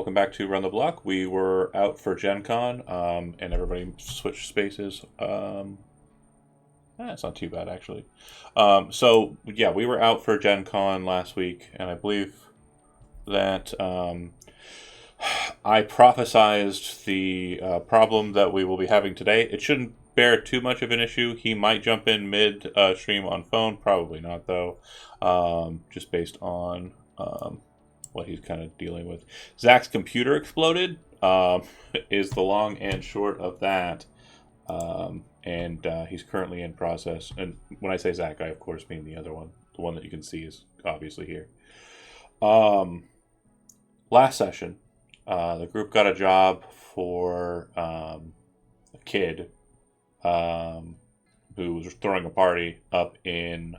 welcome back to Run the Block. We were out for Gen Con, and everybody switched spaces. It's not too bad, actually. We were out for Gen Con last week, and I believe that I prophesized the problem that we will be having today. It shouldn't bear too much of an issue. He might jump in mid stream on phone. Probably not, though, just based on what he's kind of dealing with. Zach's computer exploded is the long and short of that. And he's currently in process. And when I say Zach, I of course mean the other one. The one that you can see is obviously here. Last session, the group got a job for a kid who was throwing a party up in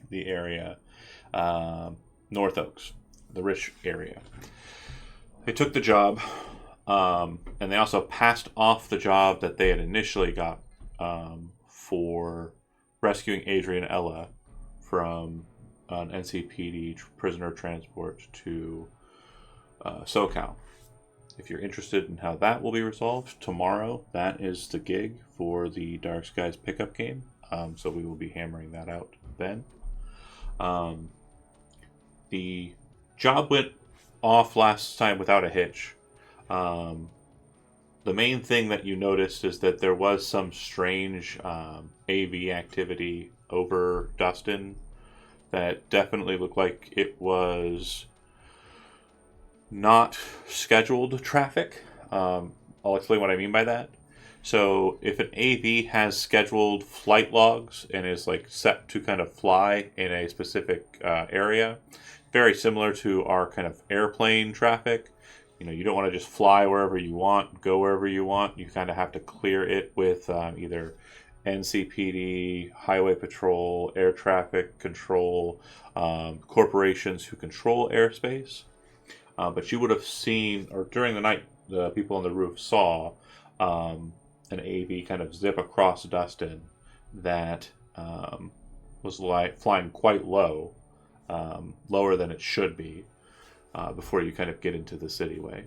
the area, North Oaks, the rich area. They took the job, and they also passed off the job that they had initially got for rescuing Adrianella from an NCPD prisoner transport to SoCal. If you're interested in how that will be resolved, tomorrow, that is the gig for the Dark Skies pickup game. So we will be hammering that out then. The job went off last time without a hitch. The main thing that you noticed is that there was some strange AV activity over Dustin that definitely looked like it was not scheduled traffic. I'll explain what I mean by that. So if an AV has scheduled flight logs and is like set to kind of fly in a specific area, very similar to our kind of airplane traffic. You know, you don't want to just fly wherever you want, go wherever you want. You kind of have to clear it with either NCPD, Highway Patrol, Air Traffic Control, corporations who control airspace. But you would have seen, or during the night, the people on the roof saw an AV kind of zip across Dustin that was flying quite low, lower than it should be, before you kind of get into the cityway.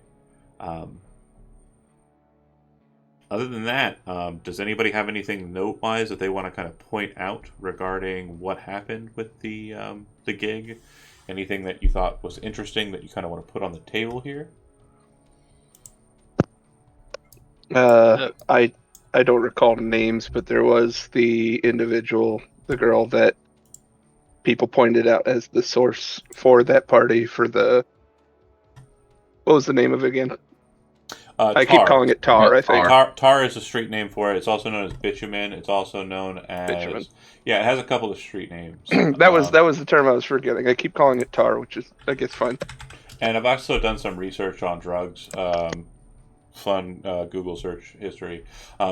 Other than that, does anybody have anything note-wise that they want to kind of point out regarding what happened with the gig? Anything that you thought was interesting that you kind of want to put on the table here? I don't recall names, but there was the individual, the girl that people pointed out as the source for that party for the... What was the name of it again? I keep calling it Tar, I think. Tar is a street name for it. It's also known as Bitumen. It's also known as... Bitumen. Yeah, it has a couple of street names. that was the term I was forgetting. I keep calling it Tar, which is, I guess, fine. And I've also done some research on drugs. Fun Google search history.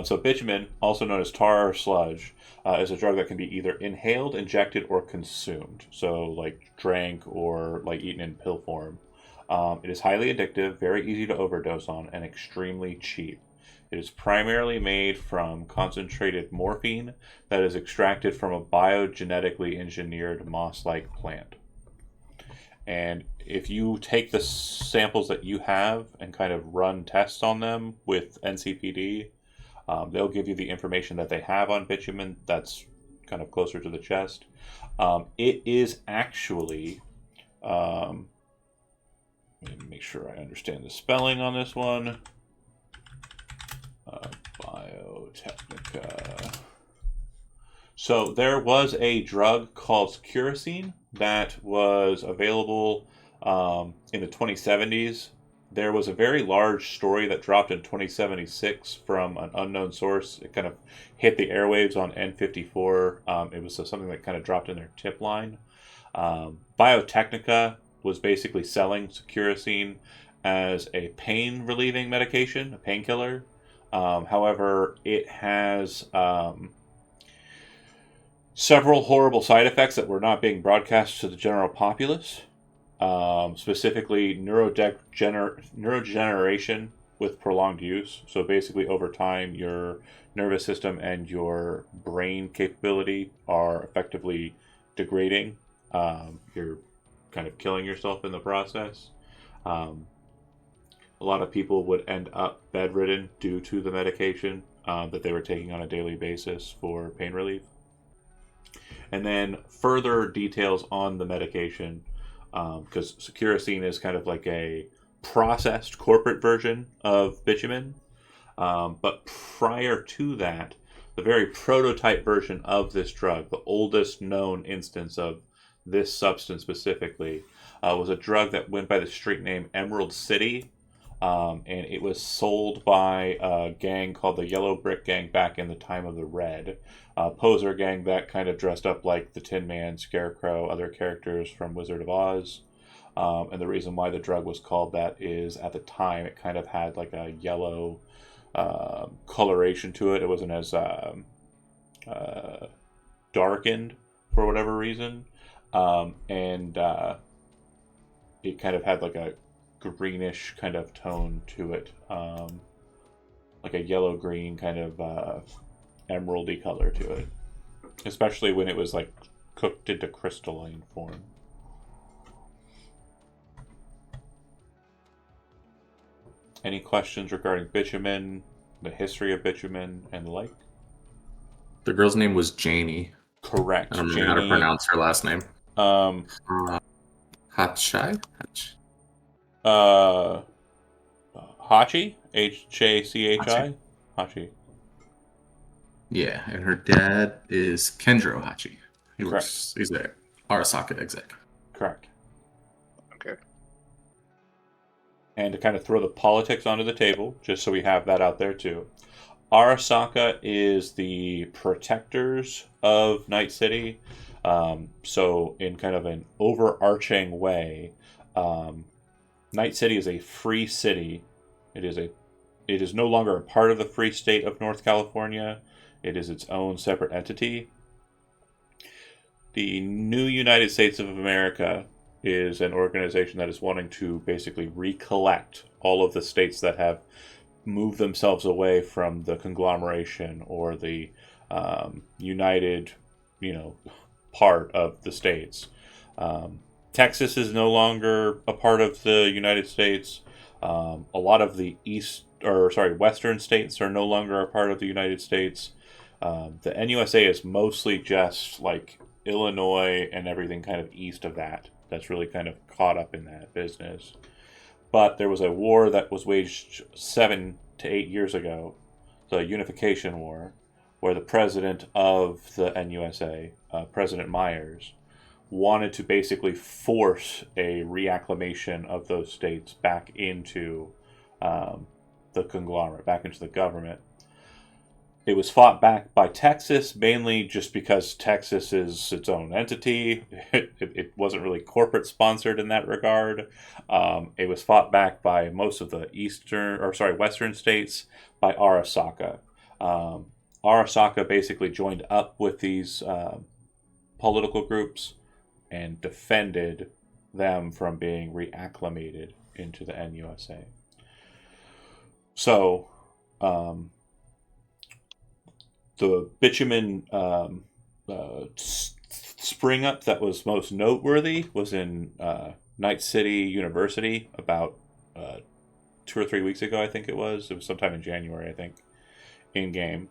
So bitumen, also known as tar or sludge, is a drug that can be either inhaled, injected, or consumed. So like drank or like eaten in pill form. It is highly addictive, very easy to overdose on, and extremely cheap. It is primarily made from concentrated morphine that is extracted from a biogenetically engineered moss-like plant. And if you take the samples that you have and kind of run tests on them with NCPD, they'll give you the information that they have on bitumen that's kind of closer to the chest. It is actually... let me make sure I understand the spelling on this one. Biotechnica. So there was a drug called curacine that was available in the 2070s. There was a very large story that dropped in 2076 from an unknown source. It kind of hit the airwaves on N54. It was something that kind of dropped in their tip line. Biotechnica was basically selling curacine as a pain relieving medication, a painkiller. However, it has several horrible side effects that were not being broadcast to the general populace. Specifically neurodegeneration with prolonged use. So basically over time your nervous system and your brain capability are effectively degrading. You're kind of killing yourself in the process. Um, a lot of people would end up bedridden due to the medication that they were taking on a daily basis for pain relief. And then further details on the medication, because Securacine is kind of like a processed corporate version of bitumen. But prior to that, the very prototype version of this drug, the oldest known instance of this substance specifically, was a drug that went by the street name Emerald City. And it was sold by a gang called the Yellow Brick Gang back in the time of the Red. Poser gang that kind of dressed up like the Tin Man, Scarecrow, other characters from Wizard of Oz. And the reason why the drug was called that is at the time it kind of had like a yellow coloration to it. It wasn't as uh, darkened for whatever reason. And it kind of had like a greenish kind of tone to it. Like a yellow green kind of emeraldy color to it. Especially when it was like cooked into crystalline form. Any questions regarding bitumen, the history of bitumen, and the like? The girl's name was Janie. I Correct, don't know how to Janie. pronounce her last name. Um, Uh, Hatchai? uh, Hachi, Hjchi, Hachi. Hachi. Yeah, and her dad is Kendro Hachi. Correct, He's a Arasaka exec. correct. Okay. And to kind of throw the politics onto the table, just so we have that out there too. Arasaka is the protectors of Night City. So, in kind of an overarching way, um, Night City is a free city. It is no longer a part of the Free State of North California. It is its own separate entity. The new United States of America is an organization that is wanting to basically recollect all of the states that have moved themselves away from the conglomeration or the united, you know, part of the states. Texas is no longer a part of the United States. A lot of the western states are no longer a part of the United States. The NUSA is mostly just like Illinois and everything kind of east of that. That's really kind of caught up in that business. But there was a war that was waged 7 to 8 years ago, the Unification War, where the president of the NUSA, President Myers, wanted to basically force a reacclimation of those states back into the conglomerate, back into the government. It was fought back by Texas, mainly just because Texas is its own entity. It wasn't really corporate sponsored in that regard. It was fought back by most of the western states by Arasaka. Arasaka basically joined up with these political groups and defended them from being reacclimated into the NUSA. So, the bitumen spring up that was most noteworthy was in Night City University about 2 or 3 weeks ago, I think it was. It was sometime in January, I think, in game.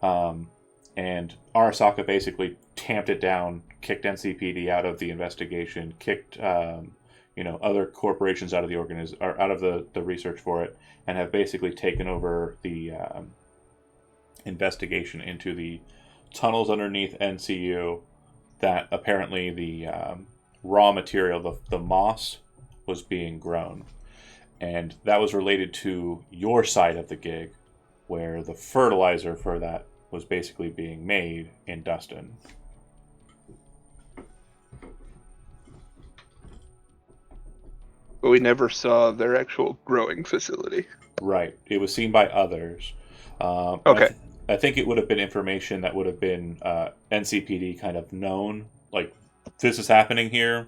And Arasaka basically tamped it down, kicked NCPD out of the investigation, kicked other corporations out of out of the research for it, and have basically taken over the investigation into the tunnels underneath NCU that apparently the raw material, the moss, was being grown. And that was related to your side of the gig, where the fertilizer for that was basically being made in Dustin. But we never saw their actual growing facility. Right. It was seen by others. Okay. I think it would have been information that would have been NCPD kind of known, like, this is happening here,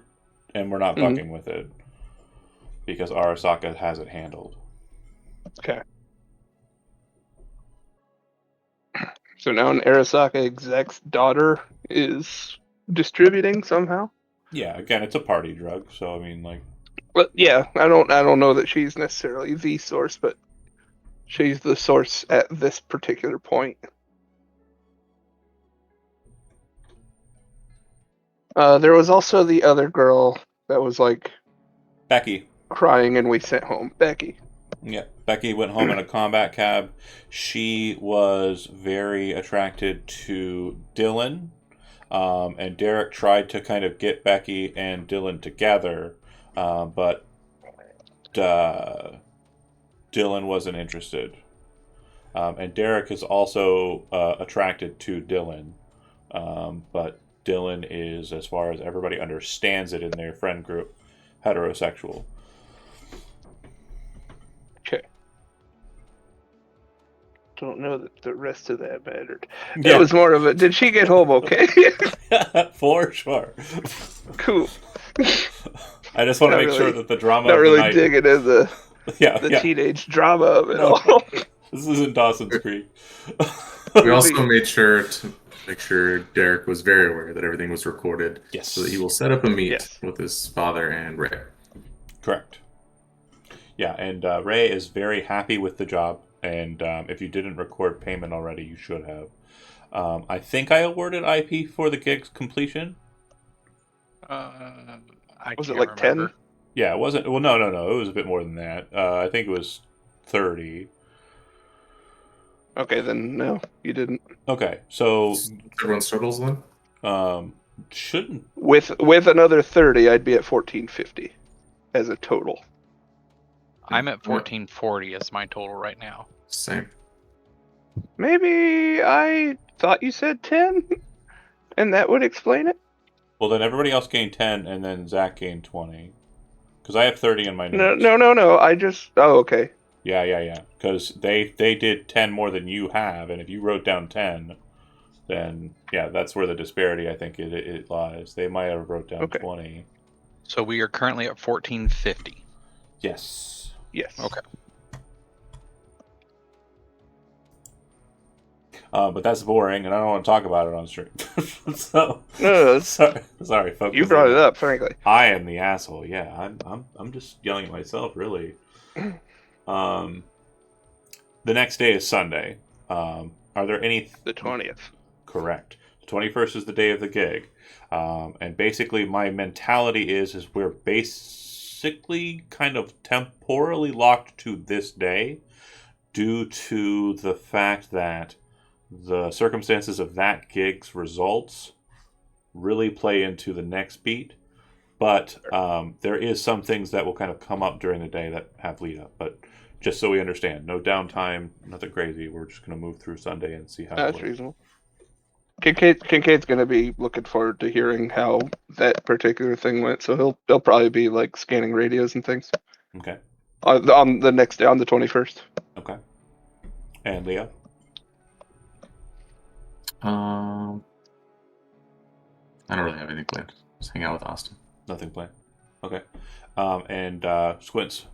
and we're not Mhm. fucking with it, because Arasaka has it handled. Okay. So now an Arasaka exec's daughter is distributing somehow? Yeah, again, it's a party drug, so I mean, like, But yeah, I don't know that she's necessarily the source, but she's the source at this particular point. There was also the other girl that was like Becky. crying, and we sent home Becky. Yeah, Becky went home in a combat cab. She was very attracted to Dylan, and Derek tried to kind of get Becky and Dylan together, but Dylan wasn't interested. And Derek is also attracted to Dylan, but Dylan is, as far as everybody understands it in their friend group, heterosexual. Okay. Don't know that the rest of that mattered. Yeah. It was more of a, did she get home okay? For sure. Cool. I just want to Not make sure really- that the drama Not of the really night. digging in the Yeah, teenage drama of it No. all. This isn't Dawson's Creek. We also made sure to make sure Derek was very aware that everything was recorded. Yes. So that he will set up a meet Yes. with his father and Ray. Correct. Yeah, and Ray is very happy with the job. And if you didn't record payment already, you should have. I think I awarded IP for the gig's completion. I Was it can't like remember. 10? Yeah, it wasn't. Well, no. It was a bit more than that. I think it was 30. Okay, then no, you didn't. Okay, so Everyone's totals then? shouldn't. With another 30, I'd be at 1450 as a total. I'm at 1440 as my total right now. Same. Maybe I thought you said 10, and that would explain it. Well, then everybody else gained 10, and then Zach gained 20. Because I have 30 in my notes. No. I just. Oh, okay. Yeah. Because they did 10 more than you have, and if you wrote down 10, then yeah, that's where the disparity I think it lies. They might have wrote down 20. So we are currently at 1450. Yes. Yes. Okay. But that's boring, and I don't want to talk about it on stream. So No, sorry, folks. you brought it up, frankly. I am the asshole. Yeah, I'm just yelling at myself, really. The next day is Sunday. Are there any? The 20th. Correct. The 21st is the day of the gig, and basically my mentality is we're basically kind of temporally locked to this day, due to the fact that the circumstances of that gig's results really play into the next beat. But there is some things that will kind of come up during the day that have lead up. But just so we understand, no downtime, nothing crazy. We're just going to move through Sunday and see how it That's goes. reasonable. Kincaid's going to be looking forward to hearing how that particular thing went, so he'll probably be like scanning radios and things Okay. on the next day, on the 21st. Okay. And Leo? I don't really have anything planned. Just hang out with Austin. Nothing planned. Okay. And Squints?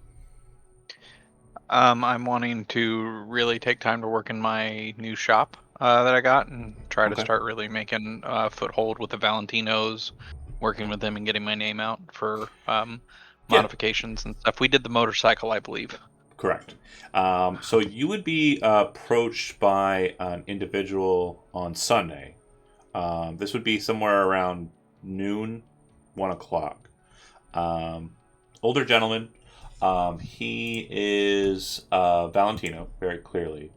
I'm wanting to really take time to work in my new shop that I got and try to start really making a foothold with the Valentinos, working with them and getting my name out for modifications and stuff. We did the motorcycle, I believe. Correct. So you would be approached by an individual on Sunday. This would be somewhere around noon, 1 o'clock. Older gentleman. He is Valentino, very clearly.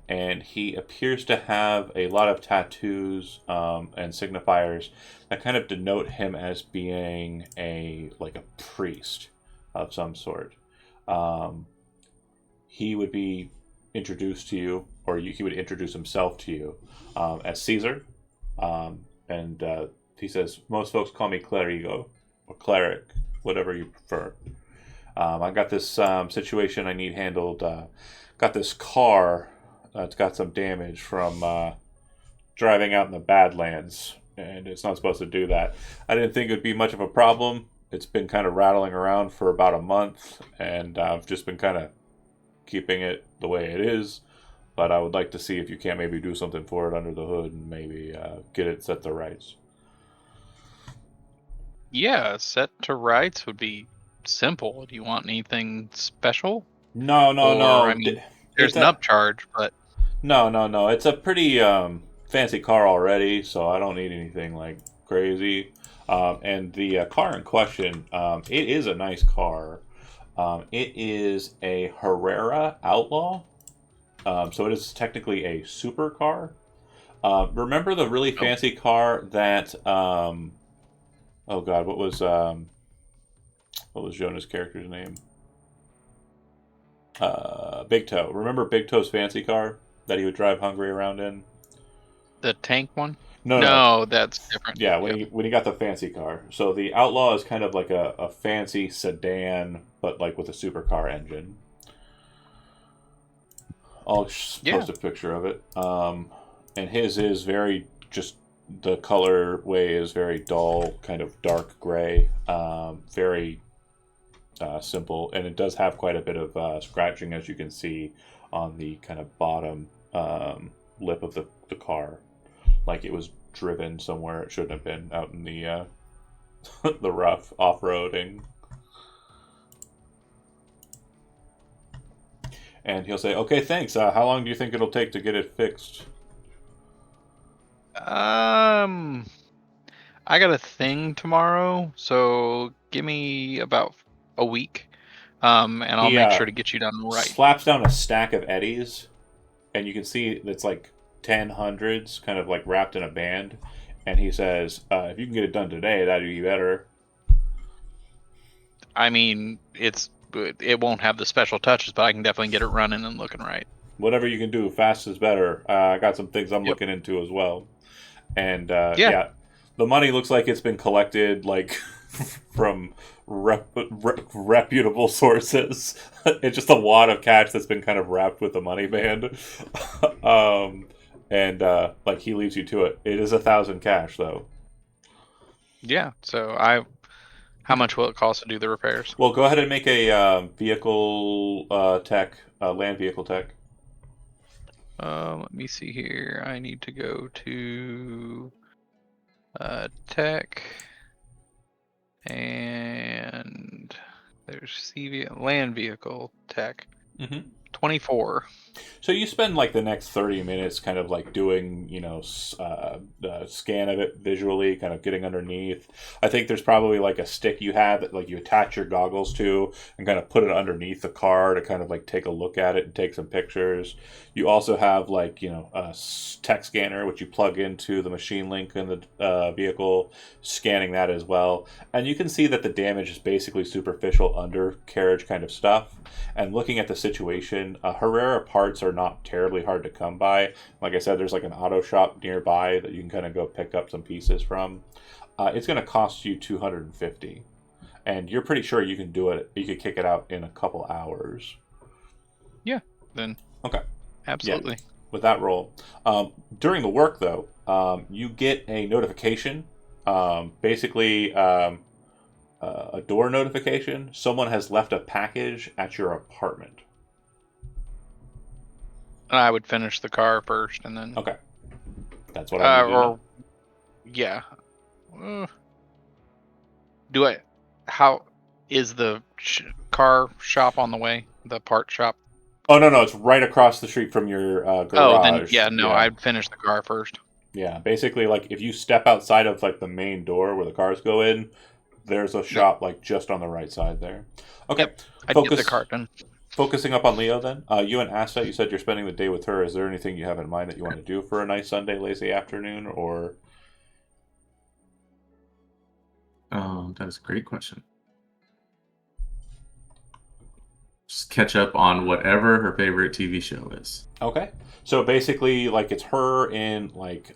And he appears to have a lot of tattoos and signifiers that kind of denote him as being a priest of some sort. He would be introduced to you, or he would introduce himself to you as Caesar. And he says, most folks call me Clerigo, or Cleric, whatever you prefer. I got this situation I need handled. Got this car that's got some damage from driving out in the Badlands, and it's not supposed to do that. I didn't think it would be much of a problem. It's been kind of rattling around for about a month, and I've just been kind of keeping it the way it is. But I would like to see if you can't maybe do something for it under the hood and maybe get it set to rights. Yeah, set to rights would be simple. Do you want anything special? No, no, Or I no. mean, there's It's an a upcharge, but no, no, no. It's a pretty fancy car already, so I don't need anything like crazy. And the car in question, it is a nice car. It is a Herrera Outlaw, so it is technically a supercar. Remember the really oh, fancy car that? Oh God, what was Jonah's character's name? Big Toe. Remember Big Toe's fancy car that he would drive Hungry around in? the tank one? No, no, no. No, that's different. Yeah, Yeah. when he got the fancy car. So the Outlaw is kind of like a fancy sedan, but like with a supercar engine. I'll just Yeah. post a picture of it. And his is very just the colorway is very dull, kind of dark gray, very simple, and it does have quite a bit of scratching, as you can see on the kind of bottom lip of the car, like it was driven somewhere it shouldn't have been, out in the the rough off-roading. And he'll say, "Okay, thanks. How long do you think it'll take to get it fixed?" I got a thing tomorrow, so give me about a week, and I'll He make sure to get you done right. slaps down a stack of Eddies, and you can see it's like 10 hundreds, kind of like wrapped in a band. And he says, "If you can get it done today, that'd be better." I mean, it won't have the special touches, but I can definitely get it running and looking right. Whatever you can do, fast is better. I got some things I'm Yep. looking into as well. And Yeah. yeah, the money looks like it's been collected like from reputable sources. It's just a wad of cash that's been kind of wrapped with the money band. And like he leaves you to it. It is 1,000 cash though. Yeah. So how much will it cost to do the repairs? Well, go ahead and make a vehicle tech, land vehicle tech. Let me see here. I need to go to tech, and there's CV land vehicle tech. Mm-hmm. 24. So you spend like the next 30 minutes kind of like doing, the scan of it visually, kind of getting underneath. I think there's probably like a stick you have that like you attach your goggles to and kind of put it underneath the car to kind of like take a look at it and take some pictures. You also have like, a tech scanner, which you plug into the machine link in the vehicle, scanning that as well. And you can see that the damage is basically superficial undercarriage kind of stuff. And looking at the situation, Herrera parts are not terribly hard to come by. Like I said, there's like an auto shop nearby that you can kind of go pick up some pieces from. It's going to cost you $250, and you're pretty sure you can do it. You could kick it out in a couple hours. Yeah. Then. Okay. Absolutely. Yeah, with that roll. During the work, though, you get a notification. Basically, a door notification. Someone has left a package at your apartment. I would finish the car first, and then. Okay. That's what I need to know. Yeah. Do I? How is the car shop on the way? The part shop. Oh no, it's right across the street from your garage. Oh, then yeah, no, Yeah. I'd finish the car first. Yeah, basically, like if you step outside of like the main door where the cars go in, there's a shop like just on the right side there. Okay, Yep. I'd get the cart done. Focusing up on Leo, then. You and Asta, you said you're spending the day with her. Is there anything you have in mind that you want to do for a nice Sunday lazy afternoon, or? Oh, that is a great question. Just catch up on whatever her favorite TV show is. Okay, so basically, like it's her in like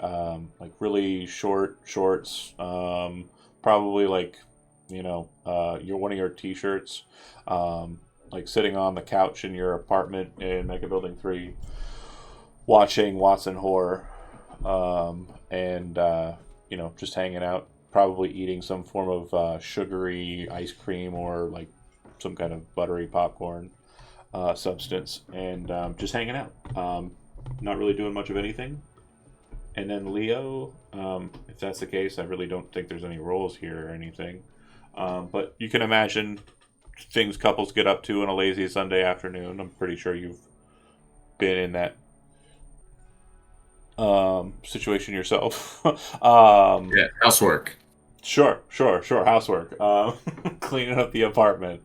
really short shorts, probably like your one of your t-shirts, like sitting on the couch in your apartment in Mega Building 3, watching Watson Horror, and just hanging out, probably eating some form of sugary ice cream or like some kind of buttery popcorn substance, and just hanging out. Not really doing much of anything. And then Leo, if that's the case, I really don't think there's any roles here or anything. But you can imagine things couples get up to on a lazy Sunday afternoon. I'm pretty sure you've been in that situation yourself. Yeah, housework. Sure. Housework. Cleaning up the apartment.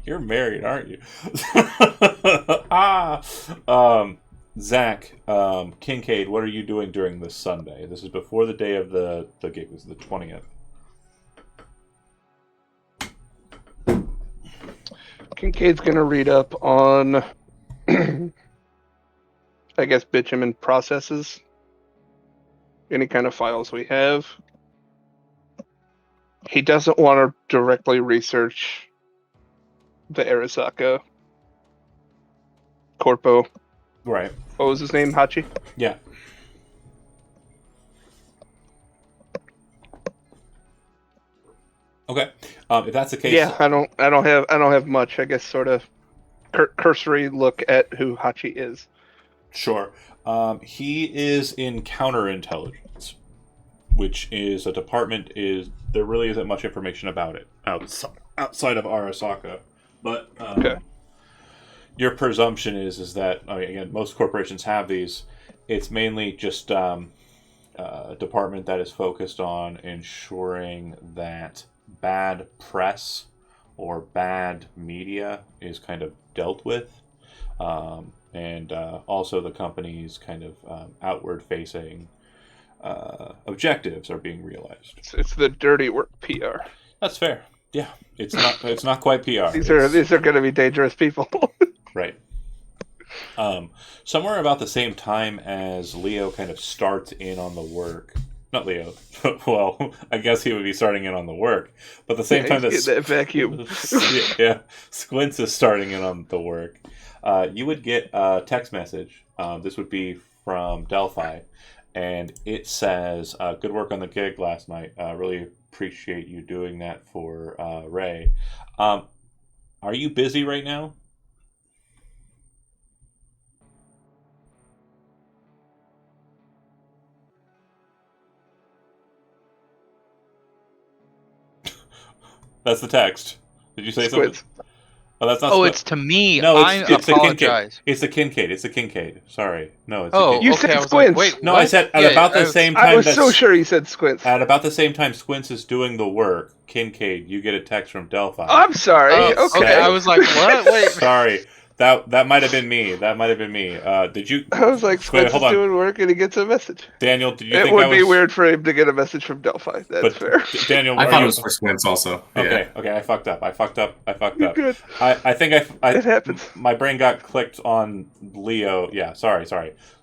You're married, aren't you? Zach, Kincaid, what are you doing during this Sunday? This is before the day of the gig. This is the 20th. Kincaid's gonna read up on, I guess, bitumen processes. Any kind of files we have. He doesn't want to directly research the Arasaka Corpo. Right. What was his name? Hachi? Yeah. Okay. If that's the case, Yeah, I don't have much. I guess sort of cursory look at who Hachi is. sure. He is in counterintelligence, which is a department. There really isn't much information about it outside of Arasaka, but Okay. your presumption is that, I mean, again, most corporations have these. It's mainly just a department that is focused on ensuring that bad press or bad media is kind of dealt with, and also the company's kind of outward-facing objectives are being realized. It's the dirty work PR. That's fair. Yeah, it's not quite PR. These are going to be dangerous people. Right. Somewhere about the same time as Leo kind of starts in on the work. Not Leo. Well, I guess he would be starting in on the work. But the same time that vacuum. yeah, Squints is starting in on the work. You would get a text message. This would be from Delphi. And it says, good work on the gig last night. Really appreciate you doing that for Ray. Are you busy right now? That's the text. Did you say Squids. something? Oh, that's not. Oh, Squid. it's to me. No, I it's the Kincaid. apologize. It's the Kincaid. It's the Kincaid. Sorry, no, it's Oh, the You Kincaid. said okay. I was squints. like, wait, No, what? I said at Yeah, about the I was- same time. I was so sure you said squints. At about the same time, Squints is doing the work. Kincaid, you get a text from Delphi. I'm sorry. Oh, okay. I was like, what? Wait. Sorry, that might have been me. Did you? I was like, Wait, Squints hold is on. doing work and he gets a message. Daniel, did you It think would I be was weird for him to get a message from Delphi. That's But fair. Daniel, I are thought you- it was for Squints also. Okay, I fucked up. You're good. I think It happens. my brain got clicked on Leo. Yeah, sorry.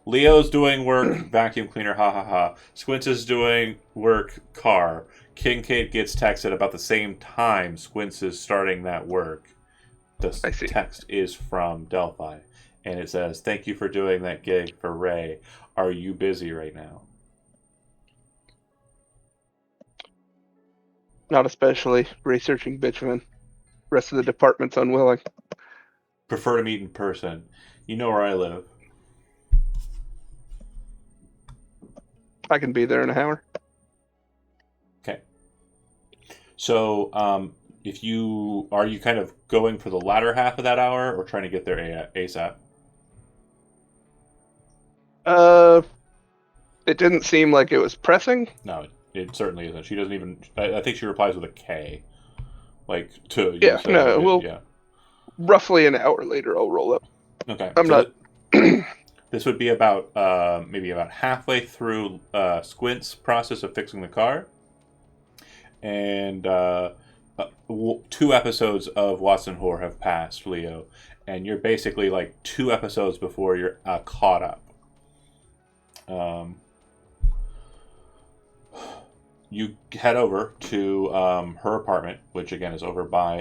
Leo's doing work, vacuum cleaner, ha ha ha. Squints is doing work, car. Kincaid gets texted about the same time Squints is starting that work. The I see. text is from Delphi, and it says, "Thank you for doing that gig for Ray. Are you busy right now?" Not especially researching bitumen. Rest of the department's unwilling. Prefer to meet in person. You know where I live. I can be there in an hour. Okay. So, if you are you kind of going for the latter half of that hour, or trying to get there ASAP? It didn't seem like it was pressing. No, it certainly isn't. She doesn't even. I think she replies with a K, like to. You Yeah, said no, you did, well- yeah. Roughly an hour later, I'll roll up. Okay. I'm not. This would be about maybe about halfway through Squint's process of fixing the car, and 2 episodes of Watson Whore have passed, Leo, and you're basically like 2 episodes before you're caught up. You head over to her apartment, which again is over by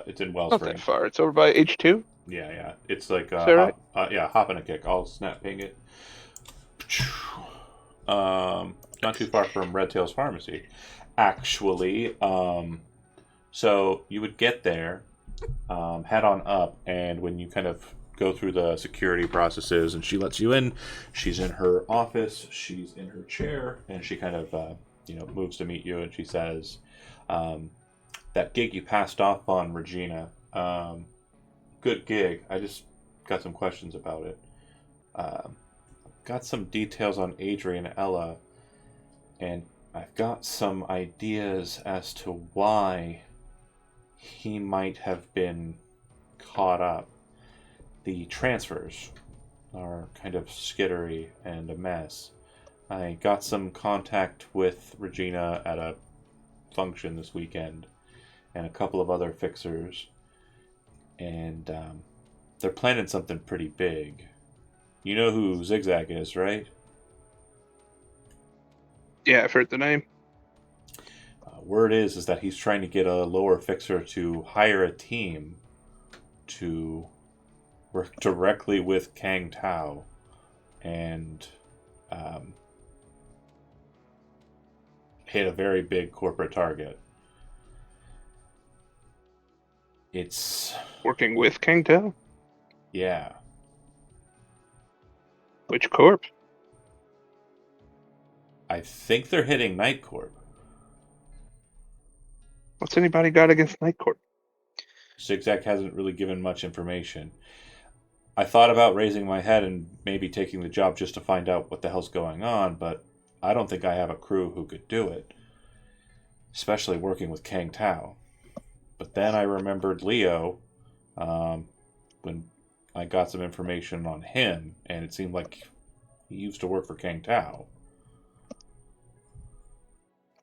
it's in Not Wellspring. that far. It's over by H2. Yeah. It's like Is that right? hop and a kick. I'll snap ping it. Not too far from Red Tail's Pharmacy, actually. So you would get there, head on up, and when you kind of go through the security processes and she lets you in, she's in her office, she's in her chair, and she kind of moves to meet you, and she says, that gig you passed off on, Regina. Good gig. I just got some questions about it. Got some details on Adrian Ella, and I've got some ideas as to why he might have been caught up. The transfers are kind of skittery and a mess. I got some contact with Regina at a function this weekend and a couple of other fixers, and they're planning something pretty big. You know who Zigzag is, right? Yeah, I've heard the name. Word is that he's trying to get a lower fixer to hire a team to work directly with Kang Tao and hit a very big corporate target. It's... Working with King Tao? yeah. Which corp? I think they're hitting Night Corp. What's anybody got against Night Corp? Zigzag hasn't really given much information. I thought about raising my head and maybe taking the job just to find out what the hell's going on, but I don't think I have a crew who could do it. Especially working with Kang Tao. But then I remembered Leo when I got some information on him, and it seemed like he used to work for Kang Tao.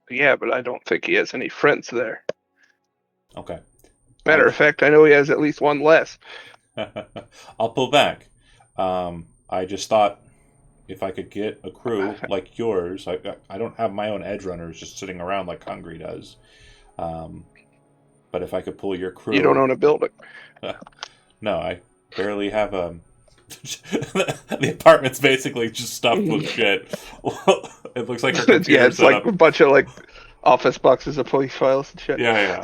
Yeah, but I don't think he has any friends there. Okay. Matter of fact, I know he has at least one less. I'll pull back. I just thought if I could get a crew like yours, I don't have my own edge runners just sitting around like Hungry does. But if I could pull your crew... You don't own a building. No, I barely have a... the apartment's basically just stuffed with shit. It looks like her computer Yeah, it's like setup... a bunch of like office boxes of police files and shit. Yeah.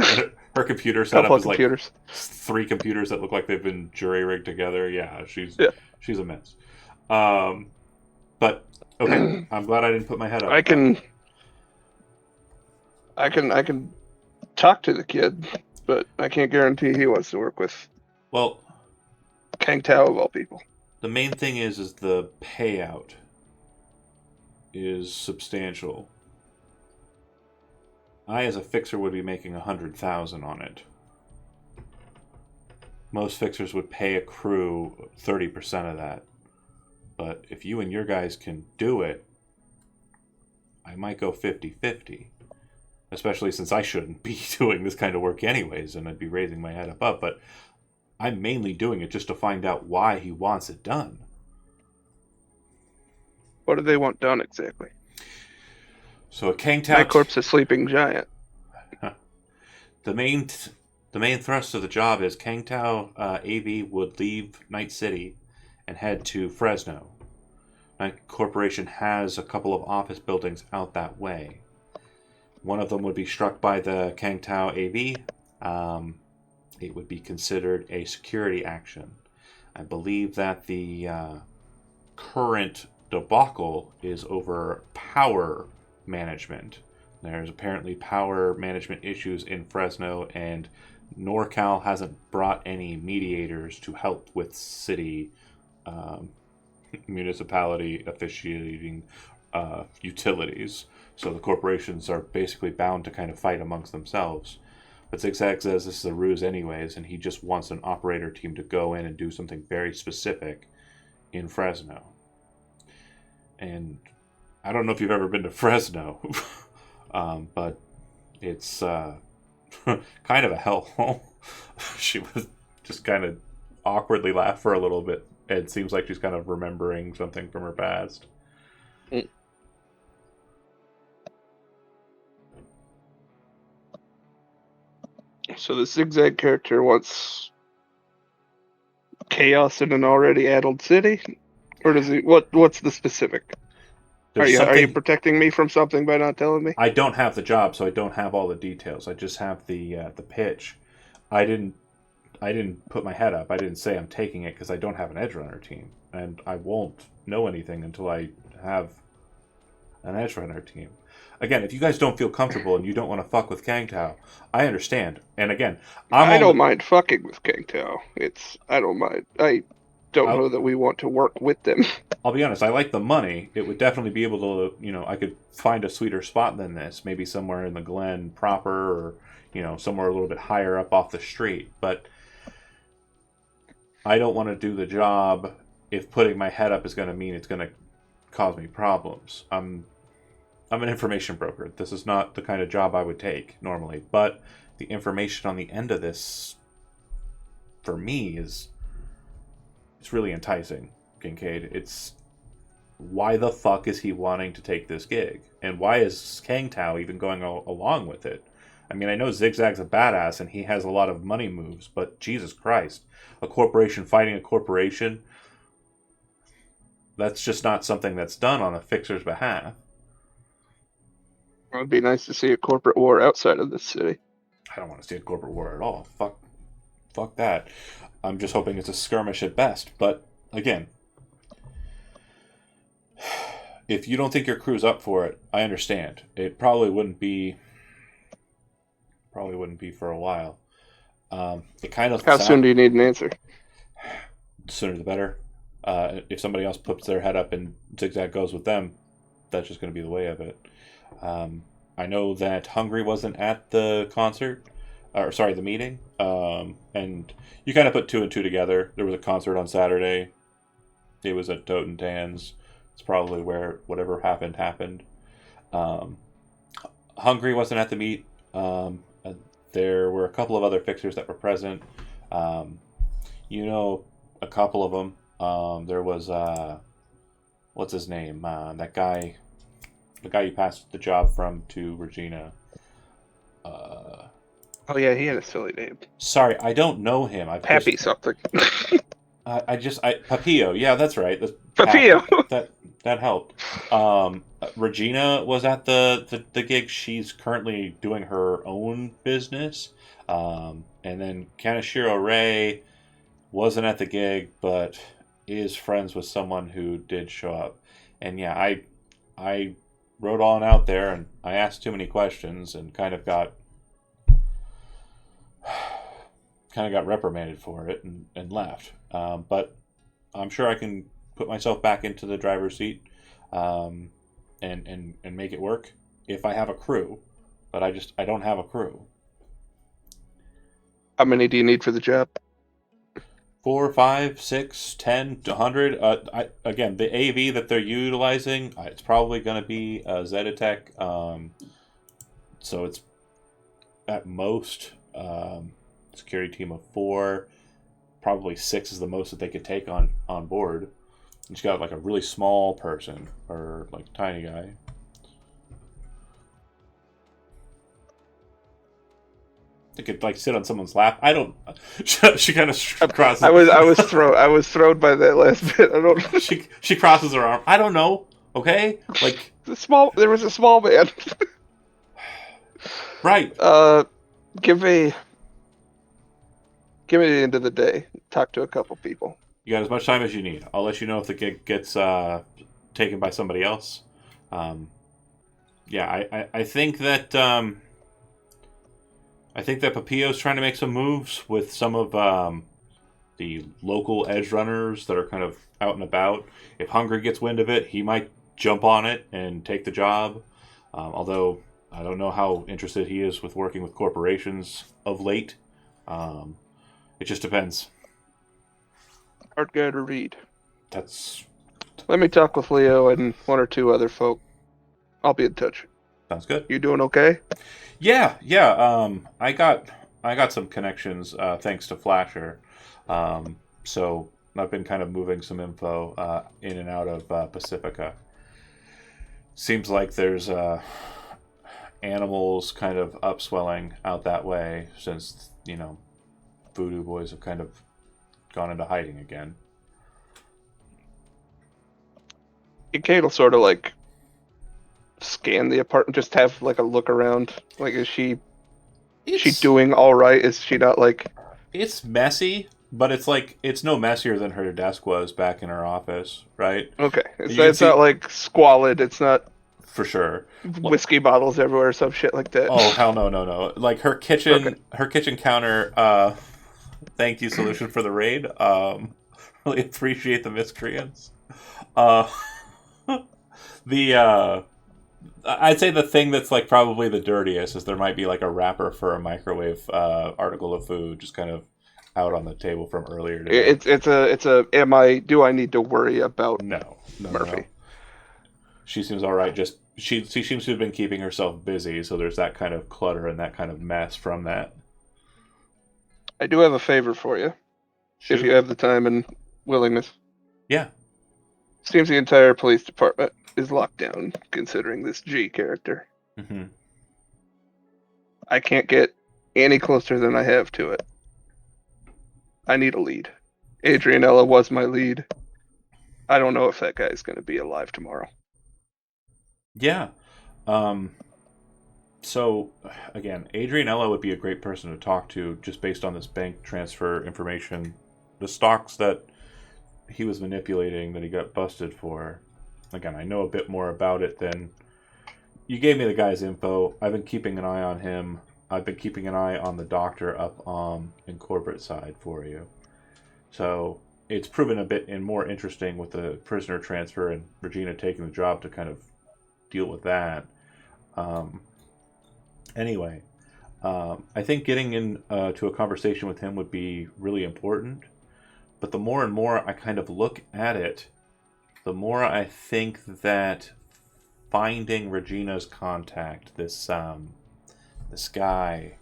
Her computer Couple setup of is like computers. 3 computers that look like they've been jury-rigged together. Yeah, she's a mess. But okay, I'm glad I didn't put my head up. I can talk to the kid, but I can't guarantee he wants to work with Well, Kang Tao of all people. the main thing is the payout is substantial. I, as a fixer, would be making 100,000 on it. Most fixers would pay a crew 30% of that. But if you and your guys can do it, I might go 50-50. Especially since I shouldn't be doing this kind of work anyways, and I'd be raising my head above. But I'm mainly doing it just to find out why he wants it done. What do they want done exactly? So a Kang Tao... Night Corp's a sleeping giant. The main thrust of the job is Kang Tao AV would leave Night City and head to Fresno. Night Corporation has a couple of office buildings out that way. One of them would be struck by the Kang Tao AV. It would be considered a security action. I believe that the current debacle is over power management. There's apparently power management issues in Fresno, and NorCal hasn't brought any mediators to help with city municipality officiating utilities. So the corporations are basically bound to kind of fight amongst themselves. But Zigzag says this is a ruse anyways, and he just wants an operator team to go in and do something very specific in Fresno. And I don't know if you've ever been to Fresno, but it's kind of a hellhole. She was just kind of awkwardly laughed for a little bit. It seems like she's kind of remembering something from her past. So the Zigzag character wants chaos in an already addled city? Or does he... What's the specific? Are you protecting me from something by not telling me? I don't have the job, so I don't have all the details. I just have the pitch. I didn't put my head up. I didn't say I'm taking it because I don't have an edge runner team, and I won't know anything until I have edge runner team. Again, if you guys don't feel comfortable and you don't want to fuck with Kang Tao, I understand. And again, I don't mind fucking with Kang Tao. I don't mind. I don't I'll- know that we want to work with them. I'll be honest, I like the money. It would definitely be able to, I could find a sweeter spot than this, maybe somewhere in the Glen proper, or, somewhere a little bit higher up off the street. But I don't want to do the job if putting my head up is going to mean it's going to cause me problems. I'm an information broker. This is not the kind of job I would take normally, but the information on the end of this, for me, it's really enticing. Kincaid, it's why the fuck is he wanting to take this gig, and why is Kang Tao even going along with it? I mean, I know Zigzag's a badass and he has a lot of money moves, but Jesus Christ, a corporation fighting a corporation, that's just not something that's done on a fixer's behalf. It would be nice to see a corporate war outside of this city. I don't want to see a corporate war at all. Fuck that. I'm just hoping it's a skirmish at best. But again, if you don't think your crew's up for it, I understand. It probably wouldn't be for a while. It kind of How soon do you need an answer? Sooner the better. If somebody else puts their head up and Zigzag goes with them, that's just going to be the way of it. I know that Hungry wasn't at the concert, the meeting, and you kind of put two and two together. There was a concert on Saturday. It was at Tote and Tan's. It's probably where whatever happened. Hungry wasn't at the meet. There were a couple of other fixers that were present. A couple of them. There was what's his name? That guy, the guy you passed the job from to Regina. Oh yeah, he had a silly name. Sorry, I don't know him. Pappy something. Papillo. Yeah, that's right. Papillo. That helped. Regina was at the gig. She's currently doing her own business. And then Kanashiro Ray wasn't at the gig, but is friends with someone who did show up. And yeah, I rode on out there and I asked too many questions and kind of got reprimanded for it and left. But I'm sure I can put myself back into the driver's seat and make it work if I have a crew. But I don't have a crew. How many do you need for the job? 4, 5, 6, 10, 100. Again, the AV that they're utilizing, it's probably going to be a Zetatech. So it's at most security team of 4. Probably 6 is the most that they could take on board. And you got like a really small person or like tiny guy. They could like sit on someone's lap. I don't. She kind of crosses. I was thrown by that last bit. I don't. She crosses her arm. I don't know. Okay, like There was a small man. Right. Give me the end of the day. Talk to a couple people. You got as much time as you need. I'll let you know if the gig gets taken by somebody else. I think that Papillo's trying to make some moves with some of the local edge runners that are kind of out and about. If Hungry gets wind of it, he might jump on it and take the job. Although I don't know how interested he is with working with corporations of late. It just depends. Hard guy to read. Let me talk with Leo and 1 or 2 other folk. I'll be in touch. Sounds good. You doing okay? Yeah. I got some connections thanks to Flasher. So I've been kind of moving some info in and out of Pacifica. Seems like there's animals kind of upswelling out that way since, Voodoo Boys have kind of gone into hiding again. Kate will sort of like scan the apartment, just have like a look around. Like, is she doing all right? Is she not like? It's messy, but it's no messier than her desk was back in her office, right? Okay, it's not like squalid. It's not. for sure. Whiskey bottles everywhere, some shit like that. Oh hell no! Like her kitchen, Okay. her kitchen counter. Thank you, solution for the raid. Really appreciate the miscreants. Uh, the I'd say the thing that's like probably the dirtiest is there might be like a wrapper for a microwave article of food just kind of out on the table from earlier today. Do I need to worry about No. Murphy? She seems all right. Just she seems to have been keeping herself busy, so there's that kind of clutter and that kind of mess from that. I do have a favor for you, if you have the time and willingness. Yeah. Seems the entire police department is locked down, considering this G character. Mm-hmm. I can't get any closer than I have to it. I need a lead. Adrianella was my lead. I don't know if that guy's going to be alive tomorrow. Yeah. So, again, Adrianella would be a great person to talk to just based on this bank transfer information. The stocks that he was manipulating that he got busted for. Again, I know a bit more about it than... You gave me the guy's info. I've been keeping an eye on him. I've been keeping an eye on the doctor up in corporate side for you. So, it's proven a bit more interesting with the prisoner transfer and Regina taking the job to kind of deal with that. Anyway, I think getting in to a conversation with him would be really important. But the more and more I kind of look at it, the more I think that finding Regina's contact, this guy,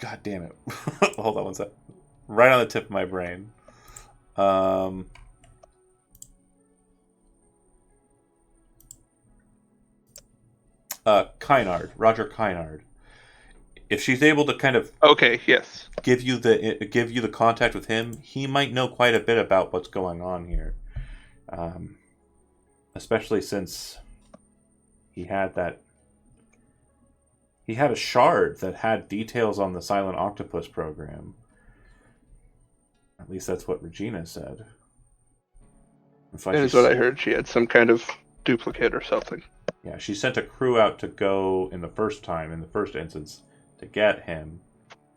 God damn it! Hold on one sec. Right on the tip of my brain. Roger Kynard. If she's able to kind of Yes, give you the contact with him, he might know quite a bit about what's going on here. Especially since he had a shard that had details on the Silent Octopus program. At least that's what Regina said. that is what I heard. She had some kind of duplicate or something. Yeah, she sent a crew out to go in the first instance, to get him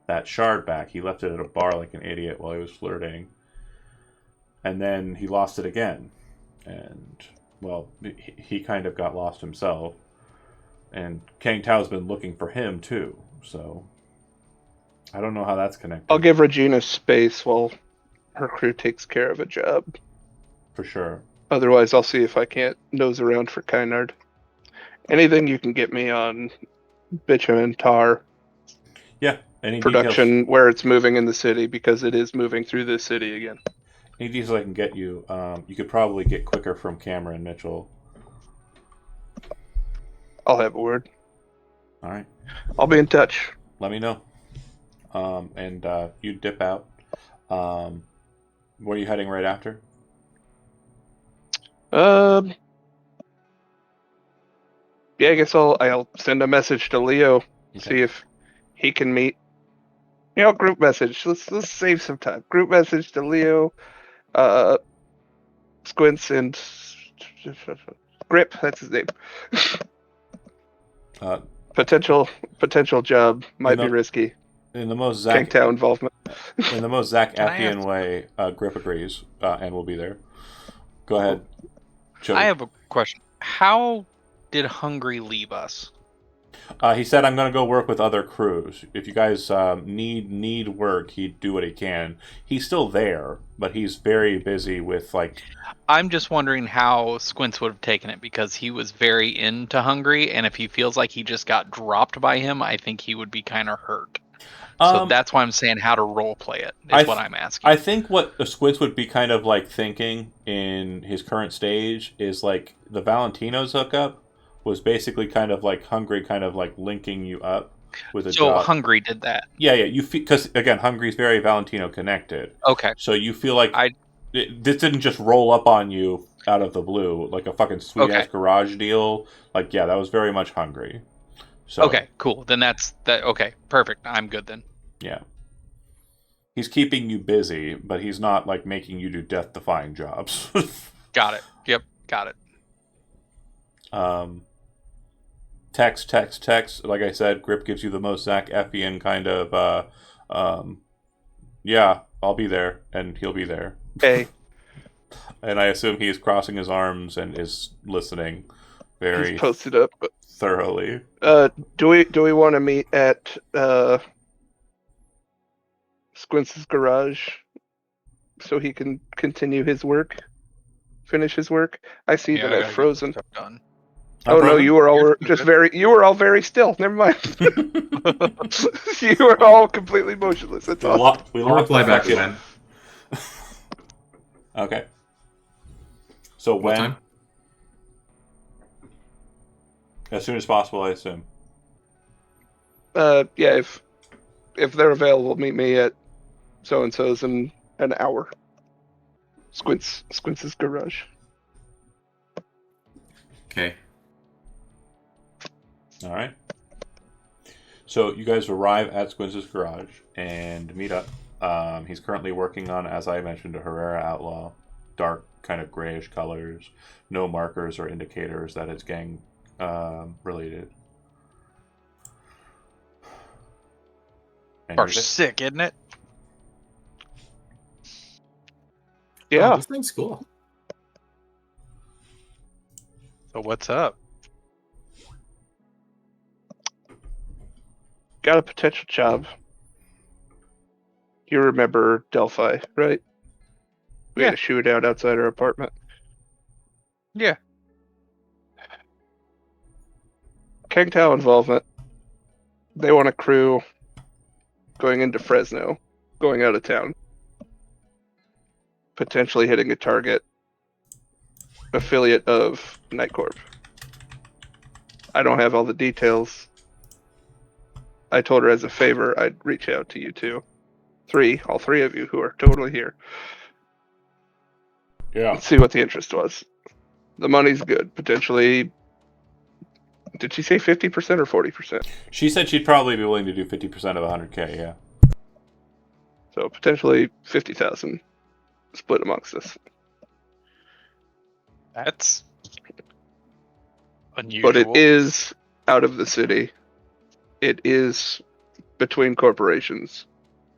that shard back. He left it at a bar like an idiot while he was flirting. And then he lost it again. And, well, he kind of got lost himself. And Kang Tao's been looking for him, too. So, I don't know how that's connected. I'll give Regina space while her crew takes care of a job. For sure. Otherwise, I'll see if I can't nose around for Kynard. Anything you can get me on bitumen, tar, yeah, any production, details, where it's moving in the city, because it is moving through this city again. any details I can get you, you could probably get quicker from Cameron Mitchell. I'll have a word. All right. I'll be in touch. Let me know. And you dip out. Where are you heading right after? Yeah, I guess I'll send a message to Leo, Okay. see if he can meet. Group message. Let's save some time. Group message to Leo, Squints, and Grip. That's his name. Potential job might be risky. In the most Kang Tao involvement. In the most Zach Can I Effian ask- way, Grip agrees and will be there. Go ahead. Joey. I have a question. How did Hungry leave us? He said, "I'm going to go work with other crews. If you guys need work, he'd do what he can. He's still there, but he's very busy with like." I'm just wondering how Squints would have taken it, because he was very into Hungry, and if he feels like he just got dropped by him, I think he would be kind of hurt. So that's why I'm saying how to role play it is what I'm asking. I think what Squints would be kind of like thinking in his current stage is like the Valentino's hookup was basically kind of like Hungry, kind of like linking you up with a job. So Hungry did that. Yeah. You because again, Hungry's very Valentino connected. Okay. So you feel like this didn't just roll up on you out of the blue like a fucking sweet ass garage deal. Like, yeah, that was very much Hungry. So okay, cool. Then that's that. Okay, perfect. I'm good then. Yeah. He's keeping you busy, but he's not like making you do death-defying jobs. Got it. Yep, got it. Text. Like I said, Grip gives you the most Zach Effian kind of, yeah, I'll be there, and he'll be there. Okay. And I assume he's crossing his arms and is listening very He's posted up. thoroughly. Do we want to meet at Squince's garage so he can continue his work, finish his work? I see Yeah, that I I've gotta get frozen. stuff done. Oh no, you were all You're just good. you were all very still. Never mind. You were all completely motionless. That's awesome. We I'll locked reply the back fucking... when. Okay. So What when? time? As soon as possible, I assume. Yeah, if they're available, meet me at so and so's in an hour. Squince's garage. Okay. All right. So you guys arrive at Squince's garage and meet up. He's currently working on, as I mentioned, a Herrera Outlaw. Dark, kind of grayish colors. No markers or indicators that it's gang related. And Are you're there. sick, isn't it? Yeah. Oh, this thing's cool. So what's up? Got a potential job. You remember Delphi, right? We had a shootout outside our apartment. Yeah. Kangtao involvement. They want a crew going into Fresno, going out of town, potentially hitting a target affiliate of Nightcorp. I don't have all the details. I told her as a favor I'd reach out to you two. All three of you who are totally here. Yeah. Let's see what the interest was. The money's good. Potentially, did she say 50% or 40%? She said she'd probably be willing to do 50% of 100K, yeah. So potentially 50,000 split amongst us. That's unusual. But it is out of the city. It is between corporations,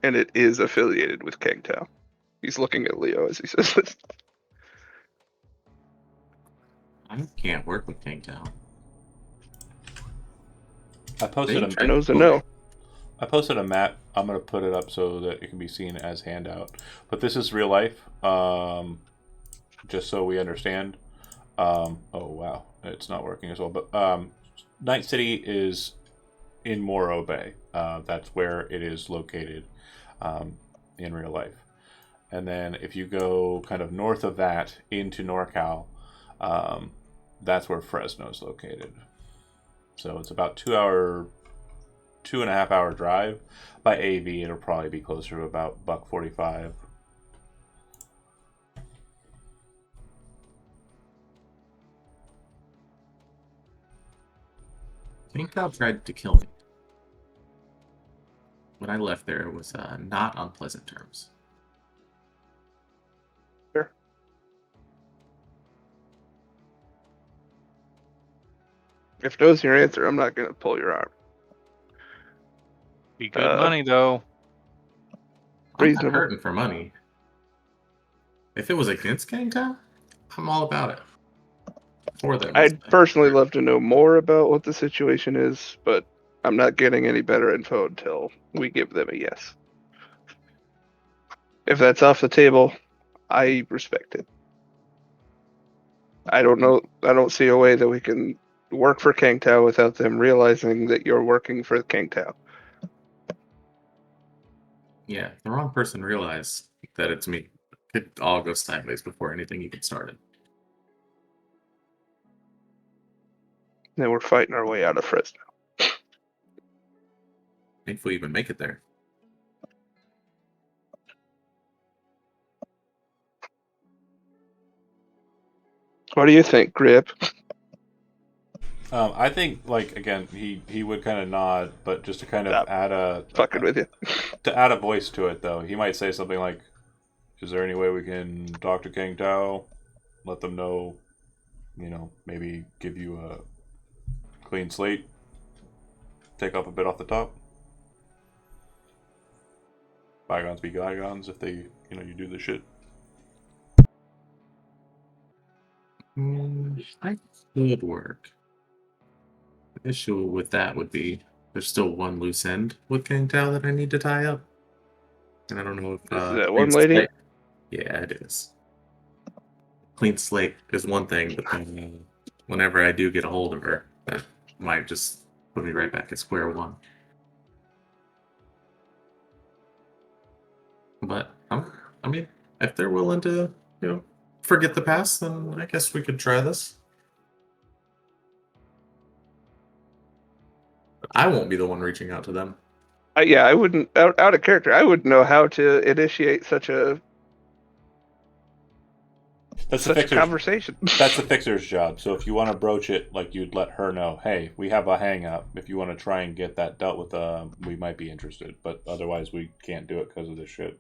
and it is affiliated with Kangtao. He's looking at Leo as he says this. I can't work with Kingtown. I posted I knows a no. I posted a map. I'm going to put it up so that it can be seen as handout. But this is real life, just so we understand. Oh, wow. It's not working as well. But Night City is in Morro Bay. That's where it is located in real life. And then if you go kind of north of that into NorCal, that's where Fresno is located. So it's about 2.5 hour drive. By AV, it'll probably be closer to about $1.45. Kingtown tried to kill me. When I left there, it was not on pleasant terms. Sure. If no's your answer, I'm not going to pull your arm. Be good money though. I'm not Reasonable. hurting for money. If it was against Kingtown, I'm all about it. For them. I'd personally love to know more about what the situation is, but I'm not getting any better info until we give them a yes. If that's off the table, I respect it. I don't know. I don't see a way that we can work for Kangtao without them realizing that you're working for Kangtao. Yeah, the wrong person realized that it's me. It all goes sideways before anything even started. Then we're fighting our way out of Fresno. If we even make it there. What do you think, Grip? I think, like, again, he would kind of nod, but just to kind of add Fucking with you. to add a voice to it, though, he might say something like, "Is there any way we can talk to King Tao?" let them know, maybe give you a clean slate, take off a bit off the top. Bygones be bygones if they, you do the shit. I could work. The issue with that would be there's still one loose end with King Tao that I need to tie up. And I don't know if Is that Clean one lady? Slate- Yeah, it is. Clean slate is one thing, but then whenever I do get a hold of her, that might just put me right back at square one. But I mean, if they're willing to, forget the past, then I guess we could try this. But I won't be the one reaching out to them. Yeah, I wouldn't out of character. I wouldn't know how to initiate such a conversation. That's the fixer's job. So if you want to broach it, like you'd let her know, hey, we have a hang up. If you want to try and get that dealt with, we might be interested, but otherwise we can't do it because of this shit.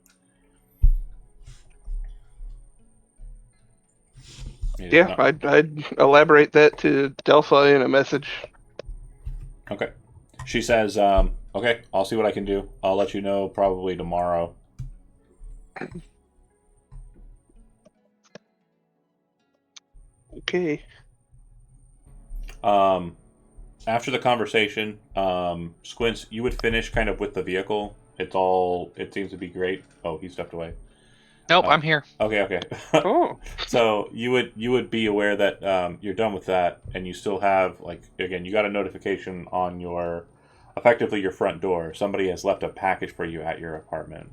Yeah, I'd elaborate that to Delphi in a message. Okay. She says, okay, I'll see what I can do. I'll let you know probably tomorrow. Okay. After the conversation, Squints, you would finish kind of with the vehicle. It seems to be great. Oh, he stepped away. Nope, I'm here. Okay. Oh. So you would be aware that you're done with that, and you still have, like, again, you got a notification on effectively your front door. Somebody has left a package for you at your apartment.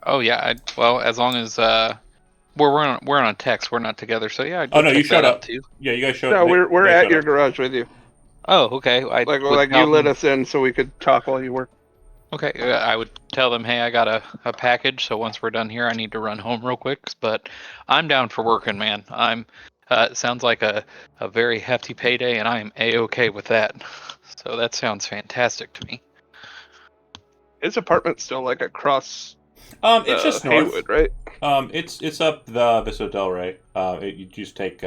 Oh yeah. Well, as long as we're on a text, we're not together. So yeah. I'd Oh go no, you check showed that out up too. Yeah, you guys showed. No, we're they at showed your up. garage with you. Oh, okay. Like you let us in so we could talk while you work. Okay, I would tell them, hey, I got a package, so once we're done here, I need to run home real quick. But I'm down for working, man. It sounds like a very hefty payday, and I am A-okay with that. So that sounds fantastic to me. His apartment's still like across It's just north. Haywood, right? It's up the Vista Del Rey. You just take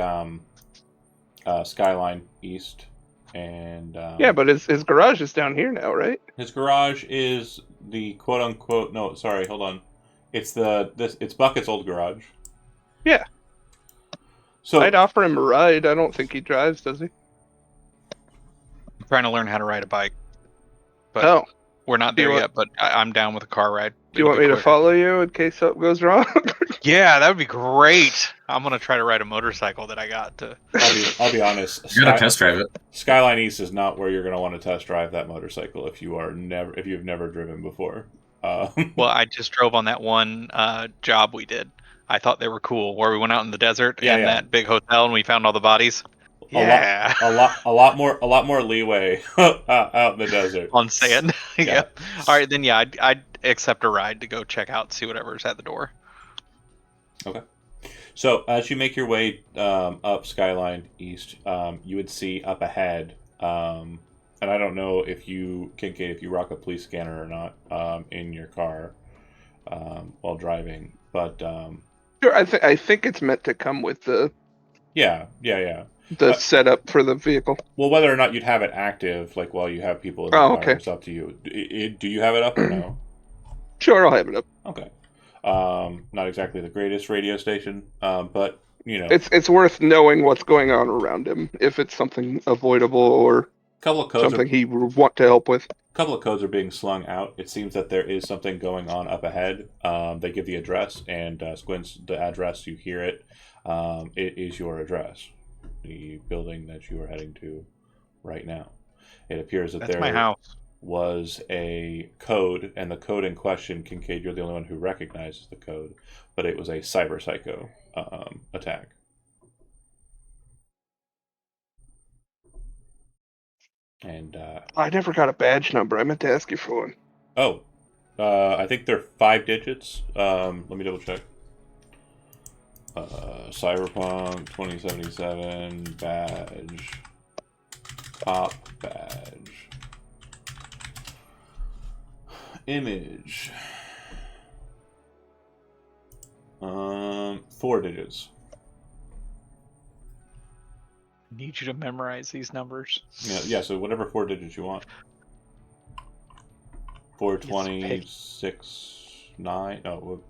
Skyline East, and Yeah, but his garage is down here now, right? his garage is the quote unquote. No, sorry, hold on. It's it's Bucket's old garage. Yeah. So I'd offer him a ride. I don't think he drives, does he? I'm trying to learn how to ride a bike, but we're not there yet. But I'm down with a car ride. Do you want me to follow you in case something goes wrong? Yeah, that would be great. I'm gonna try to ride a motorcycle that I got to. I'll be honest. You gotta test drive it. Skyline East is not where you're going to want to test drive that motorcycle if you've never driven before. Well, I just drove on that one job we did. I thought they were cool, where we went out in the desert that big hotel and we found all the bodies. Yeah, a lot more leeway out in the desert on sand. Yeah. Yep. All right, then yeah, I'd accept a ride to go check out, see whatever's at the door. Okay. So as you make your way up Skyline East, you would see up ahead, and I don't know if you rock a police scanner or not in your car while driving, but Sure, I think it's meant to come with the setup for the vehicle. Well, whether or not you'd have it active, like while you have people in the car, it's up to you. Do you have it up or no? Sure, I'll have it up. Okay. Not exactly the greatest radio station, but it's worth knowing what's going on around him if it's something avoidable or something he would want to help with. A couple of codes are being slung out. It seems that there is something going on up ahead. They give the address, and Squints, the address, you hear it. It is your address, the building that you are heading to right now. It appears that That's my house. Was a code, and the code in question, Kincaid, you're the only one who recognizes the code, but it was a cyber psycho attack. And I never got a badge number. I meant to ask you for one. Oh, I think they're 5 digits. Let me double check. Cyberpunk 2077 badge, top badge, image. 4 digits. need you to memorize these numbers. Yeah. So whatever 4 digits you want. 426 9. Oh,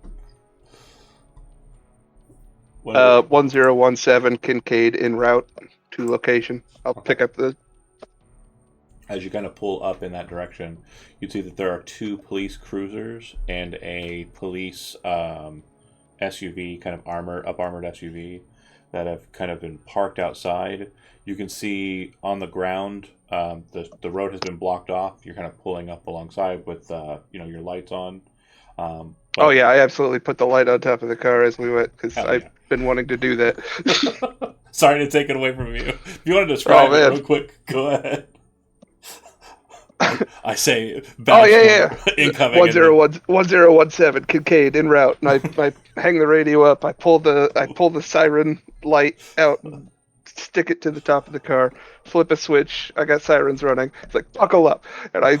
what? 1017 Kincaid en route to location. I'll Okay. pick up the. As you kind of pull up in that direction, you see that there are 2 police cruisers and a police SUV, kind of armored SUV, that have kind of been parked outside. You can see on the ground, the road has been blocked off. You're kind of pulling up alongside with your lights on. Oh yeah, I absolutely put the light on top of the car as we went because Hell I've yeah. been wanting to do that. Sorry to take it away from you. If you want to describe it man. real quick, go ahead. I say Oh badge yeah, number incoming. 1017 Kincaid en route, and I hang the radio up. I pull the siren light out and stick it to the top of the car. Flip a switch. I got sirens running. It's like buckle up, and I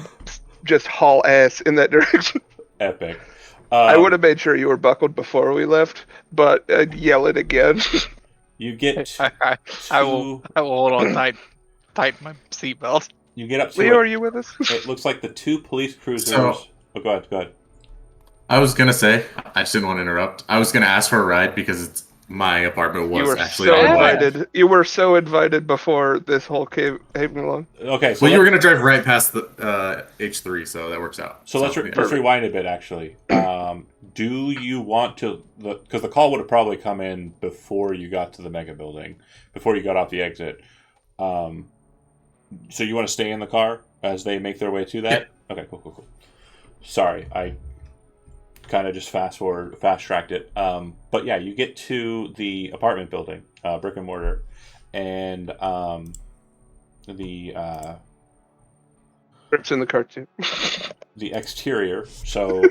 just haul ass in that direction. Epic. I would have made sure you were buckled before we left, but I'd yell it again. You get I will hold on tight my seatbelt. You get up to Leo, it. are you with us? It looks like the 2 police cruisers. So- Oh, go ahead. I was gonna say, I just didn't want to interrupt. I was gonna ask for a ride because my apartment You was were actually so on the way. invited. You were so invited before this whole came along. Okay, so Well, you were gonna drive right past the H3, so that works out. let's rewind a bit. Actually, do you want to? Because the call would have probably come in before you got to the mega building, before you got off the exit. So you want to stay in the car as they make their way to that? Yeah. Okay, cool. Sorry, I kind of just fast tracked it. But yeah, you get to the apartment building, brick and mortar, and the Rips in the car too. the exterior. So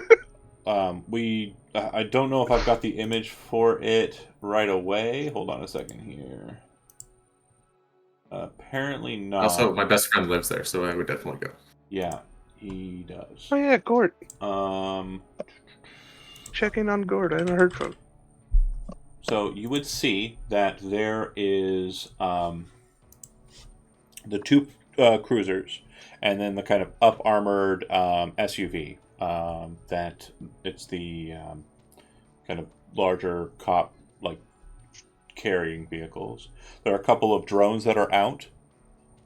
I don't know if I've got the image for it right away. Hold on a second here. Apparently not. Also, my best friend lives there, so I would definitely go. Yeah, he does. Oh yeah, Gord. Checking on Gord. I haven't heard from him. So you would see that there is the 2 cruisers, and then the kind of up armored SUV. That it's the kind of larger cop carrying vehicles. There are a couple of drones that are out,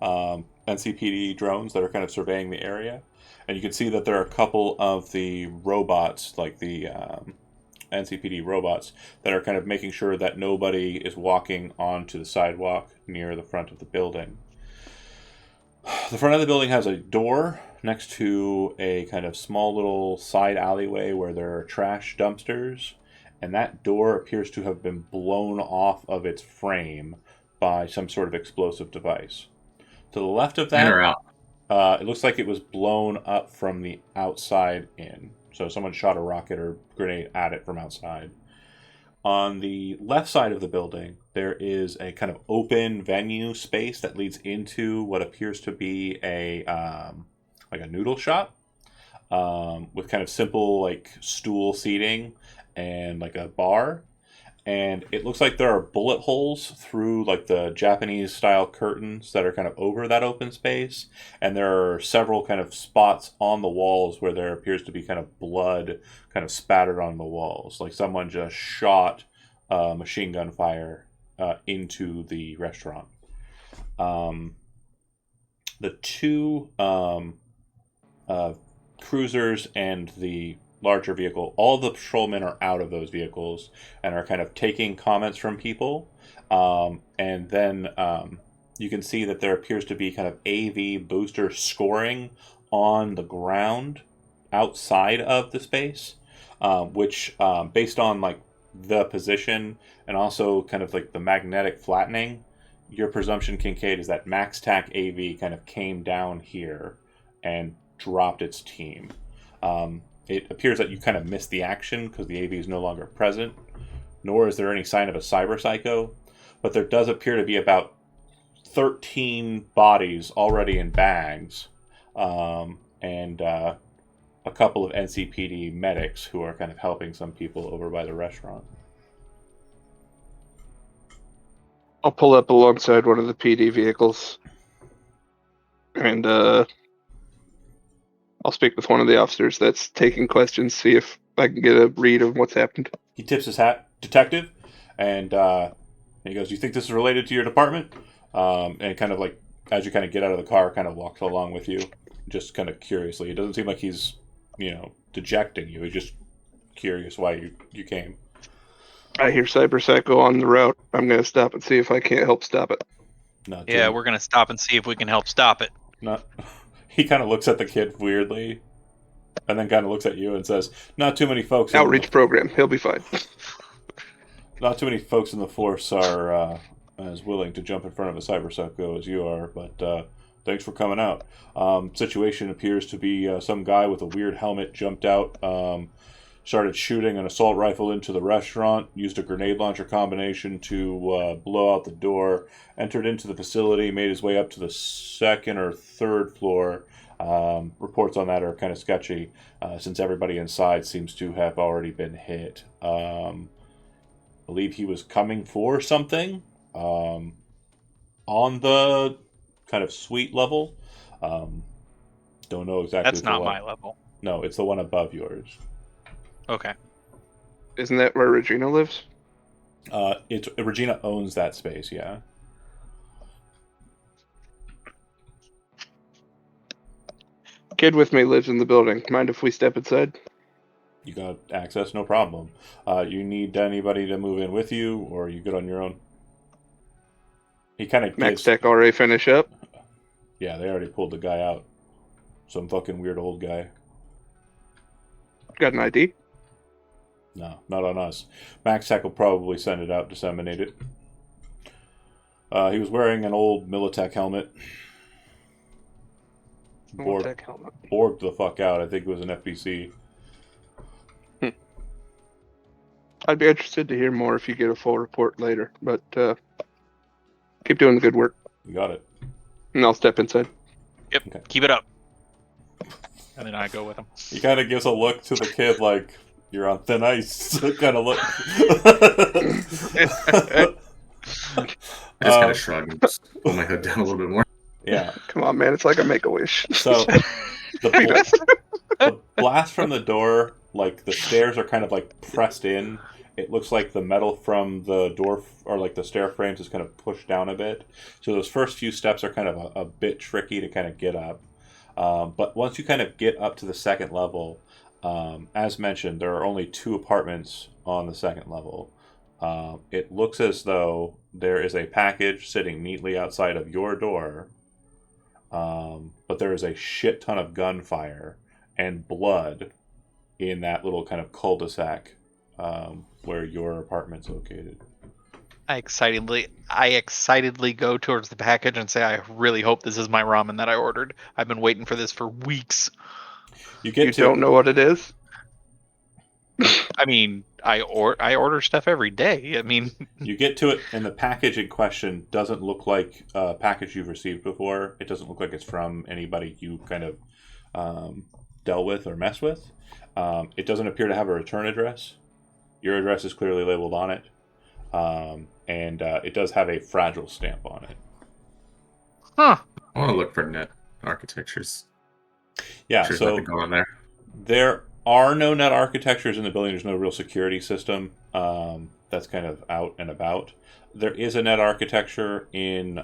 NCPD drones that are kind of surveying the area, and you can see that there are a couple of the robots, like the NCPD robots, that are kind of making sure that nobody is walking onto the sidewalk near the front of the building. The front of the building has a door next to a kind of small little side alleyway where there are trash dumpsters, and that door appears to have been blown off of its frame by some sort of explosive device. To the left of that, In or out? it looks like it was blown up from the outside in. So someone shot a rocket or grenade at it from outside. On the left side of the building, there is a kind of open venue space that leads into what appears to be a noodle shop, with kind of simple stool seating and like a bar. And it looks like there are bullet holes through the Japanese style curtains that are kind of over that open space. And there are several kind of spots on the walls where there appears to be kind of blood kind of spattered on the walls. Like someone just shot machine gun fire into the restaurant. The 2 cruisers and the larger vehicle, all the patrolmen are out of those vehicles and are kind of taking comments from people. And then you can see that there appears to be kind of AV booster scoring on the ground outside of the space, which based on the position and also kind of the magnetic flattening, your presumption, Kincaid, is that MaxTac AV kind of came down here and dropped its team. It appears that you kind of missed the action because the AV is no longer present, nor is there any sign of a cyber psycho, but there does appear to be about 13 bodies already in bags, and a couple of NCPD medics who are kind of helping some people over by the restaurant. I'll pull up alongside one of the PD vehicles, and I'll speak with one of the officers that's taking questions, see if I can get a read of what's happened. He tips his hat, detective, and he goes, "You think this is related to your department?" And kind of like, as you kind of get out of the car, kind of walks along with you, just kind of curiously. It doesn't seem like he's, dejecting you. He's just curious why you came. I hear Cyberpsycho on the route. I'm going to stop and see if I can't help stop it. Not Yeah, too- we're gonna stop and see if we can help stop it. Not. He kind of looks at the kid weirdly, and then kind of looks at you and says, "Not too many folks. Outreach program. He'll be fine. Not too many folks in the force are as willing to jump in front of a cyberpsycho as you are, but thanks for coming out." Situation appears to be some guy with a weird helmet jumped out, started shooting an assault rifle into the restaurant, used a grenade launcher combination to blow out the door, entered into the facility, made his way up to the second or third floor. Reports on that are kind of sketchy, since everybody inside seems to have already been hit. Believe he was coming for something on the kind of suite level. Don't know exactly. That's not my level. No, it's the one above yours. Okay. Isn't that where Regina lives? It's Regina owns that space. Yeah. Kid with me lives in the building. Mind if we step inside? You got access, no problem. You need anybody to move in with you, or are you good on your own? He kind of Max Tech already finish up? Yeah, they already pulled the guy out. Some fucking weird old guy. Got an ID? No, not on us. Max Tech will probably send it out, disseminate it. He was wearing an old Militech helmet. Militech helmet. Borged the fuck out. I think it was an FBC. I'd be interested to hear more if you get a full report later, but keep doing the good work. You got it. And I'll step inside. Yep. Okay. Keep it up. And then I go with him. He kind of gives a look to the kid like, "You're on thin ice." kind of look. I just kind of shrug and just pull my hood down a little bit more. Yeah. Come on, man. It's like a Make-A-Wish. So the blast from the door, like the stairs are kind of like pressed in. It looks like the metal from the door or like the stair frames is kind of pushed down a bit. So those first few steps are kind of a bit tricky to kind of get up. But once you kind of get up to the second level, as mentioned, there are only 2 apartments on the second level. It looks as though there is a package sitting neatly outside of your door, but there is a shit ton of gunfire and blood in that little kind of cul-de-sac where your apartment's located. I excitedly go towards the package and say, "I really hope this is my ramen that I ordered. I've been waiting for this for weeks." You don't know what it is? I mean, I order stuff every day. I mean, you get to it, and the package in question doesn't look like a package you've received before. It doesn't look like it's from anybody you kind of dealt with or messed with. It doesn't appear to have a return address. Your address is clearly labeled on it. And it does have a fragile stamp on it. huh? I want to look for net architectures. Yeah, Sure, so nothing going on there. there are no net architectures in the building. There's no real security system that's kind of out and about. There is a net architecture in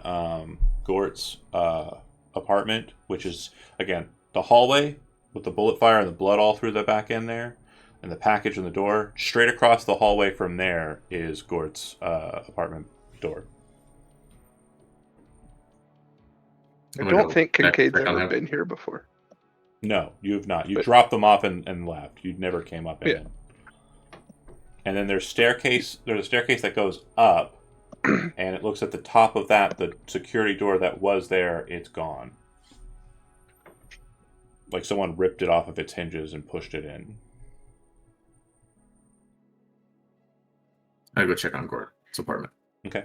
Gort's apartment, which is, again, the hallway with the bullet fire and the blood all through the back end there, and the package in the door. Straight across the hallway from there is Gort's apartment door. I don't think Kincaid's ever been here before. No, you've not. You dropped them off and left. You never came up in. Yeah. And then there's a staircase that goes up, and it looks at the top of that, the security door that was there, it's gone. Like someone ripped it off of its hinges and pushed it in. I go check on Gord's apartment. Okay.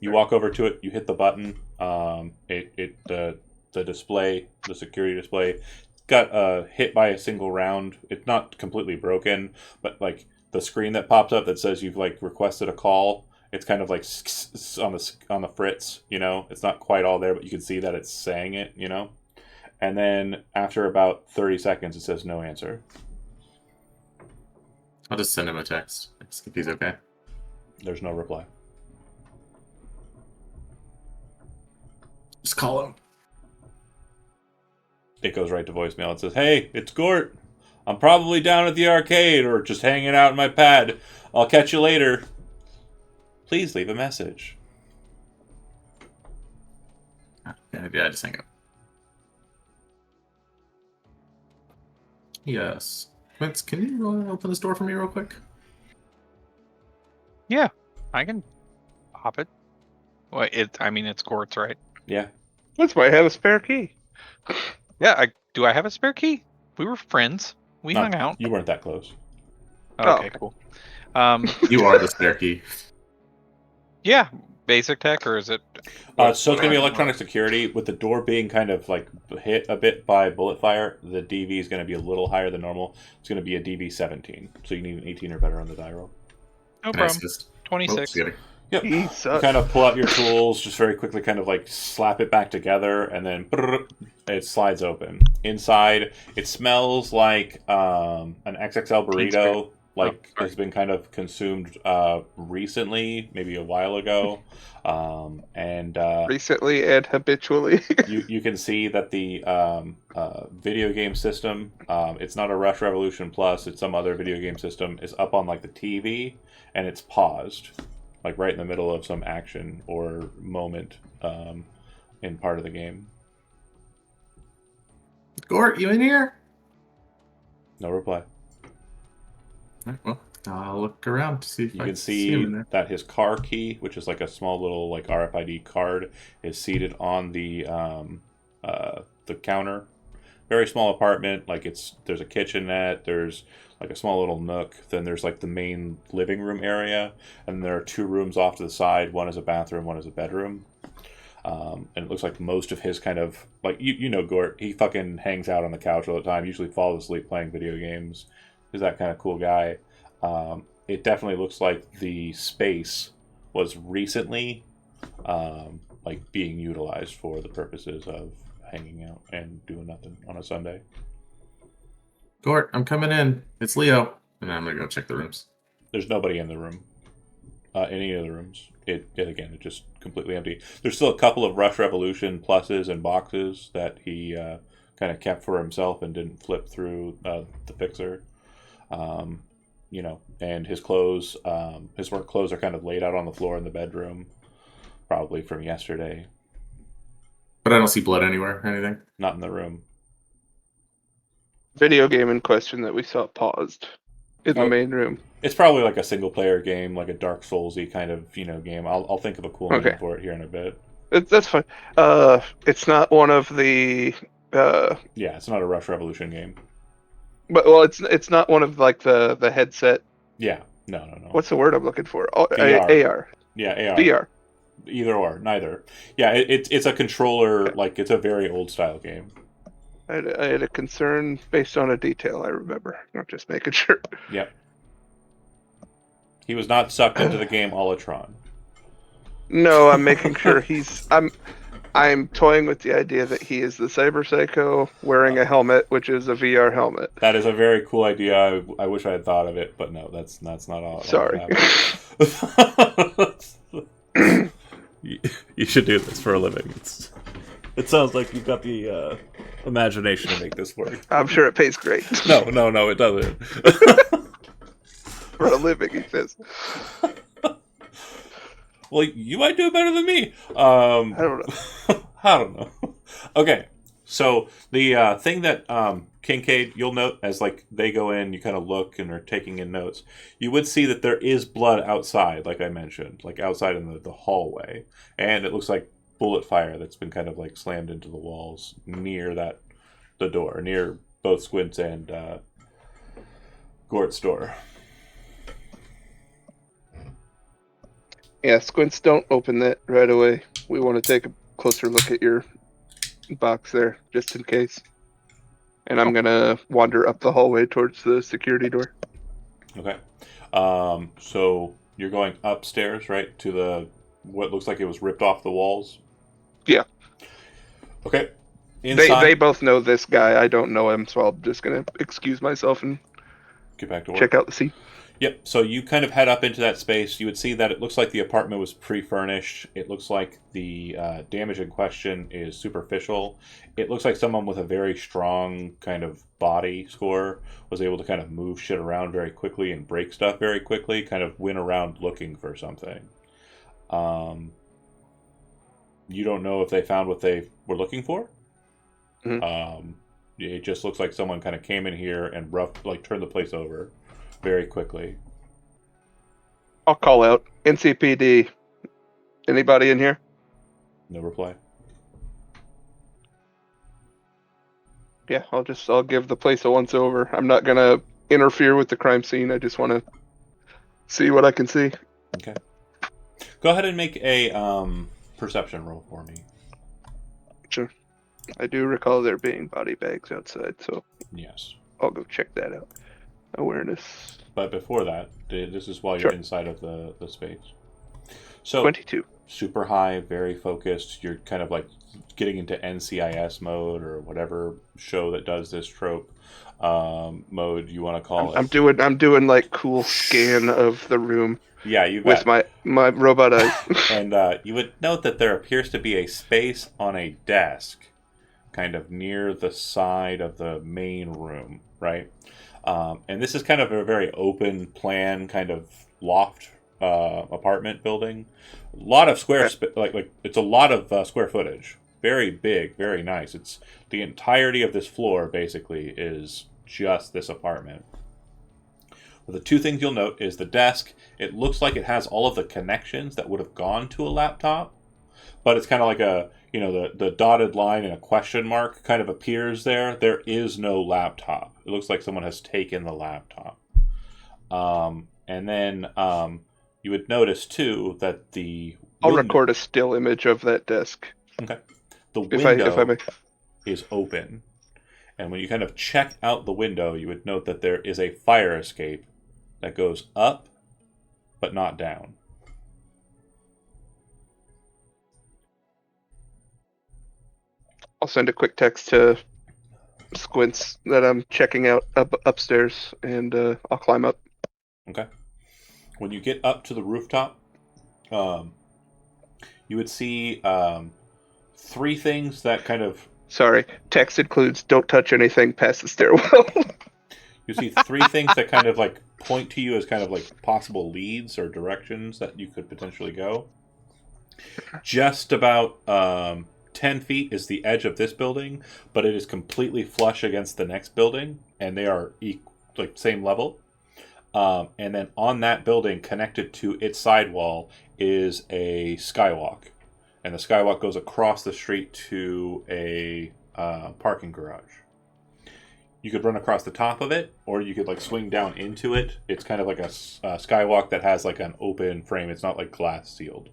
You walk over to it. You hit the button. The display, the security display, got hit by a single round. It's not completely broken, but like the screen that pops up that says you've like requested a call, It's kind of like on the fritz, you know. It's not quite all there, but you can see that it's saying it, you know. And then after about 30 seconds, it says no answer. I'll just send him a text if he's okay. There's no reply. Just call him. It goes right to voicemail. It says, "Hey, it's Gort. I'm probably down at the arcade or just hanging out in my pad. I'll catch you later. Please leave a message." Yeah, just hang up. Yes. Vince, can you open this door for me real quick? Yeah, I can pop it. Well, it's quartz, right? Yeah. That's why I have a spare key. Yeah, do I have a spare key? We were friends. We hung out. You weren't that close. Okay, cool. You are the spare key. Yeah, basic tech, or is it? So it's going to be electronic security. With the door being kind of like hit a bit by bullet fire, the DV is going to be a little higher than normal. It's going to be a DV 17, so you need an 18 or better on the die roll. No Can I problem. assist? 26. Oops, Yep. You Jesus. kind of pull out your tools, just very quickly kind of like slap it back together, and then it slides open. Inside, it smells like an XXL burrito, like has been kind of consumed recently, maybe a while ago. Recently and habitually. You can see that the video game system, it's not a Rush Revolution Plus, it's some other video game system, is up on like the TV, and it's paused, like right in the middle of some action or moment in part of the game. Gort, you in here? No reply. Alright, well, I'll look around to see if You I can see him in see there. that his car key, which is like a small little like RFID card, is seated on the counter. Very small apartment. Like there's a kitchenette. There's like a small little nook. Then there's like the main living room area, and there are 2 rooms off to the side. One is a bathroom. One is a bedroom. And it looks like most of his kind of like you know Gort. He fucking hangs out on the couch all the time. Usually falls asleep playing video games. He's that kind of cool guy. It definitely looks like the space was recently like being utilized for the purposes of hanging out and doing nothing on a Sunday. Gort, I'm coming in. It's Leo. And I'm gonna go check the rooms. There's nobody in the room. Any of the rooms. It just completely empty. There's still a couple of Rush Revolution pluses and boxes that he kind of kept for himself and didn't flip through the fixer. You know, and his clothes, his work clothes are kind of laid out on the floor in the bedroom, probably from yesterday. But I don't see blood anywhere or anything. Not in the room. Video game in question that we saw paused in the main room. It's probably like a single player game, like a Dark Soulsy kind of game. I'll think of a cool name for it here in a bit. That's fine. It's not one of the. Yeah, it's not a Rush Revolution game. But it's not one of like the headset. Yeah, no. What's the word I'm looking for? VR. AR. Yeah, AR. VR. Either or, neither. Yeah, it's a controller. Like it's a very old style game. I had a concern based on a detail I remember. I'm just making sure. Yep. He was not sucked into the game Olatron. No, I'm making sure I'm toying with the idea that he is the cyber psycho wearing a helmet, which is a VR helmet. That is a very cool idea. I wish I had thought of it, but no, that's not all. Sorry. You should do this for a living. It sounds like you've got the imagination to make this work. I'm sure it pays great. No, it doesn't. For a living, he says. Well, you might do it better than me. I don't know. I don't know. Okay, so the thing that Kincaid, you'll note as like they go in, you kind of look and are taking in notes. You would see that there is blood outside, like I mentioned, like outside in the hallway, and it looks like bullet fire that's been kind of like slammed into the walls near the door, near both Squint's and Gort's door. Yeah, Squints, don't open that right away. We want to take a closer look at your box there, just in case. And I'm going to wander up the hallway towards the security door. Okay. So You're going upstairs, right, to the what looks like it was ripped off the walls. Yeah. Okay. They Inside, both know this guy. I don't know him, so I'm just gonna excuse myself and get back to work. check out the scene. Yep. So you kind of head up into that space. You would see that it looks like the apartment was pre-furnished. It looks like the damage in question is superficial. It looks like someone with a very strong kind of body score was able to kind of move shit around very quickly and break stuff very quickly. Kind of went around looking for something. You don't know if they found what they were looking for. It just looks like someone kind of came in here and turned the place over very quickly. I'll call out NCPD. Anybody in here? No reply. Yeah, I'll give the place a once over. I'm not gonna interfere with the crime scene. I just want to see what I can see. Okay. Go ahead and make a perception roll for me. Sure. I do recall there being body bags outside, so Yes. I'll go check that out. Awareness. But before that, this is while Sure. you're inside of the space. So 22. super high, very focused. You're kind of like getting into NCIS mode or whatever show that does this trope mode you want to call I'm it. doing like cool scan of the room Yeah, you with bet. my robot eyes. And you would note that there appears to be a space on a desk kind of near the side of the main room, right? And this is kind of a very open plan, kind of loft apartment building. A lot of like it's a lot of square footage. Very big, very nice. It's the entirety of this floor basically is just this apartment. Well, the two things you'll note is the desk. It looks like it has all of the connections that would have gone to a laptop, but it's kind of like the dotted line and a question mark kind of appears there. There is no laptop. It looks like someone has taken the laptop. And then you would notice too that the I'll record a still image of that desk. Okay. The if I window may. is open. And when you kind of check out the window, you would note that there is a fire escape that goes up but not down. I'll send a quick text to Squints that I'm checking out upstairs, and I'll climb up. Okay. When you get up to the rooftop, you would see three things that kind of... Sorry, text includes don't touch anything past the stairwell. You see three things that kind of like point to you as kind of like possible leads or directions that you could potentially go. Just about 10 feet is the edge of this building, but it is completely flush against the next building, and they are same level. And then on that building, connected to its sidewall, is a skywalk. And the skywalk goes across the street to a parking garage. You could run across the top of it, or you could like swing down into it. It's kind of like a skywalk that has like an open frame. It's not like glass sealed.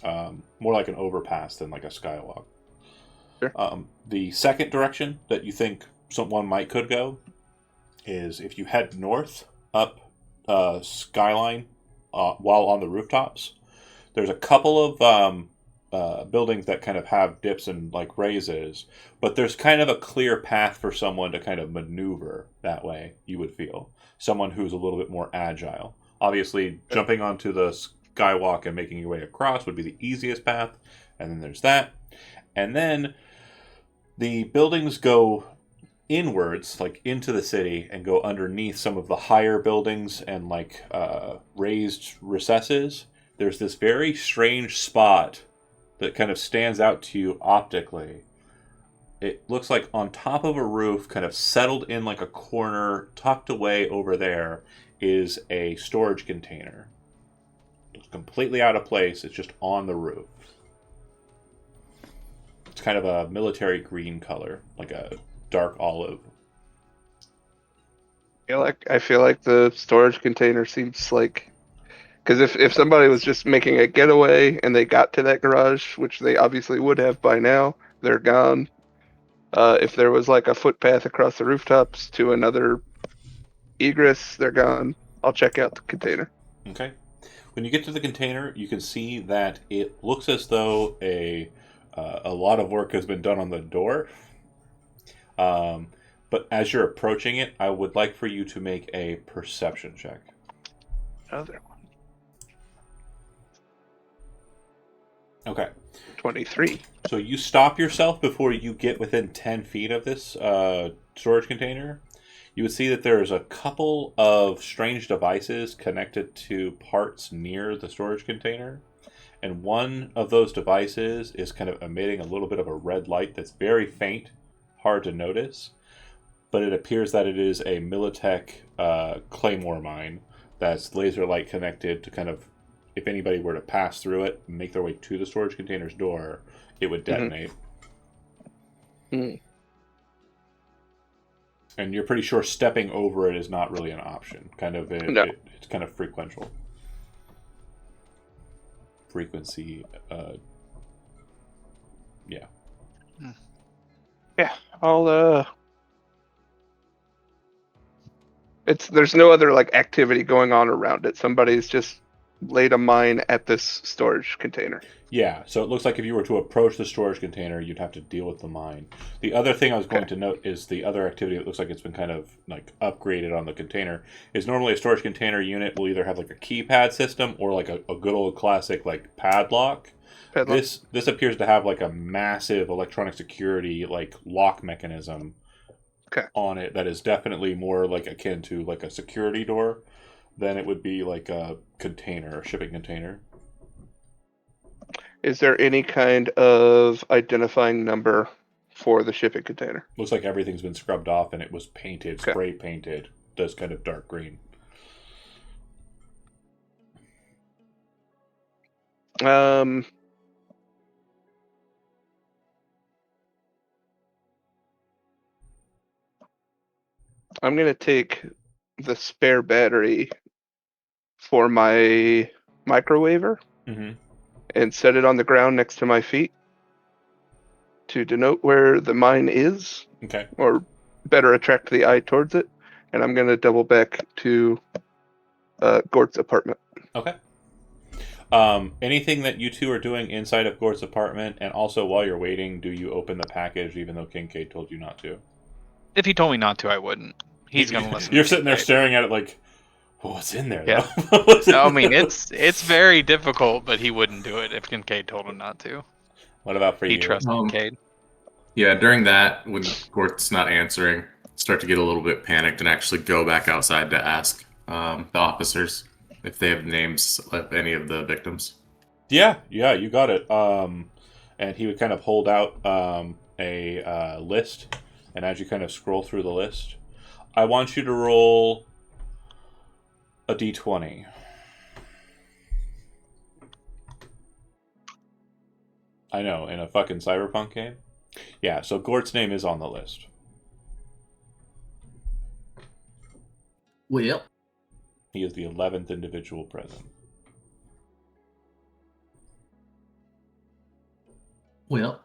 More like an overpass than like a skywalk. Sure. The second direction that you think someone could go is if you head north up Skyline while on the rooftops. There's a couple of buildings that kind of have dips and like raises, but there's kind of a clear path for someone to kind of maneuver that way, you would feel. Someone who's a little bit more agile. Obviously, jumping onto the skywalk and making your way across would be the easiest path, and then there's that. And then the buildings go inwards, like into the city, and go underneath some of the higher buildings and like raised recesses. There's this very strange spot that kind of stands out to you optically. It looks like on top of a roof, kind of settled in like a corner, tucked away over there, is a storage container. It's completely out of place. It's just on the roof. It's kind of a military green color, like a dark olive. I feel like the storage container seems like, because if somebody was just making a getaway and they got to that garage, which they obviously would have by now, they're gone. If there was like a footpath across the rooftops to another egress, they're gone. I'll check out the container. Okay. When you get to the container, you can see that it looks as though a lot of work has been done on the door. But as you're approaching it, I would like for you to make a perception check. Another one. Okay. 23. So you stop yourself before you get within 10 feet of this storage container. You would see that there's a couple of strange devices connected to parts near the storage container. And one of those devices is kind of emitting a little bit of a red light that's very faint, hard to notice. But it appears that it is a Militech Claymore mine that's laser light connected to kind of, if anybody were to pass through it and make their way to the storage container's door, it would detonate. Mm. And you're pretty sure stepping over it is not really an option. It's kind of frequential. Frequency, yeah. Yeah, there's no other like activity going on around it. Somebody's just laid a mine at this storage container. Yeah, so it looks like if you were to approach the storage container, you'd have to deal with the mine. The other thing I was going to note is the other activity that looks like it's been kind of like upgraded on the container is normally a storage container unit will either have like a keypad system or like a good old classic like padlock. This appears to have like a massive electronic security like lock mechanism on it that is definitely more like akin to like a security door than it would be like a container, a shipping container. Is there any kind of identifying number for the shipping container? Looks like everything's been scrubbed off and it was painted, spray painted, this kind of dark green. I'm going to take the spare battery for my microwaver and set it on the ground next to my feet to denote where the mine is. Okay. Or better attract the eye towards it. And I'm going to double back to Gort's apartment. Okay. Anything that you two are doing inside of Gort's apartment, and also while you're waiting, do you open the package even though Kincaid told you not to? If he told me not to, I wouldn't. He's going to listen. You're sitting there staring at it like, well, what's in there? Yeah. I mean, it's very difficult, but he wouldn't do it if Kincaid told him not to. What about for you? He trusts Kincaid. Yeah, during that, when Gort's not answering, start to get a little bit panicked and actually go back outside to ask the officers if they have names of any of the victims. Yeah, you got it. And he would kind of hold out a list, and as you kind of scroll through the list, I want you to roll a d20. I know, in a fucking Cyberpunk game. Yeah, so Gort's name is on the list. Well, he is the 11th individual present. Well,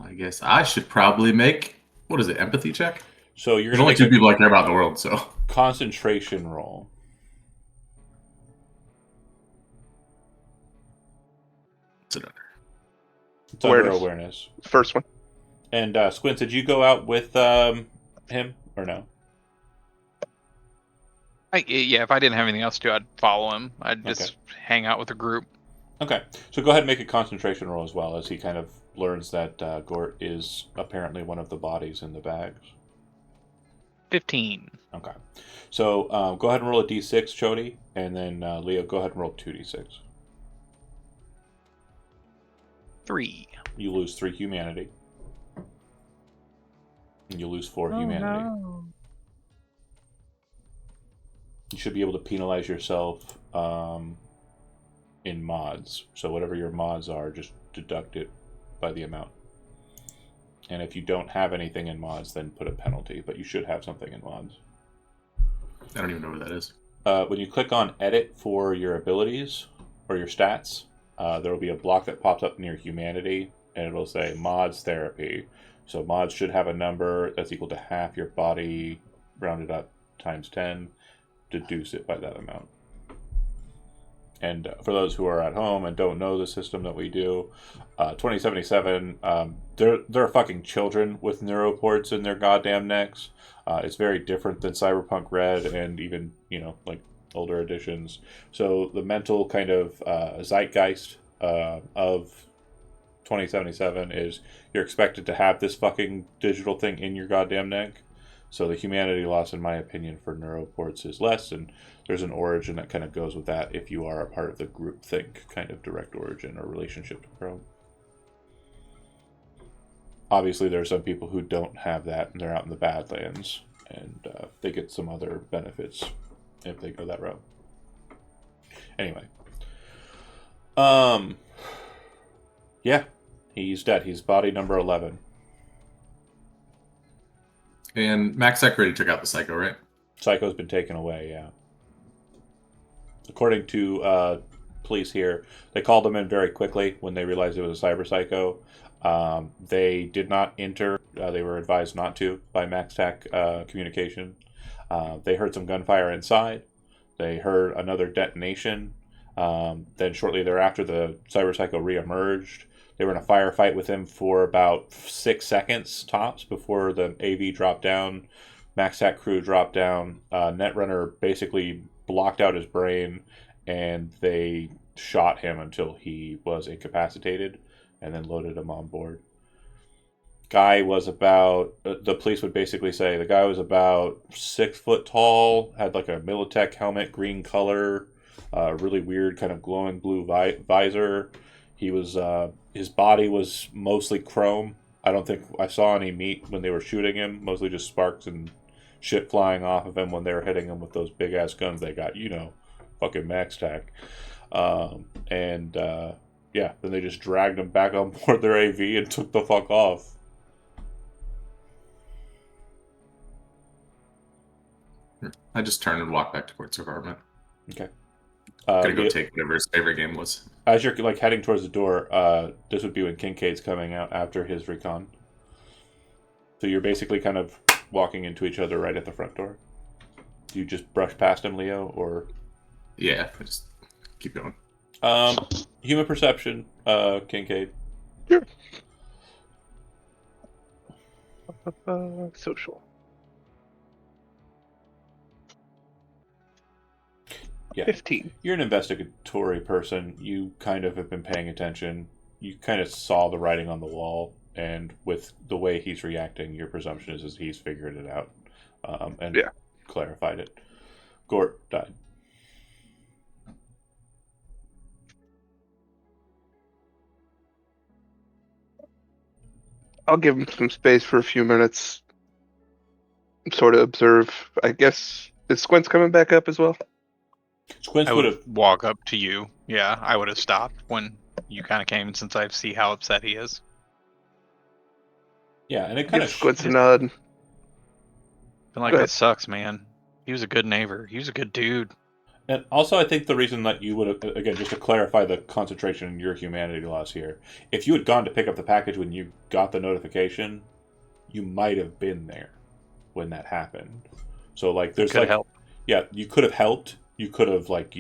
I guess I should probably make, what is it, empathy check? So you're There's only two people I care about in the world, so. Concentration roll. What's it under? It's under awareness. First one. And Squints, did you go out with him or no? Yeah, if I didn't have anything else to do, I'd follow him. I'd just hang out with the group. Okay, so go ahead and make a concentration roll as well, as he kind of learns that Gort is apparently one of the bodies in the bags. 15. Okay, so go ahead and roll a d6, Chody, and then Leo, go ahead and roll 2d6. 3. You lose 3 humanity. And you lose 4 humanity. No. You should be able to penalize yourself in mods. So whatever your mods are, just deduct it by the amount. And if you don't have anything in mods, then put a penalty. But you should have something in mods. I don't even know what that is. When you click on edit for your abilities or your stats, there will be a block that pops up near humanity, and it'll say mods therapy. So mods should have a number that's equal to half your body rounded up times 10. Deduce it by that amount. And for those who are at home and don't know the system that we do, 2077, they're fucking children with neuroports in their goddamn necks. It's very different than Cyberpunk Red and even, like older editions. So the mental kind of zeitgeist of 2077 is you're expected to have this fucking digital thing in your goddamn neck. So the humanity loss, in my opinion, for neuroports is less, and there's an origin that kind of goes with that if you are a part of the groupthink kind of direct origin or relationship to Chrome. Obviously, there are some people who don't have that, and they're out in the Badlands, and they get some other benefits if they go that route. Anyway. Yeah, he's dead. He's body number 11. And Max Tech already took out the Psycho, right? Psycho's been taken away, yeah. According to police here, they called him in very quickly when they realized it was a cyber psycho. They did not enter. They were advised not to by Max Tech communication. They heard some gunfire inside. They heard another detonation. Then shortly thereafter, the cyber psycho reemerged. They were in a firefight with him for about 6 seconds tops before the AV dropped down. Max Tech crew dropped down. Netrunner basically blocked out his brain, and they shot him until he was incapacitated, and then loaded him on board. Guy was about, the police would basically say, the guy was about 6 foot tall, had like a Militech helmet, green color, really weird kind of glowing blue visor. He was, his body was mostly chrome. I don't think I saw any meat when they were shooting him, mostly just sparks and shit flying off of him when they were hitting him with those big ass guns they got, fucking Max Tech. Then they just dragged him back on board their AV and took the fuck off. I just turned and walked back to Quartz apartment. Okay. Gonna go take whatever his favorite game was. As you're like heading towards the door, this would be when Kincaid's coming out after his recon. So you're basically kind of walking into each other right at the front door. Do you just brush past him, Leo, or? Yeah, I just keep going. Human perception, Kincaid. Sure. Social. Yeah. 15. You're an investigatory person. You kind of have been paying attention. You kind of saw the writing on the wall, and with the way he's reacting, your presumption is he's figured it out and clarified it. Gort died. I'll give him some space for a few minutes. Sort of observe. I guess, is Squint's coming back up as well? Squints I would would have. walk up to you. Yeah, I would have stopped when you kind of came, since I see how upset he is. Yeah, and it kind Give of. Squint's a nod. Been like, Go ahead. that sucks, man. He was a good neighbor. He was a good dude. And also, I think the reason that you would have, again, just to clarify the concentration in your humanity loss here, if you had gone to pick up the package when you got the notification, you might have been there when that happened. So, like, there's Could like, help. yeah, you could have helped. You could have, like,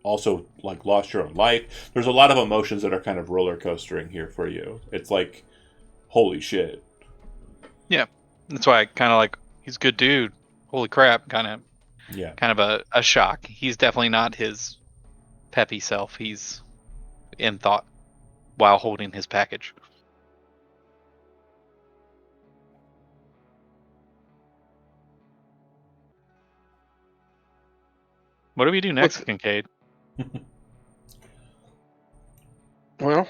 also, like, lost your own life. There's a lot of emotions that are kind of roller coastering here for you. It's like, holy shit. Yeah, that's why I kind of like, he's a good dude. Holy crap, kind of a shock. He's definitely not his peppy self. He's in thought while holding his package. What do we do next, Kincaid? Well,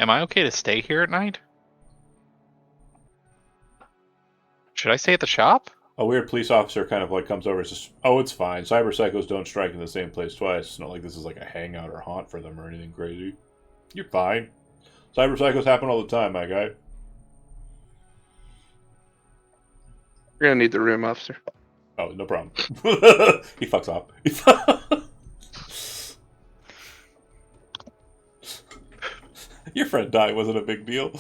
Am I okay to stay here at night? Should I stay at the shop? A weird police officer kind of like comes over and says, "Oh, it's fine. Cyber psychos don't strike in the same place twice. It's not like this is like a hangout or haunt for them or anything crazy. You're fine. Cyber psychos happen all the time, my guy." you're gonna need the room, officer. Oh, no problem. He fucks off. Your friend died wasn't a big deal.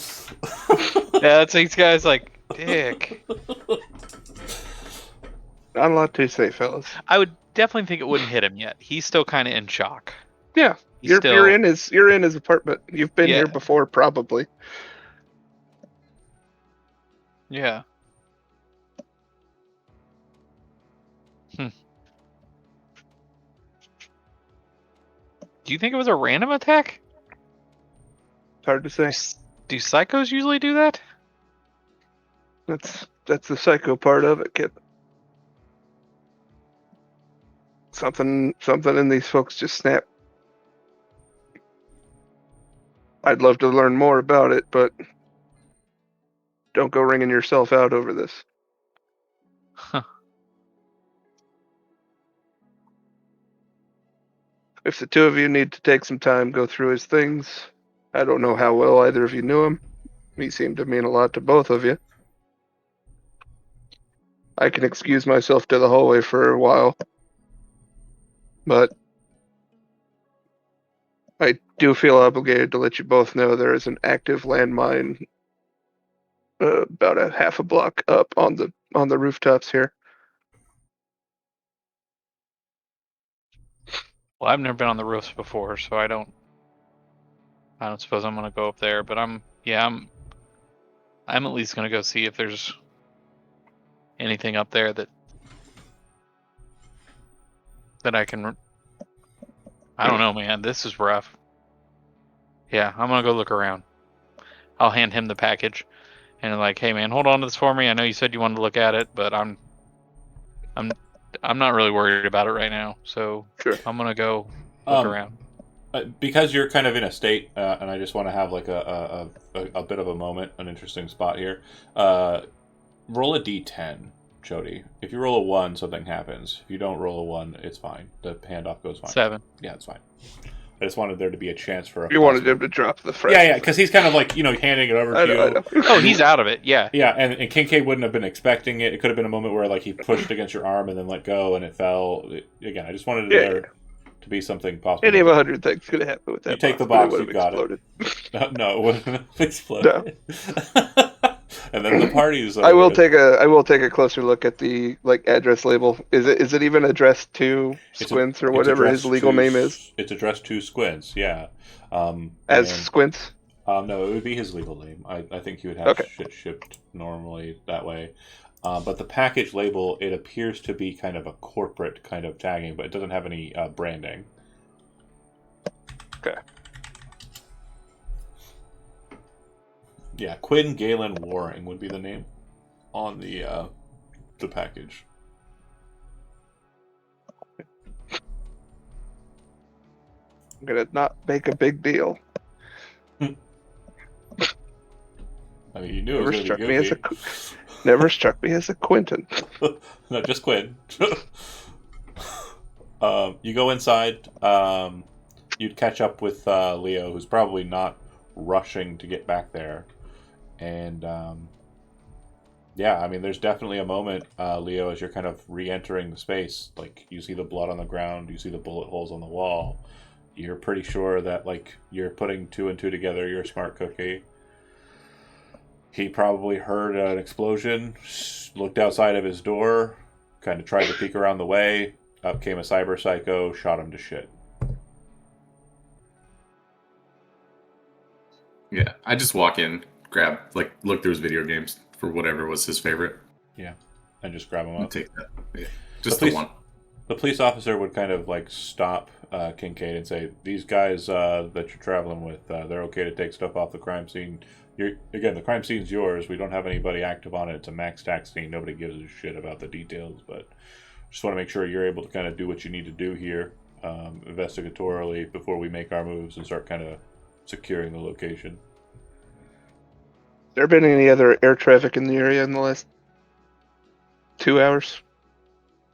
Yeah, that's these guys like dick. Not a lot to say, fellas. I would definitely think it wouldn't hit him yet. He's still kind of in shock. Yeah, He's you're still, in his apartment. You've been here Yeah. before, probably. yeah. Do you think it was a random attack? It's hard to say. Do psychos usually do that? That's the psycho part of it, kid. Something in these folks just snap. I'd love to learn more about it, but don't go wringing yourself out over this. Huh. If the two of you need to take some time, go through his things. I don't know how well either of you knew him. He seemed to mean a lot to both of you. I can excuse myself to the hallway for a while, but I do feel obligated to let you both know there is an active landmine about a half a block up on the rooftops here. Well, I've never been on the roofs before, so I don't suppose I'm gonna go up there. But I'm at least gonna go see if there's anything up there that I can. I don't know, man. This is rough. Yeah, I'm gonna go look around. I'll hand him the package, and like, hey, man, hold on to this for me. I know you said you wanted to look at it, but I'm not really worried about it right now. So Sure. I'm gonna go look around. Because you're kind of in a state, and I just want to have like a bit of a moment, an interesting spot here. Roll a d10, Jody. If you roll a 1, something happens. If you don't roll a 1, it's fine. The handoff goes fine. 7. Yeah, it's fine. I just wanted there to be a chance for a You wanted him to drop the fresh. Yeah, because he's kind of like, handing it over to you. I know. Oh, he's out of it. Yeah. Yeah, and Kincaid wouldn't have been expecting it. It could have been a moment where like he pushed against your arm and then let go and it fell. Again, I just wanted there to be something possible. Any of 100 things could have happened with that. You take the box, box, you got exploded. it. No, it wouldn't have exploded. No. And then the party's over. I will take a closer look at the address label. Is it even addressed to Squints or whatever his legal name is? It's addressed to Squints, yeah. As Squints? No, it would be his legal name. I think he would have shit shipped normally that way. But the package label, it appears to be kind of a corporate kind of tagging, but it doesn't have any branding. Okay. Yeah, Quinn Galen Waring would be the name on the package. I'm gonna not make a big deal. I mean, you knew it was going to be goofy. Never struck me as a Quentin. No, just Quinn. You go inside. You'd catch up with Leo, who's probably not rushing to get back there. And yeah, I mean, there's definitely a moment, Leo, as you're kind of re-entering the space. Like, you see the blood on the ground, you see the bullet holes on the wall. You're pretty sure that, like, you're putting 2 and 2 together. You're a smart cookie. He probably heard an explosion, looked outside of his door, kind of tried to peek around the way. Up came a cyber psycho, shot him to shit. Yeah, I just walk in, grab, look through his video games for whatever was his favorite. Yeah, and just grab him up. Take that. Yeah, just the one. The police officer would kind of stop Kincaid and say, "These guys that you're traveling with, they're okay to take stuff off the crime scene. Again, the crime scene's yours. We don't have anybody active on it. It's a max tax scene. Nobody gives a shit about the details, but just want to make sure you're able to kind of do what you need to do here, investigatorily, before we make our moves and start kind of securing the location." There been any other air traffic in the area in the last 2 hours?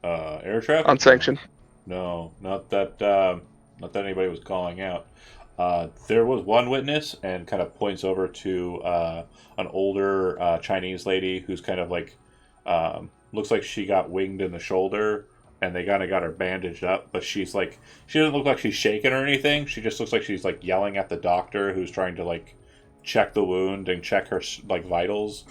Air traffic? Unsanctioned? No, not that anybody was calling out. There was one witness, and kind of points over to an older Chinese lady who's kind of looks like she got winged in the shoulder, and they kind of got her bandaged up, but she doesn't look like she's shaking or anything. She just looks like she's yelling at the doctor who's trying to check the wound and check her vitals.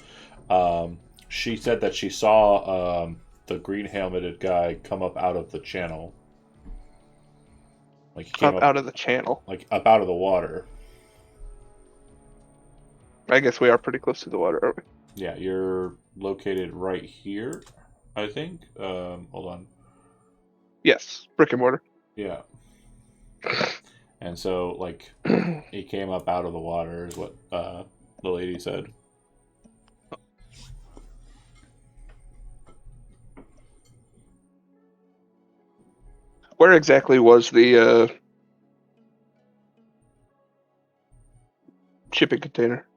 She said that she saw the green helmeted guy come up out of the channel. Like he came Up out of the channel. like up out of the water. I guess we are pretty close to the water, aren't we? Yeah, you're located right here, I think. Hold on. Yes, brick and mortar. Yeah. And so, like, he came up out of the water, is what the lady said. Where exactly was the shipping container?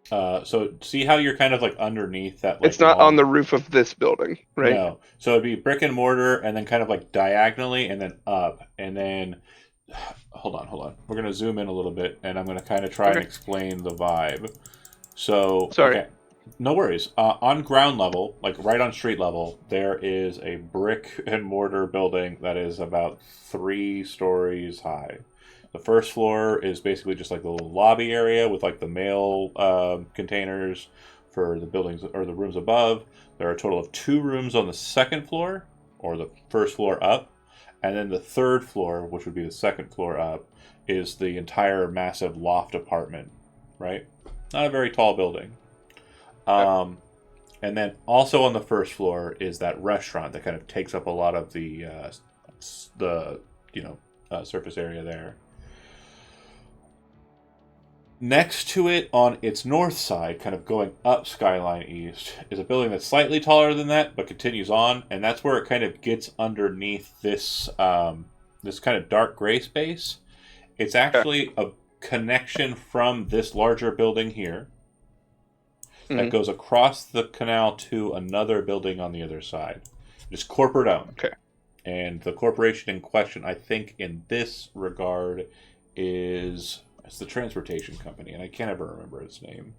So see how you're kind of like underneath that. Like, It's not long... on the roof of this building, right? No. So it'd be brick and mortar, and then kind of like diagonally, and then up, and then. Hold on. We're gonna zoom in a little bit, and I'm gonna kind of try and explain the vibe. So, Sorry. okay, no worries. On ground level, like right on street level, there is a brick and mortar building that is about 3 stories high. The first floor is basically just like the little lobby area with like the mail containers for the buildings or the rooms above. There are a total of 2 rooms on the second floor, or the first floor up. And then the third floor, which would be the second floor up, is the entire massive loft apartment, right? Not a very tall building. And then also on the first floor is that restaurant that kind of takes up a lot of the surface area there. Next to it, on its north side, kind of going up Skyline East, is a building that's slightly taller than that, but continues on, and that's where it kind of gets underneath this this kind of dark gray space. It's actually a connection from this larger building here that goes across the canal to another building on the other side. It's corporate owned. Okay. And the corporation in question, I think, in this regard, is... It's the transportation company, and I can't ever remember its name.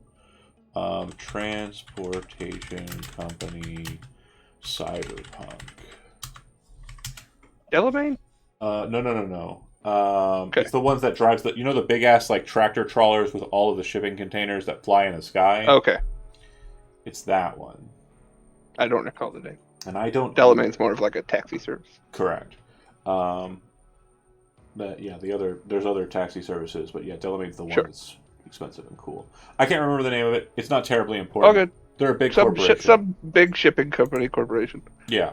Transportation company, Cyberpunk. Delamain? No. It's the ones that drives the, the big ass like tractor trawlers with all of the shipping containers that fly in the sky. Okay. It's that one. I don't recall the name. And I don't. Delamain's more of like a taxi service. Correct. But yeah, there's other taxi services, but yeah, Delamain's the one that's expensive and cool. I can't remember the name of it. It's not terribly important. Oh, good. They're a big corporation. Some big shipping company corporation. Yeah.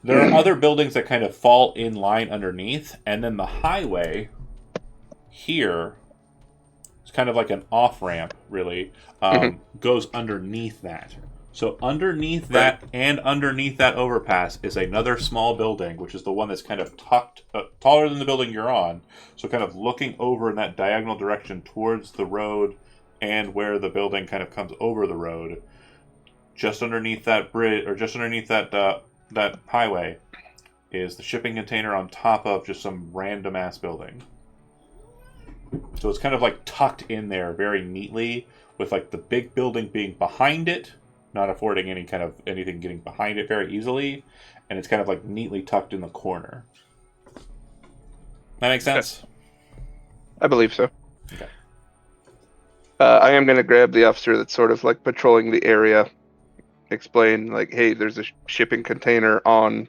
There are other buildings that kind of fall in line underneath, and then the highway here, it's kind of like an off-ramp, really, goes underneath that. So underneath that and underneath that overpass is another small building, which is the one that's kind of tucked, taller than the building you're on. So kind of looking over in that diagonal direction towards the road and where the building kind of comes over the road. Just underneath that bridge, or just underneath that highway, is the shipping container on top of just some random ass building. So it's kind of like tucked in there very neatly, with like the big building being behind it, not affording any kind of anything getting behind it very easily, and it's kind of like neatly tucked in the corner. That makes sense? I believe so. Okay. I am going to grab the officer that's sort of like patrolling the area, explain like, hey, there's a shipping container on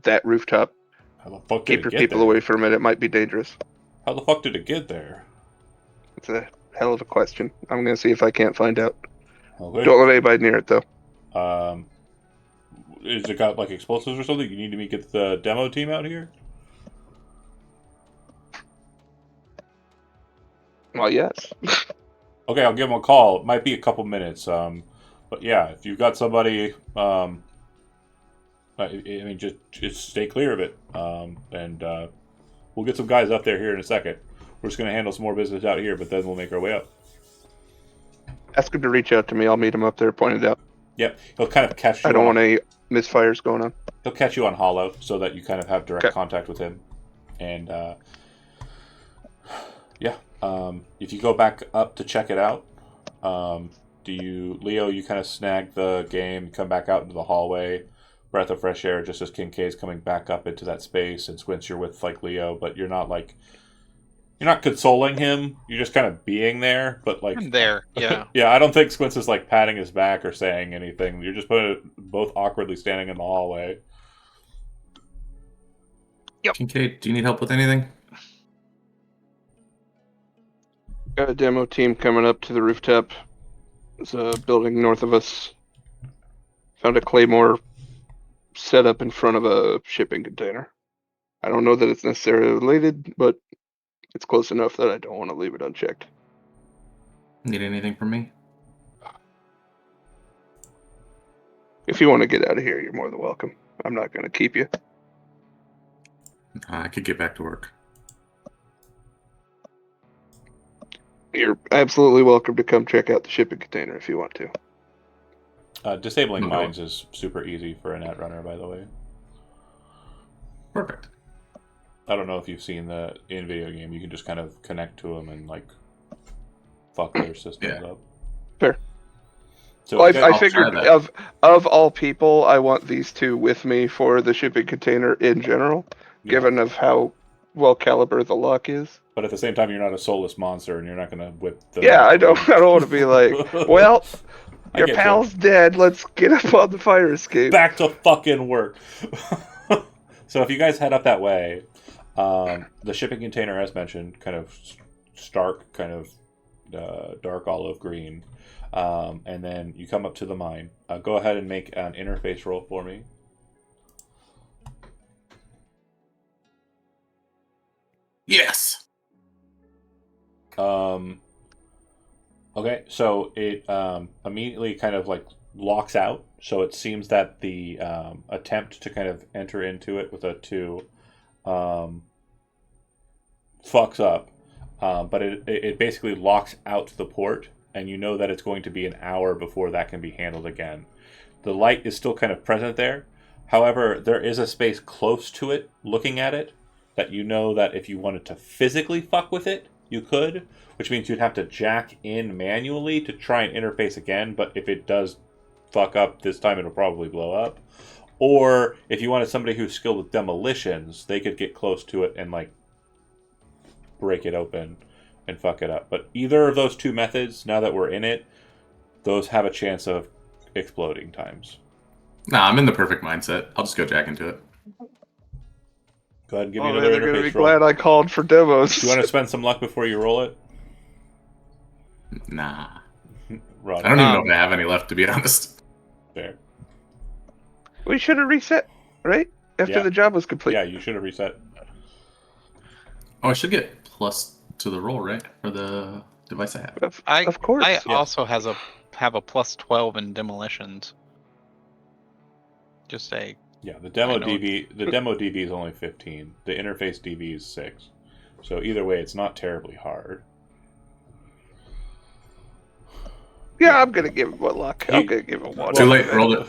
that rooftop. How the fuck did Keep it your get people there? away from it. It might be dangerous. How the fuck did it get there? It's a hell of a question. I'm going to see if I can't find out. Okay. Don't let anybody near it, though. Is it got like explosives or something? You need to get the demo team out here? Well, yes. Okay, I'll give them a call. It might be a couple minutes. But yeah, if you've got somebody, I mean, just stay clear of it. And we'll get some guys up there here in a second. We're just going to handle some more business out here, but then we'll make our way up. Ask him to reach out to me. I'll meet him up there, point it out. Yep, he'll kind of catch you. I don't want any misfires going on. He'll catch you on hollow so that you kind of have direct contact with him. And yeah, if you go back up to check it out, Leo, you kind of snag the game, come back out into the hallway, breath of fresh air, just as Kincaid's coming back up into that space, and Squints, you're with like Leo, but you're not like you're not consoling him. You're just kind of being there. But like, I'm there. Yeah. yeah, I don't think Squints is like patting his back or saying anything. You're just both awkwardly standing in the hallway. Kincaid, do you need help with anything? Got a demo team coming up to the rooftop. There's a building north of us. Found a claymore set up in front of a shipping container. I don't know that it's necessarily related, but it's close enough that I don't want to leave it unchecked. Need anything from me? If you want to get out of here, you're more than welcome. I'm not going to keep you. I could get back to work. You're absolutely welcome to come check out the shipping container if you want to. Disabling No. mines is super easy for a netrunner, by the way. Perfect. I don't know if you've seen the in video game. You can just kind of connect to them and like fuck their systems up. Fair. So Well, if you I guys- figured try that. of all people, I want these two with me for the shipping container in general, yeah. given of how well caliber the lock is. But at the same time, you're not a soulless monster, and you're not going to whip the. Yeah, I don't want to be like, well, I your get pal's dead. Let's get up on the fire you. escape. Back to fucking work. So if you guys head up that way, the shipping container, as mentioned, kind of stark, kind of dark olive green, and then you come up to the mine. Go ahead and make an interface roll for me. Yes. Okay, so it immediately kind of like locks out. So it seems that the attempt to kind of enter into it with a 2 fucks up. But it basically locks out the port, and you know that it's going to be an hour before that can be handled again. The light is still kind of present there. However, there is a space close to it, looking at it, that you know that if you wanted to physically fuck with it, you could, which means you'd have to jack in manually to try and interface again, but if it does fuck up this time, it'll probably blow up. Or if you wanted somebody who's skilled with demolitions, they could get close to it and like break it open and fuck it up. But either of those two methods, now that we're in it, those have a chance of exploding times. Nah, I'm in the perfect mindset. I'll just go jack into it. Go ahead and give me Oh, man, another they're going to be interface roll. glad I called for demos. Do you want to spend some luck before you roll it? Nah. Rod, I don't even know if I have any left, to be honest. fair. We should have reset, right? After Yeah. the job was complete. Yeah, you should have reset. Oh, I should get plus to the roll, right? For the device I have. Of course. I Yeah. also have a plus 12 in demolitions. Just say Yeah, the demo I know. DV is only 15. The interface DV is 6. So either way, it's not terribly hard. Yeah, I'm going to give him one luck. I'm He- going to give him one. Too late, rolled it.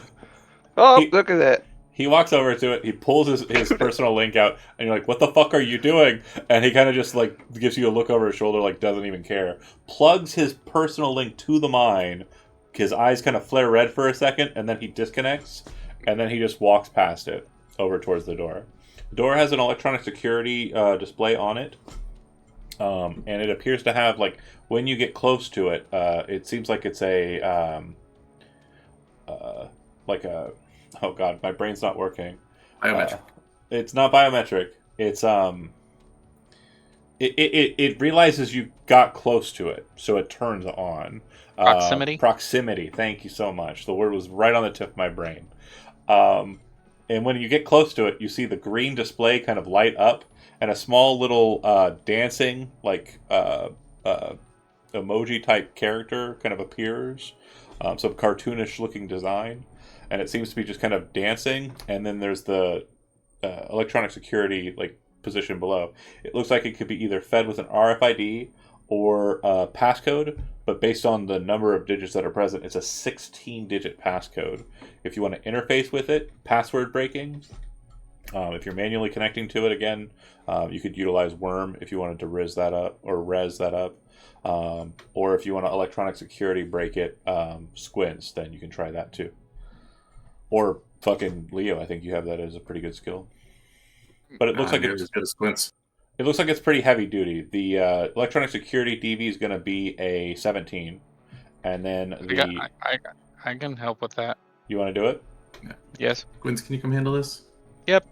Oh, He- look at that. He walks over to it, he pulls his personal link out, and you're like, what the fuck are you doing? And he kind of just like gives you a look over his shoulder, like doesn't even care. Plugs his personal link to the mine, his eyes kind of flare red for a second, and then he disconnects, and then he just walks past it over towards the door. The door has an electronic security display on it, and it appears to have, like, when you get close to it, it seems like it's like a, oh god, my brain's not working. Biometric. It's not biometric. It's it realizes you got close to it, so it turns on. Proximity? Proximity. Thank you so much. The word was right on the tip of my brain. And when you get close to it, you see the green display kind of light up, and a small little dancing like emoji type character kind of appears. Some cartoonish looking design, and it seems to be just kind of dancing. And then there's the electronic security like position below. It looks like it could be either fed with an RFID or a passcode, but based on the number of digits that are present, it's a 16-digit passcode. If you want to interface with it, password breaking. If you're manually connecting to it again, you could utilize Worm if you wanted to res that up. Or if you want to electronic security break it, Squints, then you can try that too. Or fucking Leo, I think you have that as a pretty good skill. But it looks like it's it's as good as Squints. It looks like it's pretty heavy duty. The electronic security DV is going to be a 17, and then I can help with that. You want to do it? Yes. Gwyn's, can you come handle this? Yep.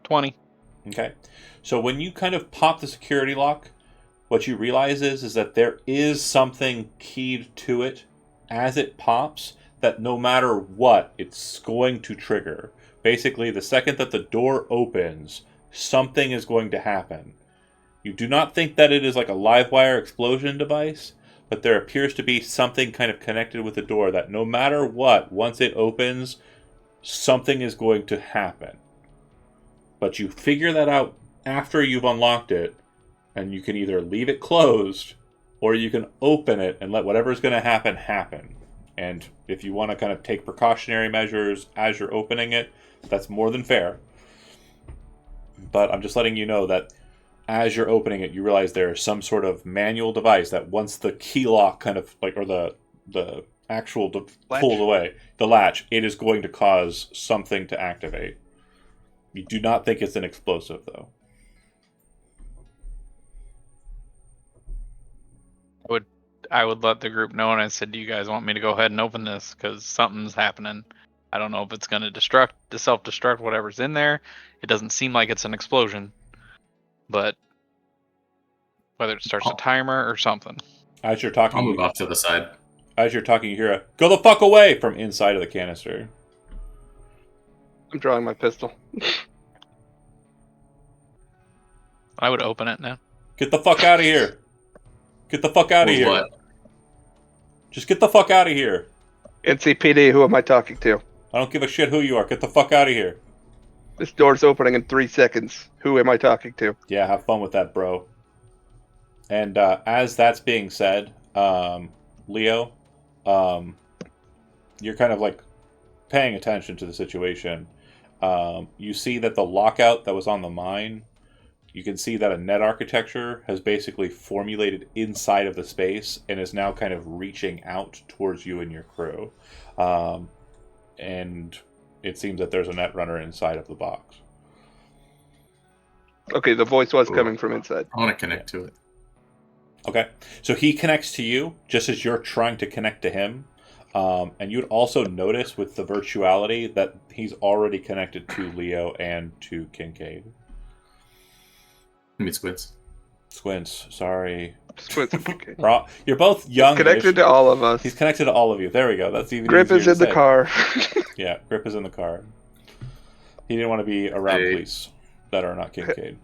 20. Okay. So when you kind of pop the security lock, what you realize is that there is something keyed to it as it pops that no matter what, it's going to trigger. Basically, the second that the door opens, something is going to happen. You do not think that it is like a live wire explosion device, but there appears to be something kind of connected with the door that no matter what, once it opens, something is going to happen. But you figure that out after you've unlocked it, and you can either leave it closed, or you can open it and let whatever's going to happen happen. And if you want to kind of take precautionary measures as you're opening it, that's more than fair. But I'm just letting you know that as you're opening it, you realize there's some sort of manual device that once the key lock kind of like, or the actual pulls away, the latch, it is going to cause something to activate. You do not think it's an explosive, though. I would let the group know, and I said, do you guys want me to go ahead and open this? Because something's happening. I don't know if it's going to self-destruct whatever's in there. It doesn't seem like it's an explosion. But whether it starts a timer or something. As you're talking, I'll move off to the side. As you're talking, you hear a, "Go the fuck away!" from inside of the canister. I'm drawing my pistol. I would open it now. Get the fuck out of here! Get the fuck out of here! What? Just get the fuck out of here! NCPD, who am I talking to? I don't give a shit who you are. Get the fuck out of here! This door's opening in 3 seconds. Who am I talking to? Yeah, have fun with that, bro. And as that's being said, Leo, you're kind of like paying attention to the situation. You see that the lockout that was on the mine, you can see that a net architecture has basically formulated inside of the space and is now kind of reaching out towards you and your crew. And it seems that there's a net runner inside of the box. Okay, the voice was coming from inside. I want to connect to it. Okay, so he connects to you just as you're trying to connect to him. And you'd also notice with the virtuality that he's already connected to Leo and to Kincaid. Let me squints. Squints, sorry. Squints and Kincaid. You're both young. Connected to all of us. He's connected to all of you. There we go. That's even Grip easier is to in the say. car. Yeah, Grip is in the car. He didn't want to be around police that are not Kincaid.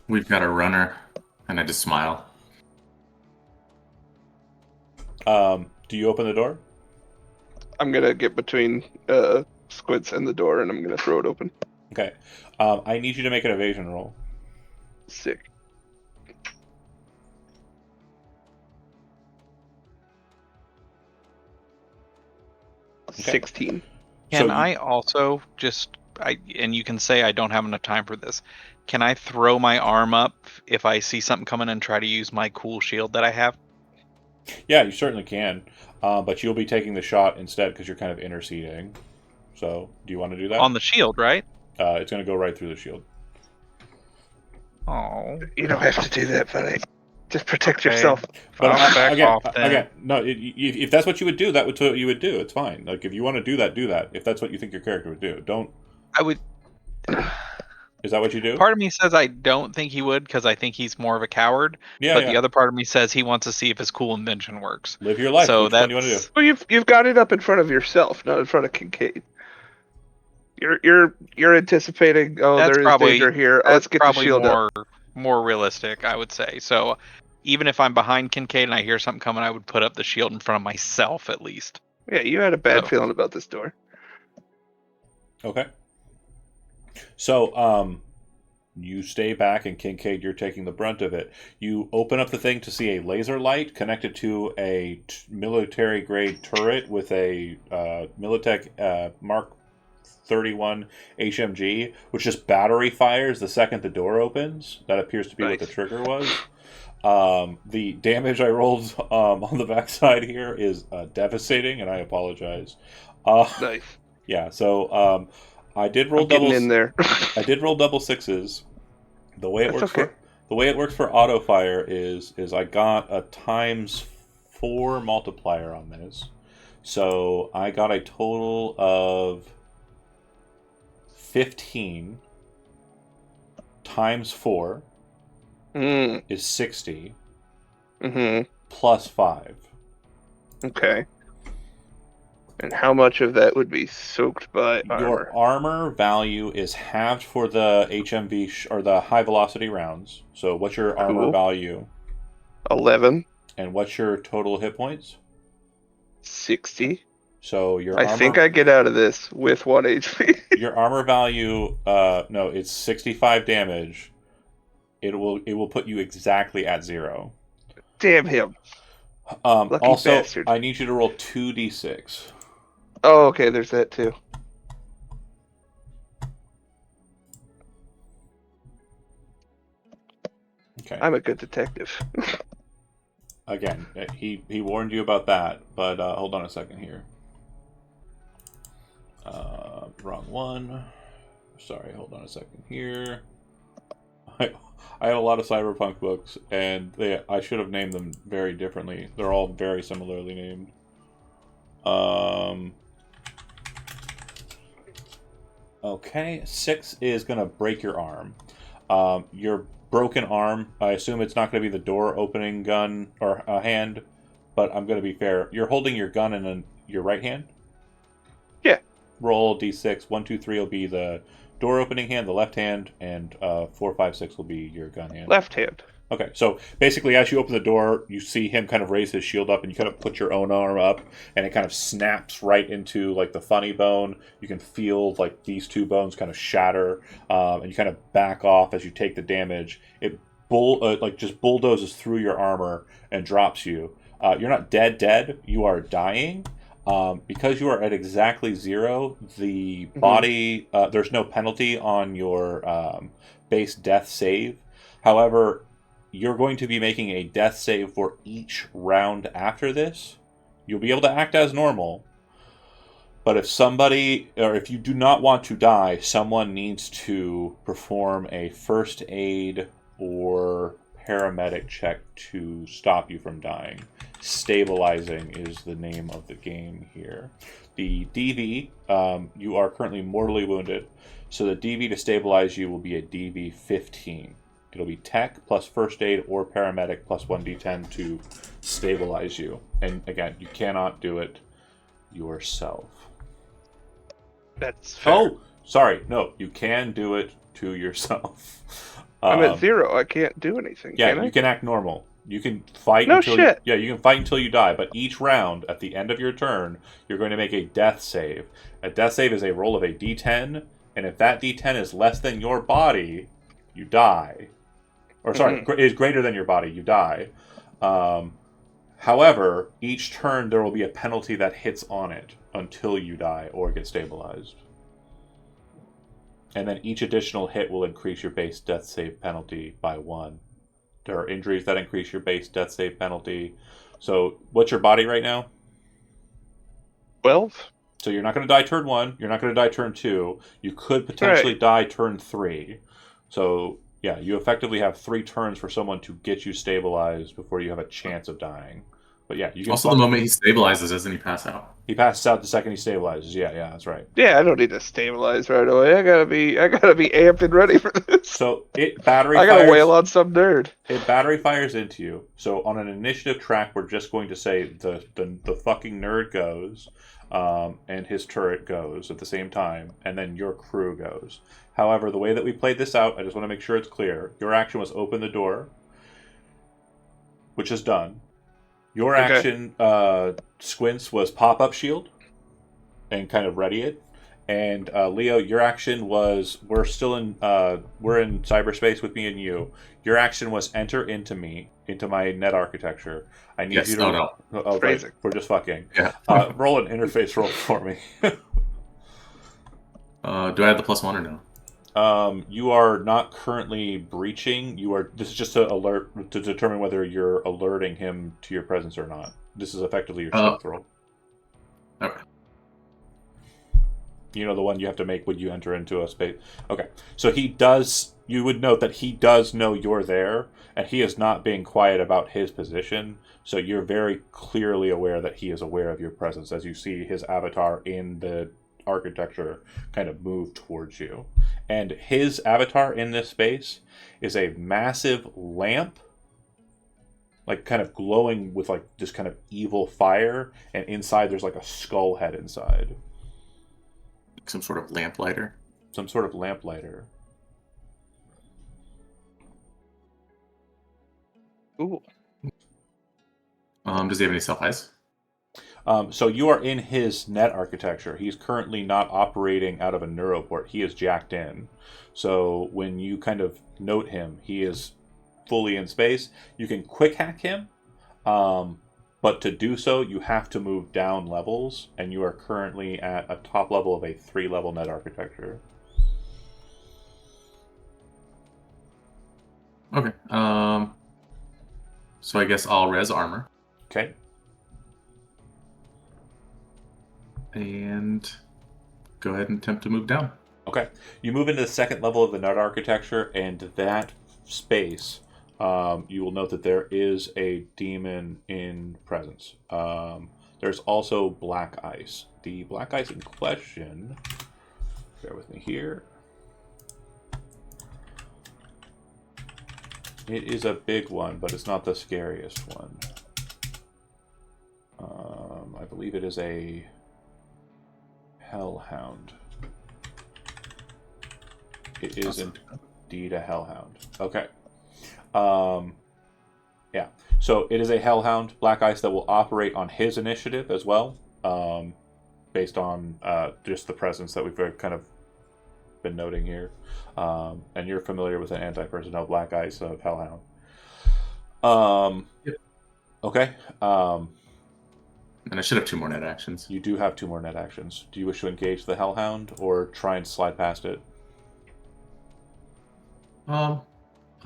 We've got a runner, and I just smile. Do you open the door? I'm gonna get between Squints and the door, and I'm gonna throw it open. Okay. I need you to make an evasion roll. Sick. Okay. 16. Can So I also and you can say I don't have enough time for this. Can I throw my arm up if I see something coming and try to use my cool shield that I have? Yeah, you certainly can. But you'll be taking the shot instead because you're kind of interceding. So, do you want to do that? On the shield, right? It's going to go right through the shield. Oh. You don't have to do that, buddy. Just protect Okay. yourself. But I'll back again, off then. again, no. If that's what you would do, that's what you would do. It's fine. Like if you want to do that. If that's what you think your character would do, don't. I would. Is that what you do? Part of me says I don't think he would because I think he's more of a coward. Yeah, but yeah. the other part of me says he wants to see if his cool invention works. Live your life. So Which one do you want to do? Well, you've got it up in front of yourself, not in front of Kincaid. You're anticipating. Oh, That's there is probably- danger here. That's Let's get the probably shield up. more realistic, I would say. So even if I'm behind Kincaid and I hear something coming, I would put up the shield in front of myself at least. Yeah, you had a bad So- feeling about this door. Okay. So, you stay back, and Kincaid, you're taking the brunt of it. You open up the thing to see a laser light connected to a military-grade turret with a Militech Mark 31 HMG, which just battery fires the second the door opens. That appears to be what the Nice. trigger was. The damage I rolled on the backside here is devastating, and I apologize. Nice. Yeah, so I did roll I'm getting doubles. in there. I did roll double sixes, The way it That's works okay. the way it works for auto fire is I got a ×4 multiplier on this. So I got a total of 15 times 4 Mm. is 60 Mm-hmm. plus 5. Okay. And how much of that would be soaked by Your armor? armor value is halved for the HMV or the high velocity rounds. So what's your armor Cool. value? 11. And what's your total hit points? 60. So your I armor think I get out of this with 1 HP. your armor value no, it's 65 damage. It will put you exactly at 0. Damn him. Lucky Also, bastard. I need you to roll 2d6. Oh, okay, there's that too. Okay. I'm a good detective. Again, he warned you about that, but hold on a second here. Wrong one. Sorry, hold on a second here. I have a lot of Cyberpunk books, and I should have named them very differently. They're all very similarly named. Okay, 6 is gonna break your arm. Your broken arm, I assume it's not gonna be the door opening gun or a hand, but I'm gonna be fair. You're holding your gun in your right hand? Yeah. Roll d6. 1, 2, 3 will be the door opening hand, the left hand, and 4, 5, 6 will be your gun hand. Left hand. Okay, so basically, as you open the door, you see him kind of raise his shield up, and you kind of put your own arm up, and it kind of snaps right into like the funny bone. You can feel like these two bones kind of shatter, and you kind of back off as you take the damage. It just bulldozes through your armor and drops you. You're not dead. You are dying. Because you are at exactly 0, the body there's no penalty on your base death save. However, you're going to be making a death save for each round after this. You'll be able to act as normal, but if you do not want to die, someone needs to perform a first aid or paramedic check to stop you from dying. Stabilizing is the name of the game here. The DV, you are currently mortally wounded, so the DV to stabilize you will be a DV 15. It'll be tech plus first aid or paramedic plus 1d10 to stabilize you. And again, you cannot do it yourself. That's fair. Oh, sorry. No, you can do it to yourself. I'm at 0. I can't do anything. Yeah, can I? you can act normal. You can fight No until shit. you can fight until you die, but each round at the end of your turn, you're going to make a death save. A death save is a roll of a d10, and if that d10 is less than your body, you die. Or sorry, is greater than your body, you die. However, each turn there will be a penalty that hits on it until you die or get stabilized. And then each additional hit will increase your base death save penalty by 1. There are injuries that increase your base death save penalty. So, what's your body right now? 12? So you're not going to die turn 1. You're not going to die turn 2. You could potentially die turn 3. So, yeah, you effectively have 3 turns for someone to get you stabilized before you have a chance of dying. But yeah, you can Also, the moment he stabilizes, doesn't he pass out? He passes out the second he stabilizes. Yeah, that's right. Yeah, I don't need to stabilize right away. I gotta be amped and ready for this. So it battery. I gotta wail on some nerd. It battery fires into you. So on an initiative track, we're just going to say the fucking nerd goes, and his turret goes at the same time, and then your crew goes. However, the way that we played this out, I just want to make sure it's clear. Your action was open the door, which is done. Your action, Squints, was pop up shield and kind of ready it. And Leo, your action was we're in cyberspace with me and you. Your action was enter into my net architecture. I need you to. No. Oh, right. We're just fucking. Yeah. Roll an interface roll for me. Do I have the +1 or no? You are not currently breaching. This is just to determine whether you're alerting him to your presence or not. This is effectively your stealth roll. Okay. You know, the one you have to make when you enter into a space. Okay. So he does. You would note that he does know you're there, and he is not being quiet about his position. So you're very clearly aware that he is aware of your presence as you see his avatar in the architecture kind of move towards you. And his avatar in this space is a massive lamp, like kind of glowing with like this kind of evil fire, and inside there's like a skull head inside. Some sort of lamplighter. Some sort of lamplighter. Ooh. Does he have any self-eyes? So you are in his net architecture. He's currently not operating out of a neuroport. He is jacked in. So when you kind of note him, he is fully in space. You can quick hack him, but to do so, you have to move down levels, and you are currently at a top level of a 3-level net architecture. Okay. So I guess I'll res armor. Okay. And go ahead and attempt to move down. Okay. You move into the 2nd level of the net architecture, and that space, you will note that there is a demon in presence. There's also black ice. The black ice in question, bear with me here. It is a big one, but it's not the scariest one. I believe it is a hellhound. It is indeed a hellhound. Okay. Yeah. So it is a hellhound, black ice, that will operate on his initiative as well, based on just the presence that we've kind of been noting here. And you're familiar with an anti-personnel black ice of hellhound. Yep. Okay. And I should have 2 more net actions. You do have 2 more net actions. Do you wish to engage the hellhound or try and slide past it? I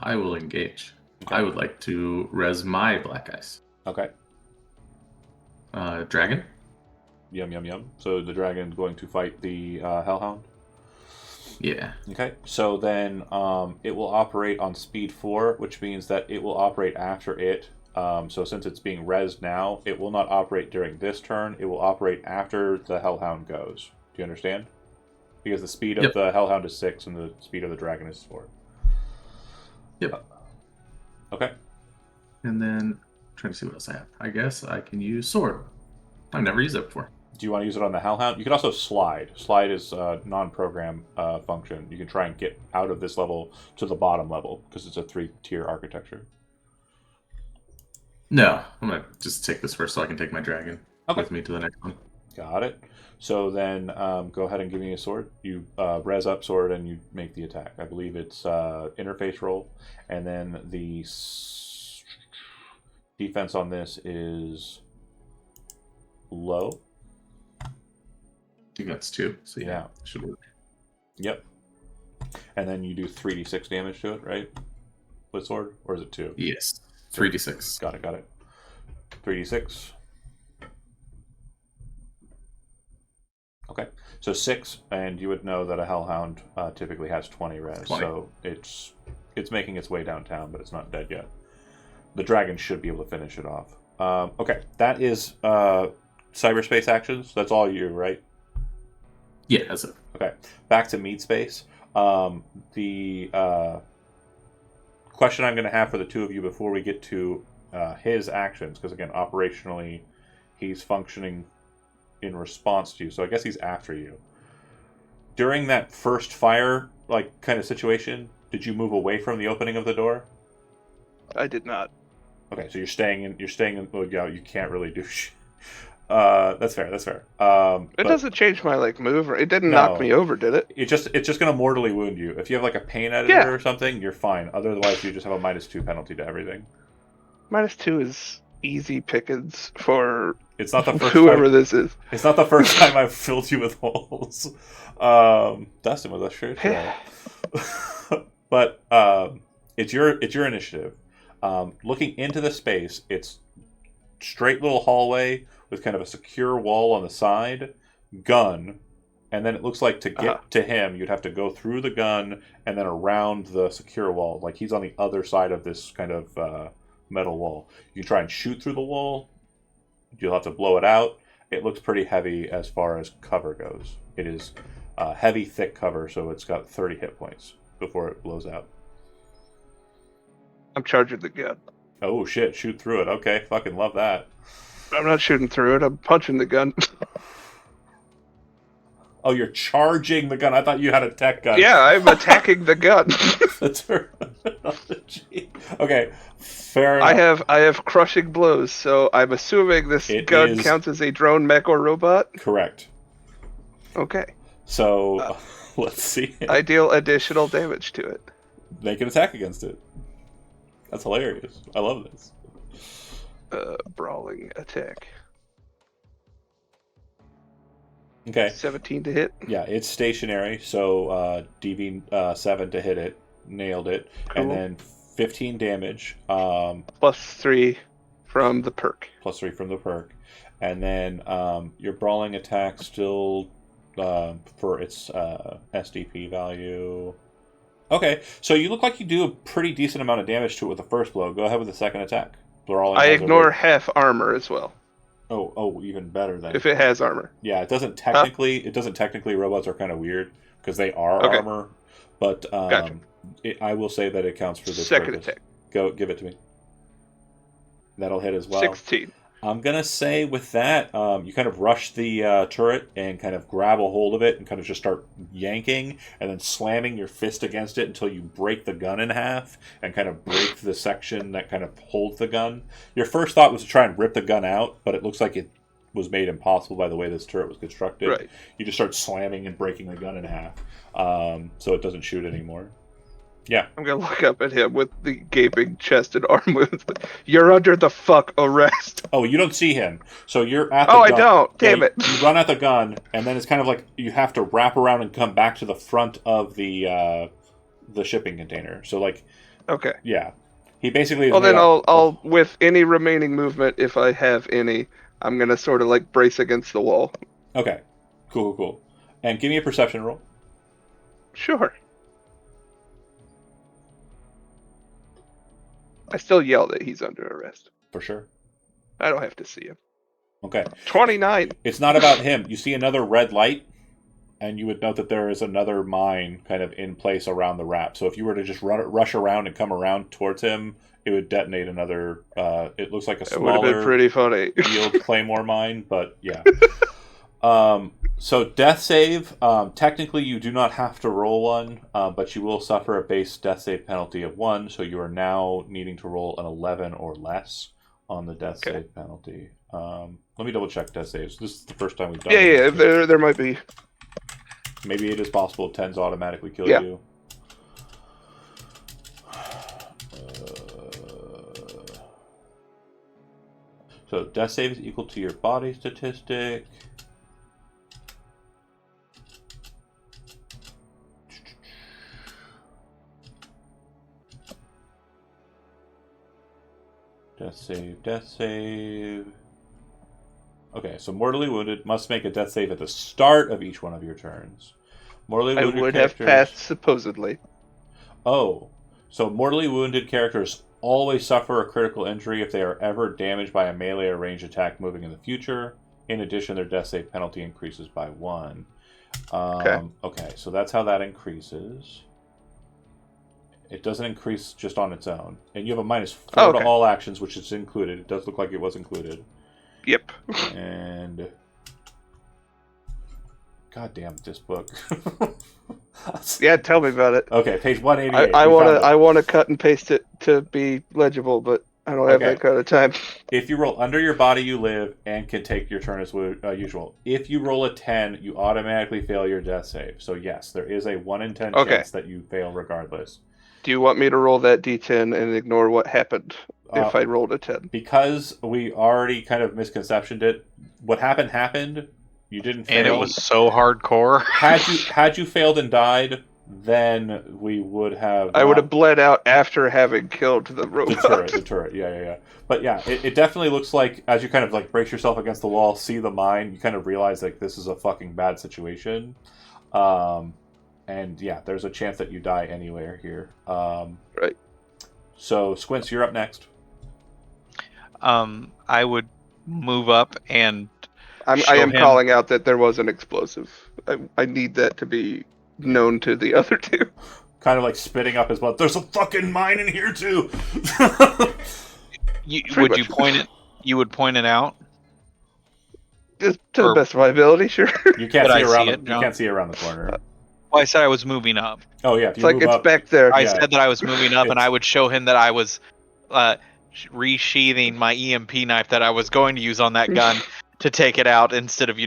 will engage. Okay. I would like to res my black ice. Okay. Dragon. Yum, yum, yum. So the dragon going to fight the hellhound? Yeah. Okay. So then it will operate on speed 4, which means that it will operate after it. So since it's being rezzed now, it will not operate during this turn. It will operate after the hellhound goes. Do you understand? Because the speed of the hellhound is 6 and the speed of the dragon is 4. Yep. Okay. And then trying to see what else I have. I guess I can use sword. I've never used it before. Do you want to use it on the hellhound? You can also slide. Slide is a non-program function. You can try and get out of this level to the bottom level because it's a 3-tier architecture. No, I'm gonna just take this first so I can take my dragon with me to the next one. Got it. So then go ahead and give me a sword. You res up sword and you make the attack. I believe it's interface roll. And then the defense on this is low. I think that's 2. So yeah. Should work. Yep. And then you do 3d6 damage to it, right? With sword? Or is it 2? Yes. 3d6. Got it. 3d6. Okay, so 6, and you would know that a hellhound typically has 20 res, 20. so it's making its way downtown, but it's not dead yet. The dragon should be able to finish it off. Okay, that is cyberspace actions. That's all you, right? Yeah, that's it. Okay, back to meat space. The question I'm going to have for the two of you before we get to his actions, because again, operationally, he's functioning in response to you, so I guess he's after you. During that first fire, like, kind of situation, did you move away from the opening of the door? I did not. Okay, so you're staying in. Well, yeah, you can't really do. That's fair. It doesn't change my move. It didn't knock me over, did it? It's just gonna mortally wound you. If you have like a pain editor or something, you're fine. Otherwise, you just have a -2 penalty to everything. -2 is easy pickings for It's not the first whoever time, this is. It's not the first time I've filled you with holes. Dustin with a shirt. But it's your initiative. Looking into the space, it's straight little hallway with kind of a secure wall on the side, gun, and then it looks like to get to him, you'd have to go through the gun and then around the secure wall. Like he's on the other side of this kind of metal wall. You try and shoot through the wall. You'll have to blow it out. It looks pretty heavy as far as cover goes. It is heavy, thick cover, so it's got 30 hit points before it blows out. I'm charging the gun. Oh shit! Shoot through it. Okay, fucking love that. I'm not shooting through it. I'm punching the gun. Oh, you're charging the gun. I thought you had a tech gun. Yeah, I'm attacking the gun. The terminology. Okay, fair enough. I have crushing blows, so I'm assuming this gun counts as a drone, mech, or robot. Correct. Okay. So let's see. I deal additional damage to it. Make an attack against it. That's hilarious. I love this. Brawling attack. Okay. 17 to hit. Yeah, it's stationary, so DV 7 to hit it. Nailed it. Cool. And then 15 damage. +3 from the perk. +3 from the perk. And then your brawling attack still for its SDP value. Okay, so you look like you do a pretty decent amount of damage to it with the first blow. Go ahead with the second attack. I ignore half armor as well. Oh, even better then. If it has armor. Yeah, it doesn't technically. Robots are kind of weird because they are armor, but Gotcha. I will say that it counts for this Second purpose. attack. Go, give it to me. That'll hit as well. 16. I'm gonna say with that, you kind of rush the turret and kind of grab a hold of it and kind of just start yanking and then slamming your fist against it until you break the gun in half and kind of break the section that kind of holds the gun. Your first thought was to try and rip the gun out, but it looks like it was made impossible by the way this turret was constructed. Right. You just start slamming and breaking the gun in half, so it doesn't shoot anymore. Yeah. I'm gonna look up at him with the gaping chest and arm wounds. You're under the fuck arrest. Oh, you don't see him. So you're at the gun. I don't. Damn it. You run at the gun, and then it's kind of like you have to wrap around and come back to the front of the shipping container. So like, okay. Yeah. He basically. Well, then I'll with any remaining movement, if I have any, I'm gonna sort of like brace against the wall. Okay. Cool. And give me a perception roll. Sure. I still yell that he's under arrest. For sure. I don't have to see him. Okay. 29. It's not about him. You see another red light, and you would note that there is another mine kind of in place around the wrap. So if you were to just rush around and come around towards him, it would detonate another. It looks like a smaller. It would have been pretty funny. Field claymore mine, but yeah. So death save. Technically, you do not have to roll one, but you will suffer a base death save penalty of 1. So you are now needing to roll an 11 or less on the death save penalty. Let me double check death saves. This is the first time we've done. Yeah. There might be. Maybe it is possible 10s automatically kill you. So death save is equal to your body statistic. Death save. Okay, so mortally wounded must make a death save at the start of each one of your turns. Mortally wounded I would have passed, supposedly. Oh, so mortally wounded characters always suffer a critical injury if they are ever damaged by a melee or ranged attack moving in the future. In addition, their death save penalty increases by 1. Okay, so that's how that increases. It doesn't increase just on its own. And you have a -4 to all actions, which is included. It does look like it was included. Yep. And... God damn it, this book. Yeah, tell me about it. Okay, page 188. I want to cut and paste it to be legible, but I don't have that kind of time. If you roll under your body, you live and can take your turn as usual. If you roll a 10, you automatically fail your death save. So yes, there is a 1 in 10 chance that you fail regardless. Do you want me to roll that d10 and ignore what happened if I rolled a 10? Because we already kind of misconceptioned it. What happened. You didn't fail. And it was so hardcore. Had you failed and died, then we would have. I would have bled out after having killed the robot. The turret. Yeah. But yeah, it definitely looks like as you kind of like brace yourself against the wall, see the mine, you kind of realize like this is a fucking bad situation. And yeah, there's a chance that you die anywhere here. Right. So Squints, you're up next. I would move up and I am him. calling out that there was an explosive. I need that to be known to the other two. Kind of like spitting up his blood. There's a fucking mine in here too. Would you point it? You would point it out. Just to the best of my ability, sure. You can't see around. You can't see around the corner. Well, I said I was moving up. Oh yeah, if it's like it's up, back there. I said that I was moving up, and I would show him that I was resheathing my EMP knife that I was going to use on that gun to take it out instead of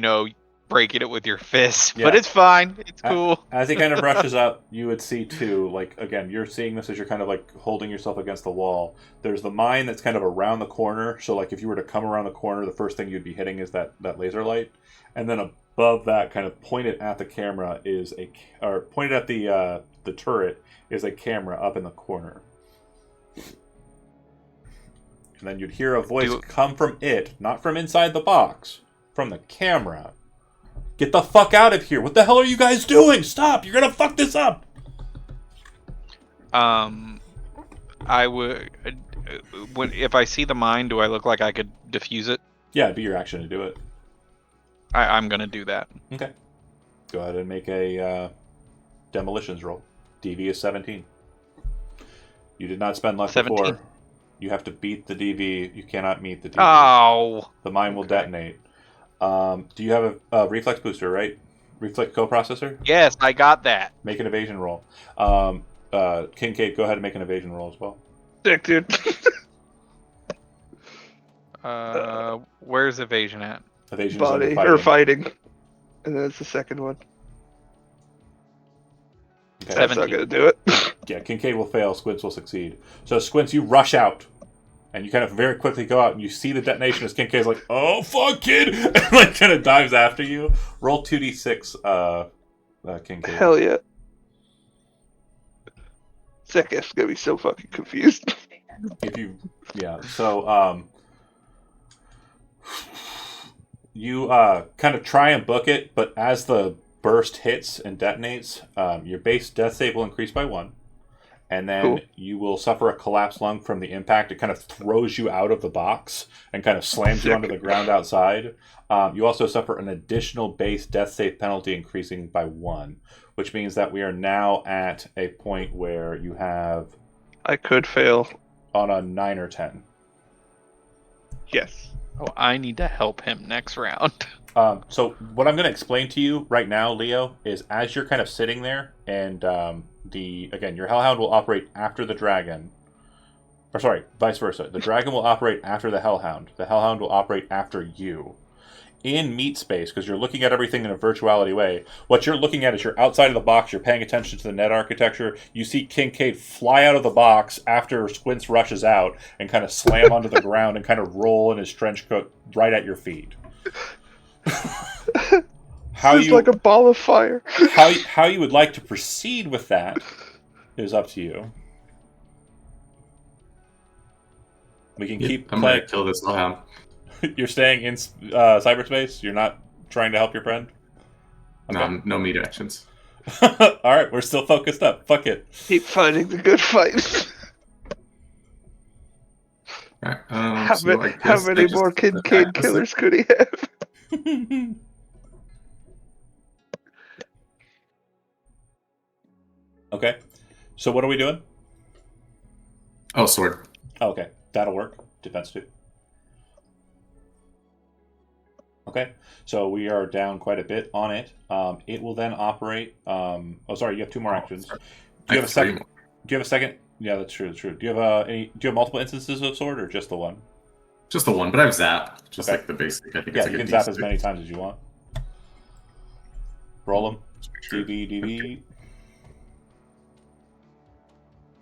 breaking it with your fist. Yeah. But it's fine. It's cool. As he kind of brushes up, you would see too, like, again, you're seeing this as you're kind of like holding yourself against the wall. There's the mine that's kind of around the corner. So like if you were to come around the corner, the first thing you'd be hitting is that laser light. And then above that, kind of pointed at the camera pointed at the turret is a camera up in the corner. And then you'd hear a voice come from it, not from inside the box, from the camera. Get the fuck out of here! What the hell are you guys doing? Stop! You're gonna fuck this up! I would... if I see the mine, do I look like I could defuse it? Yeah, it'd be your action to do it. I'm gonna do that. Okay. Go ahead and make a demolitions roll. DV is 17. You did not spend luck 17. before. You have to beat the DV. You cannot meet the DV. Oh! The mine will detonate. Do you have a reflex booster, right? Reflex coprocessor? Yes, I got that. Make an evasion roll. Kincaid, go ahead and make an evasion roll as well. Dick, dude. Where's evasion at? Evasion body or fighting. And then it's the second one. Okay. That's not gonna do it. Yeah, Kincaid will fail, Squints will succeed. So Squints, you rush out. And you kind of very quickly go out and you see the detonation as Kincaid's like, oh fuck kid, and like kind of dives after you. Roll 2d6, Kincaid. Hell yeah. Zeketh's gonna be so fucking confused. So you kind of try and book it, but as the burst hits and detonates, your base death save will increase by 1. And then you will suffer a collapsed lung from the impact. It kind of throws you out of the box and kind of slams you onto the ground outside. You also suffer an additional base death save penalty increasing by 1, which means that we are now at a point where you have... I could fail. On a 9 or 10. Yes. Oh, I need to help him next round. So what I'm going to explain to you right now, Leo, is as you're kind of sitting there and... your Hellhound will operate after the dragon. Or sorry, vice versa. The dragon will operate after the Hellhound. The Hellhound will operate after you. In meat space, because you're looking at everything in a virtuality way, what you're looking at is you're outside of the box, you're paying attention to the net architecture, you see Kincaid fly out of the box after Squints rushes out and kind of slam onto the ground and kind of roll in his trench coat right at your feet. It's like a ball of fire. how you would like to proceed with that is up to you. We can keep. I'm going to kill this Hellhound. You're staying in cyberspace? You're not trying to help your friend? Okay. No meat actions. Alright, we're still focused up. Fuck it. Keep fighting the good fight. Right, how many more Kincaid killers could he have? Okay. So what are we doing? Oh, sword. Okay. That'll work. Defense 2. Okay. So we are down quite a bit on it. It will then operate... you have 2 more actions. Do you have a second? Do you have a second? Yeah, that's true. Do you have Do you have multiple instances of sword or just the one? Just the one, but I have zap. Just like the basic. I think it's you can zap as many times as you want. Roll them. DV.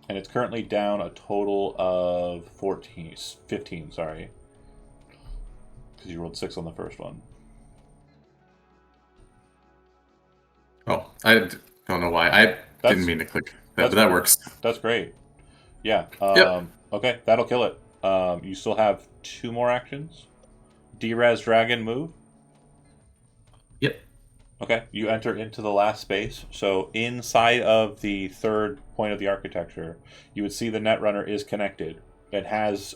And it's currently down a total of 15, sorry. Because you rolled 6 on the first one. Oh, I don't know why. Didn't mean to click that, that's but that works. That's great. Yeah. Yep. Okay, that'll kill it. You still have 2 more actions. Derez Dragon move. Yep. Okay, you enter into the last space. So inside of the third point of the architecture, you would see the Netrunner is connected. It has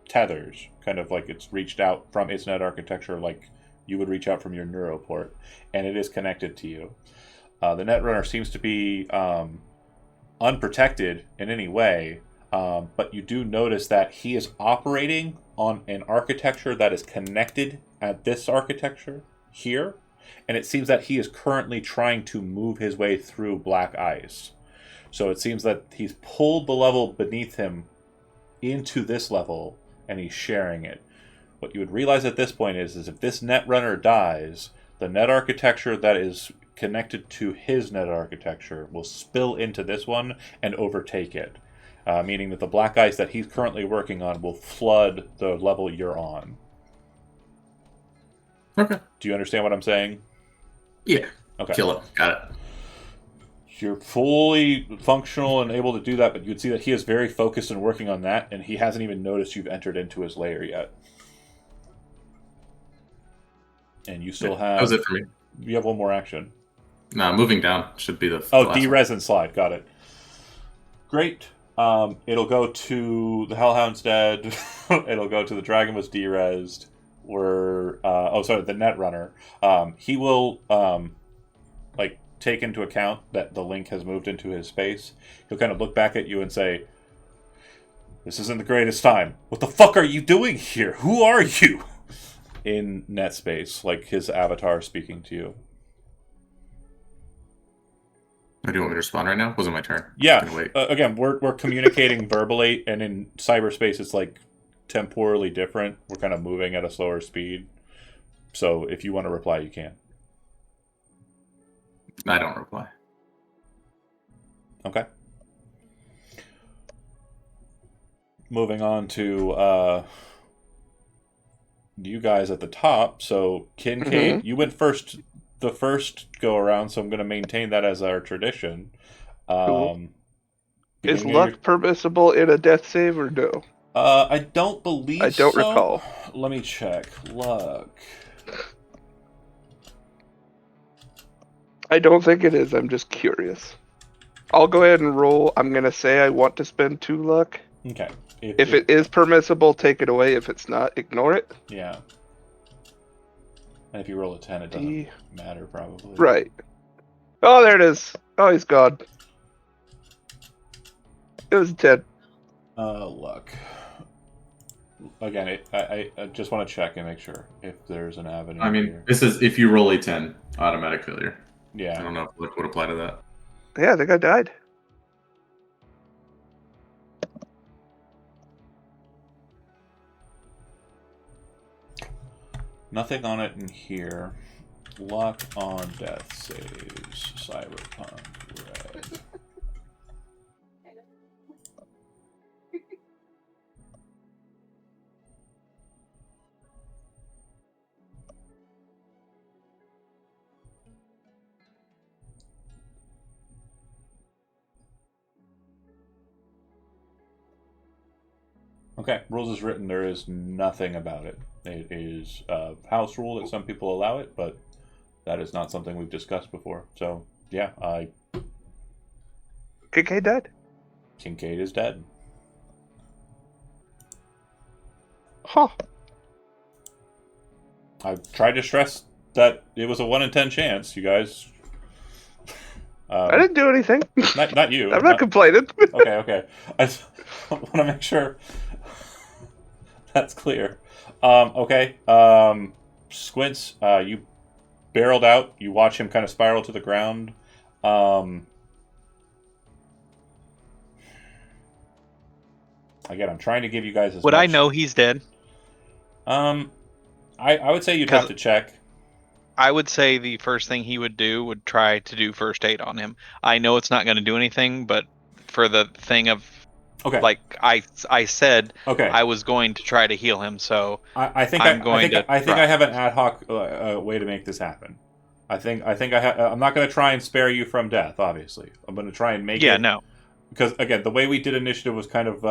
tethers, kind of like it's reached out from its net architecture, like you would reach out from your neuroport, and it is connected to you. The Netrunner seems to be unprotected in any way, but you do notice that he is operating on an architecture that is connected at this architecture here, and it seems that he is currently trying to move his way through black ice. So it seems that he's pulled the level beneath him into this level, and he's sharing it. What you would realize at this point is if this Netrunner dies, the net architecture that is connected to his net architecture will spill into this one and overtake it, meaning that the black ice that he's currently working on will flood the level you're on. Okay. Do you understand what I'm saying? Yeah. Okay. Kill it. Got it. You're fully functional and able to do that, but you'd see that he is very focused and working on that, and he hasn't even noticed you've entered into his lair yet. And you still have... That was it for me. You have 1 more action. No, moving down should be the last derez and slide. Got it. Great. It'll go to the Hellhound's dead. It'll go to the Dragon was derezed. The Netrunner. He will take into account that the link has moved into his space. He'll kind of look back at you and say, "This isn't the greatest time. What the fuck are you doing here? Who are you?" In net space, like his avatar speaking to you. Do you want me to respond right now? Wasn't my turn. Yeah. Wait. Again, we're communicating verbally, and in cyberspace, it's like temporally different. We're kind of moving at a slower speed. So if you want to reply, you can. I don't reply. Okay. Moving on to you guys at the top. So Kincaid, you went first. The first go around, so I'm going to maintain that as our tradition. Cool. Is luck permissible in a death save or no? I don't believe so. I don't recall. Let me check. Luck. I don't think it is. I'm just curious. I'll go ahead and roll. I'm going to say I want to spend 2 luck. Okay. If it is permissible, take it away. If it's not, ignore it. Yeah. And if you roll a 10, it doesn't matter, probably. Right. Oh, there it is. Oh, he's gone. It was 10. Luck. Again, I just want to check and make sure if there's an avenue. I mean, here. this is if you roll a 10, automatic failure. Yeah. I don't know if luck would apply to that. Yeah, I think I died. Nothing on it in here. Luck on death saves. Cyberpunk red. Okay, rules is written. There is nothing about it. It is a house rule that some people allow it, but that is not something we've discussed before. So, yeah, Kincaid died? Kincaid is dead. Huh. I've tried to stress that it was a 1 in 10 chance, you guys. I didn't do anything. Not you. I'm not complaining. Okay. I just want to make sure that's clear. Okay. Squints, you barreled out. You watch him kind of spiral to the ground. Again, I'm trying to give you guys as Would much... I know he's dead? I would say you'd have to check. I would say the first thing he would do would try to do first aid on him. I know it's not going to do anything, but for the thing of, like I said, I was going to try to heal him. So I think I have an ad hoc way to make this happen. I'm not going to try and spare you from death. Obviously, I'm going to try and make Yeah, it. no. Because again, the way we did initiative was kind of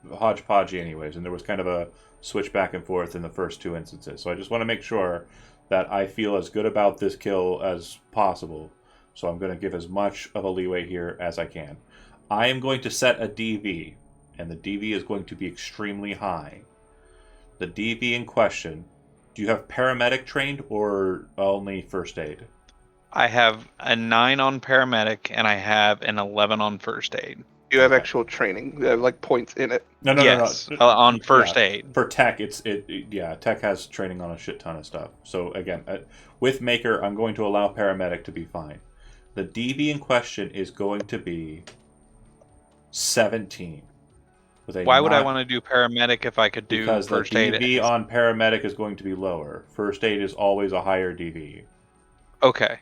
hodgepodgey, anyways, and there was kind of a switch back and forth in the first two instances. So I just want to make sure that I feel as good about this kill as possible. So I'm going to give as much of a leeway here as I can. I am going to set a DV, and the DV is going to be extremely high. The DV in question, do you have paramedic trained or only first aid? I have a 9 on paramedic and I have an 11 on first aid. You have Okay. actual training. You have like points in it. No. Yes, on first aid. For tech, tech has training on a shit ton of stuff. So again, with Maker, I'm going to allow paramedic to be fine. The DV in question is going to be 17. Why would I want to do paramedic if I could do because first the aid? DV on paramedic is going to be lower. First aid is always a higher DV. Okay.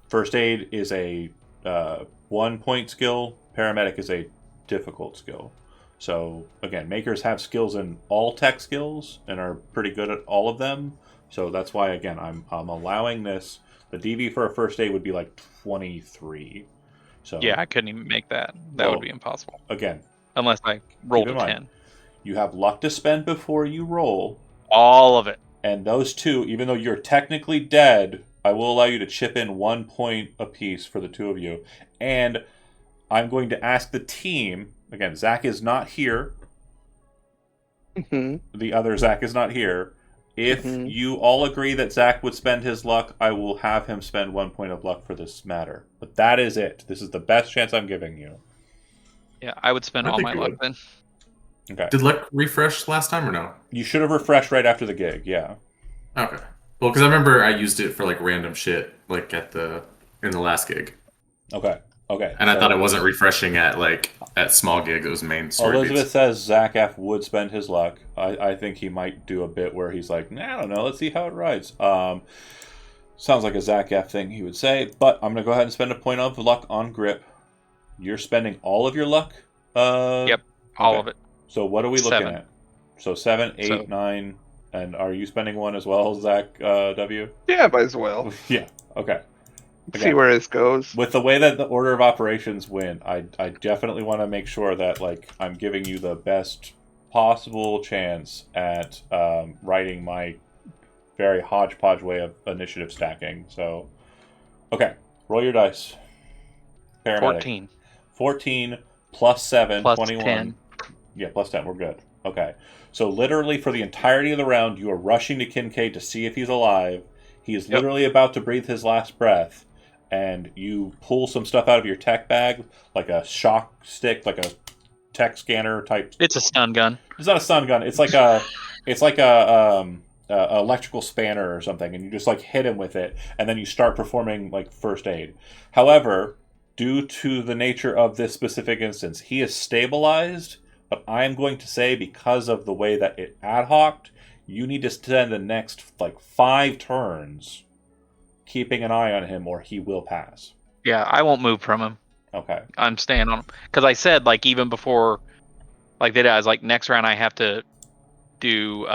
First aid is a 1-point skill. Paramedic is a difficult skill. So again, makers have skills in all tech skills and are pretty good at all of them. So that's why again I'm allowing this. The DV for a first aid would be like 23. So Yeah, I couldn't even make that. That would be impossible. Again, unless I rolled a 10. Mind, you have luck to spend before you roll. All of it. And those two, even though you're technically dead, I will allow you to chip in 1 point apiece for the two of you. And I'm going to ask the team, again, Zach is not here. Mm-hmm. The other Zach is not here. If you all agree that Zach would spend his luck, I will have him spend 1 point of luck for this matter. But that is it. This is the best chance I'm giving you. Yeah, I would spend all my luck then. Okay. Did luck refresh last time or no? You should have refreshed right after the gig, yeah. Okay. Well, because I remember I used it for like random shit, like in the last gig. Okay. And I thought it wasn't refreshing at small gig. It was main story. Elizabeth beats. says Zach F would spend his luck. I think he might do a bit where he's like, I don't know, let's see how it rides. Sounds like a Zach F thing he would say, but I'm gonna go ahead and spend a point of luck on grip. You're spending all of your luck? Yep, all of it. So what are we looking 7. at? So 7, 8, 9, and are you spending one as well, Zach W? Yeah, might as well. Yeah, okay. See where this goes. With the way that the order of operations went, I definitely want to make sure that I'm giving you the best possible chance at writing my very hodgepodge way of initiative stacking. So, okay, roll your dice. Paramedic. 14 plus 7, plus 21. 10. Yeah, plus 10, we're good. Okay. So literally for the entirety of the round, you are rushing to Kincaid to see if he's alive. He is literally about to breathe his last breath. And you pull some stuff out of your tech bag, like a shock stick, like a tech scanner type. It's a stun gun. It's not a stun gun. It's like a electrical spanner or something, and you just hit him with it, and then you start performing first aid. However, due to the nature of this specific instance, he is stabilized. But I am going to say, because of the way that it ad hoc'd, you need to spend the next 5 turns keeping an eye on him, or he will pass. Yeah, I won't move from him. Okay. I'm staying on him. Because I said, even before, they did, I was next round I have to do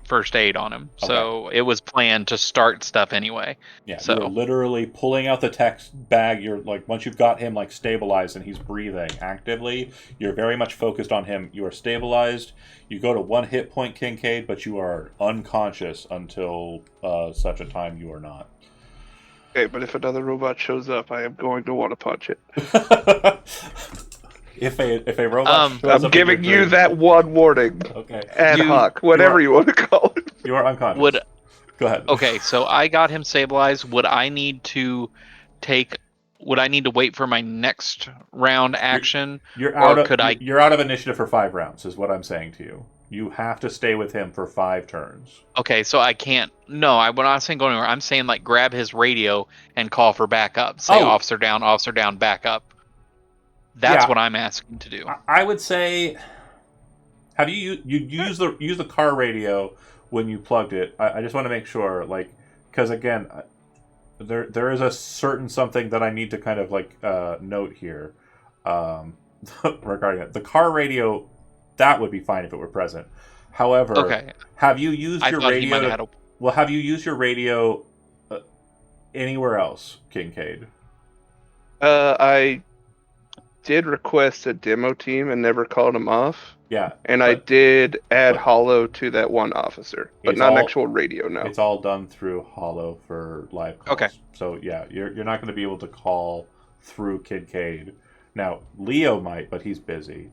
first aid on him. Okay. So it was planned to start stuff anyway. Yeah, so you're literally pulling out the tech bag. You're once you've got him stabilized and he's breathing actively, you're very much focused on him. You are stabilized. You go to 1 hit point, Kincaid, but you are unconscious until such a time you are not. Okay, but if another robot shows up, I am going to want to punch it. If a robot shows up, I'm giving you that one warning. Okay. Ad hoc, whatever you want to call it. You are unconscious. Go ahead. Okay, so I got him stabilized. Would I need to wait for my next round action? You're out of initiative for 5 rounds, is what I'm saying to you. You have to stay with him for 5 turns. Okay, so I can't. No, I'm not saying go anywhere. I'm saying grab his radio and call for backup. Say officer down, backup. That's what I'm asking to do. I would say, have you use the car radio when you plugged it? I just want to make sure, because again, there is a certain something that I need to kind of note here regarding it. The car radio. That would be fine if it were present. However, have you used your radio? Have you used your radio anywhere else, Kincaid? I did request a demo team and never called them off. Yeah, And I but did add but Hollow to that one officer, but it's not an all actual radio, no. it's all done through Hollow for live calls. Okay. So yeah, you're not going to be able to call through Kincaid. Now Leo might, but he's busy.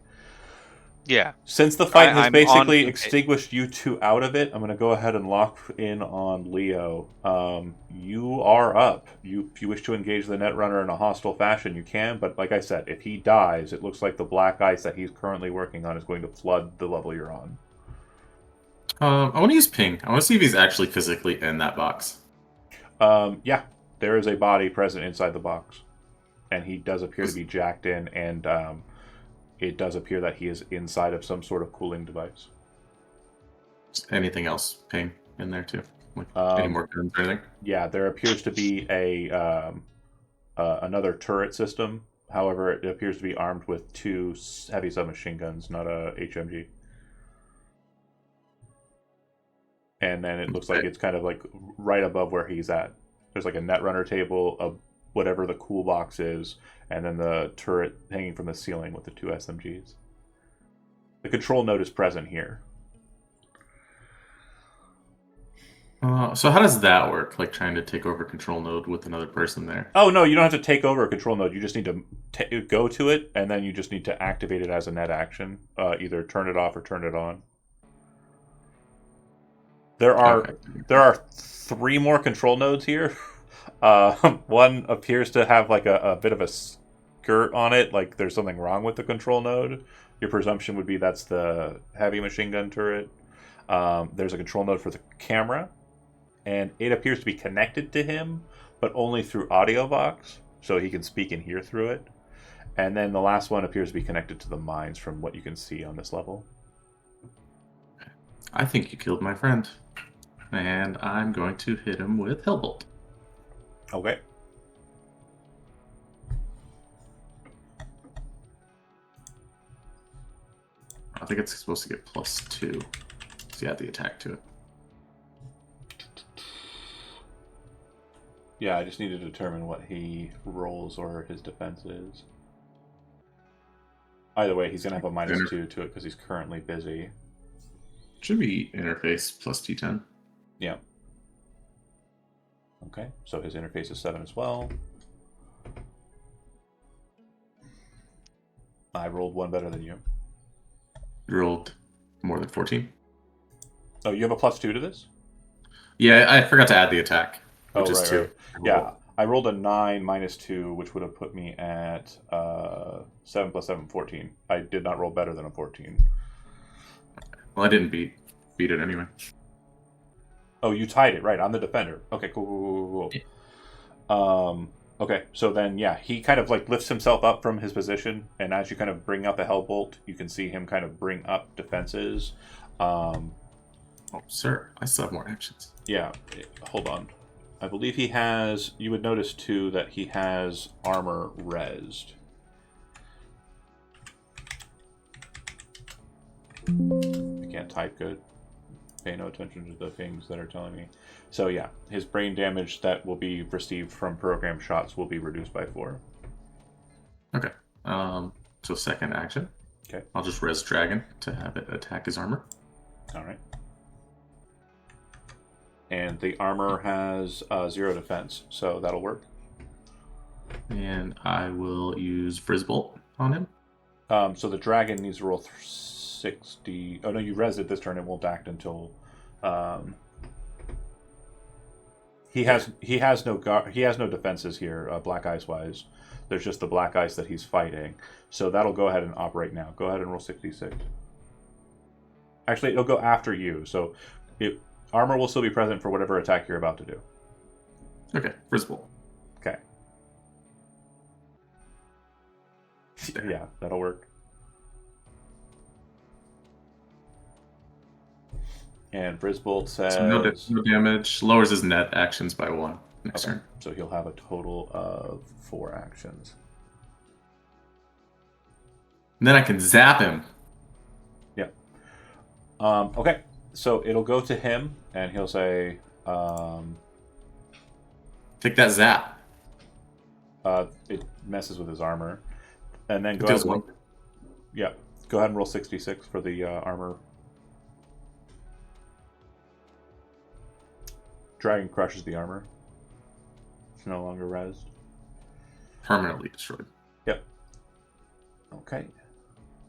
Yeah. Since the fight has I'm on basically Kincaid. extinguished you two out of it, I'm going to go ahead and lock in on Leo. You are up. If you wish to engage the Netrunner in a hostile fashion, you can. But like I said, if he dies, it looks like the black ice that he's currently working on is going to flood the level you're on. I want to use ping. I want to see if he's actually physically in that box. Yeah, there is a body present inside the box. And he does appear to be jacked in, and it does appear that he is inside of some sort of cooling device. Anything else ping in there too? Like any more guns or anything? Yeah, there appears to be another turret system. However, it appears to be armed with 2 heavy submachine guns, not a HMG. And then it looks like it's kind of like right above where he's at. There's like a Netrunner table of whatever the cool box is, and then the turret hanging from the ceiling with the 2 SMGs. The control node is present here. So how does that work? Like trying to take over control node with another person there? Oh no, you don't have to take over a control node. You just need to go to it, and then you just need to activate it as a net action. Either turn it off or turn it on. There are 3 more control nodes here. One appears to have like a bit of a skirt on it, like there's something wrong with the control node. Your presumption would be that's the heavy machine gun turret. There's a control node for the camera, and it appears to be connected to him, but only through audio box, so he can speak and hear through it. And then the last one appears to be connected to the mines from what you can see on this level. I think you killed my friend. And I'm going to hit him with Hellbolt. Okay. I think it's supposed to get +2. So you add the attack to it. Yeah, I just need to determine what he rolls or his defense is. Either way, he's going to have a -2 to it because he's currently busy. Should be interface +T10. Yeah. Okay, so his interface is 7 as well. I rolled 1 better than you. You rolled more than 14. Oh, you have a +2 to this? Yeah, I forgot to add the attack, Oh, which is right, 2. right. Yeah, I rolled a 9 -2, which would have put me at 7 + 7, 14. I did not roll better than a 14. Well, I didn't beat it anyway. Oh, you tied it, right. I'm the defender. Okay, cool. Okay, so then, yeah, he kind of like lifts himself up from his position, and as you kind of bring out the Hellbolt, you can see him kind of bring up defenses. Oh, sir, I still have more actions. Yeah, hold on. I believe he has, you would notice too that he has armor resed. I can't type good. Pay no attention to the things that are telling me. So yeah, his brain damage that will be received from program shots will be reduced by 4. Okay. So second action. Okay. I'll just res Dragon to have it attack his armor. Alright. And the armor has 0 defense, so that'll work. And I will use Frizzbolt on him. So the dragon needs to roll 60. Oh no, you res it this turn. It won't act until he has no defenses here, black ice wise. There's just the black ice that he's fighting. So that'll go ahead and operate now. Go ahead and roll 66. Actually, it'll go after you. So armor will still be present for whatever attack you're about to do. Okay, Frizzbolt. Okay. Yeah, that'll work. And Frizzbolt says... So no damage. Lowers his net actions by 1 next turn. So he'll have a total of 4 actions. And then I can zap him. Yeah. Okay. So it'll go to him, and he'll say... Take that zap. It messes with his armor. And then It go ahead deals and one. roll, yeah, go ahead and roll 66 for the armor. Dragon crushes the armor. It's no longer rezzed. Permanently destroyed. Yep. Okay.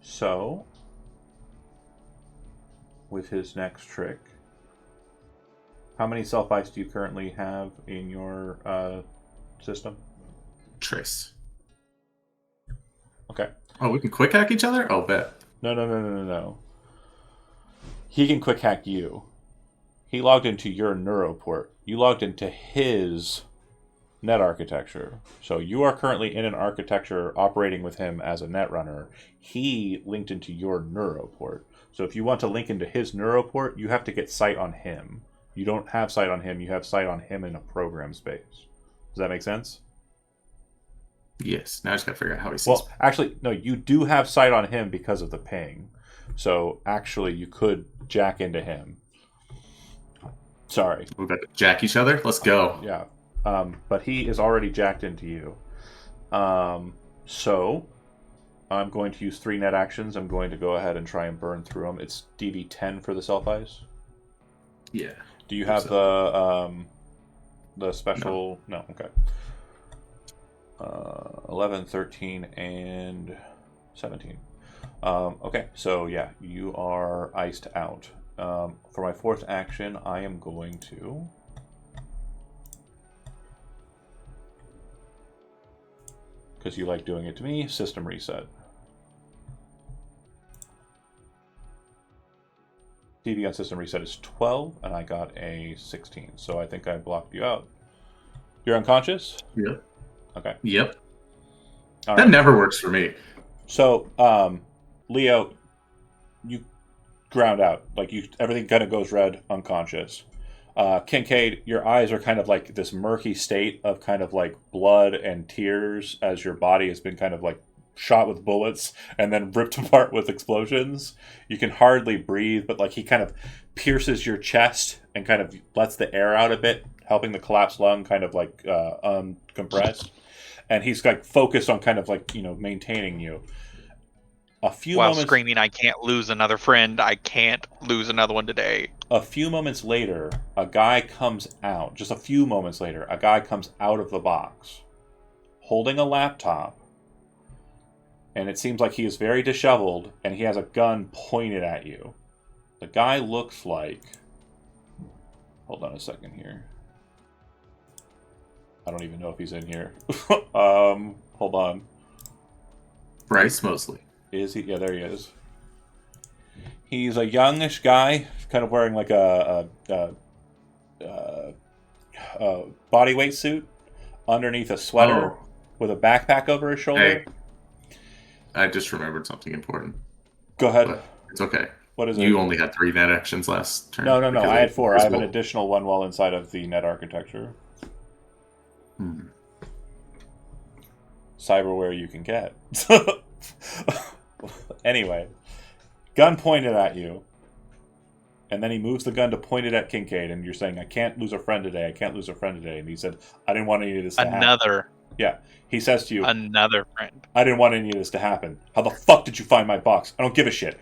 So, with his next trick, how many self-ice do you currently have in your system? Trace. Okay. Oh, we can quick hack each other? Oh, bet. No. He can quick hack you. He logged into your neuroport. You logged into his net architecture. So you are currently in an architecture operating with him as a net runner. He linked into your neuroport. So if you want to link into his neuroport, you have to get sight on him. You don't have sight on him. You have sight on him in a program space. Does that make sense? Yes. Now I just gotta figure out how he sees. Well, actually, no, you do have sight on him because of the ping. So actually, you could jack into him. Sorry. We're about to jack each other? Let's go. Yeah. But he is already jacked into you. So I'm going to use 3 net actions. I'm going to go ahead and try and burn through them. It's DV10 for the self-ice. Yeah. Do you have the special? No. Okay. 11, 13, and 17. Okay, so yeah, you are iced out. For my 4th action, I am going to... because you like doing it to me, system reset. TV on system reset is 12, and I got a 16, so I think I blocked you out. You're unconscious? Yep. Okay. Yep. All That right. never works for me. So, Leo, you ground out. Like, everything kind of goes red, unconscious. Kincaid, your eyes are kind of like this murky state of kind of like blood and tears as your body has been kind of like shot with bullets and then ripped apart with explosions. You can hardly breathe, but like he kind of pierces your chest and kind of lets the air out a bit, helping the collapsed lung kind of like uncompress. And he's like focused on kind of like, maintaining you. A few While moments screaming, "I can't lose another friend. I can't lose another one today." A few moments later, a guy comes out. Just a few moments later, a guy comes out of the box holding a laptop. And it seems like he is very disheveled, and he has a gun pointed at you. The guy looks like... Hold on a second here. I don't even know if he's in here. Hold on. Bryce Mosley. Is he? Yeah, there he is. He's a youngish guy, kind of wearing like a bodyweight suit underneath a sweater with a backpack over his shoulder. Hey, I just remembered something important. Go ahead. But it's okay. What is it? You only had 3 net actions last turn. No. because I had of 4. I have an Crucible. additional one while inside of the net architecture. Cyberware you can get. Anyway, gun pointed at you, and then he moves the gun to point it at Kincaid, and you're saying, "I can't lose a friend today. I can't lose a friend today." And he said, "I didn't want any of this to happen." Another Yeah, he says to you, another friend. "I didn't want any of this to happen. How the fuck did you find my box? I don't give a shit."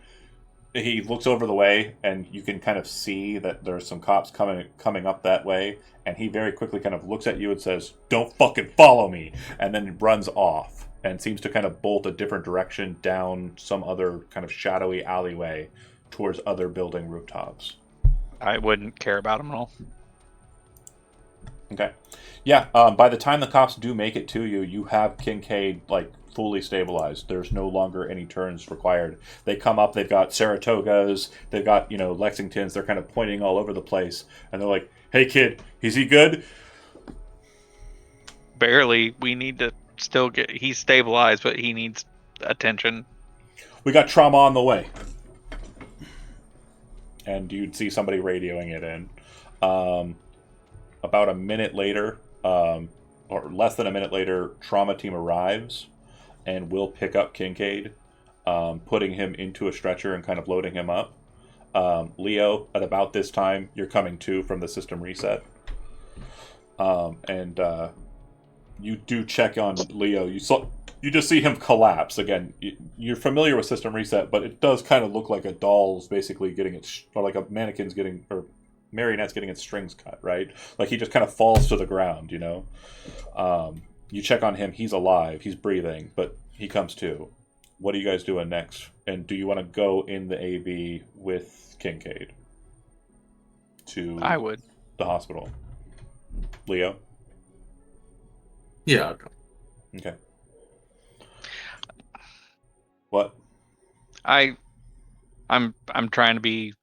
He looks over the way, and you can kind of see that there's some cops coming up that way, and he very quickly kind of looks at you and says, "Don't fucking follow me," and then runs off and seems to kind of bolt a different direction down some other kind of shadowy alleyway towards other building rooftops. I wouldn't care about him at all. Okay. Yeah, by the time the cops do make it to you, you have Kincaid, like, fully stabilized. There's no longer any turns required. They come up, they've got Saratogas, they've got, Lexingtons, they're kind of pointing all over the place, and they're like, "Hey, kid, is he good?" Barely. We need to still get. He's stabilized, but he needs attention. "We got trauma on the way." And you'd see somebody radioing it in. About a minute later, or less than a minute later, trauma team arrives and will pick up Kincaid, putting him into a stretcher and kind of loading him up. Leo, at about this time, you're coming to from the system reset. and you do check on Leo. You just see him collapse again. You're familiar with System Reset, but it does kind of look like a doll's basically getting its, or like a mannequin's getting, or marionette's getting its strings cut, right? Like he just kind of falls to the ground, you know. You check on him. He's alive. He's breathing, but he comes to. What are you guys doing next? And do you want to go in the AV with Kincaid to I would. the hospital? Leo? Yeah. I'll go. Okay. What? I'm trying to be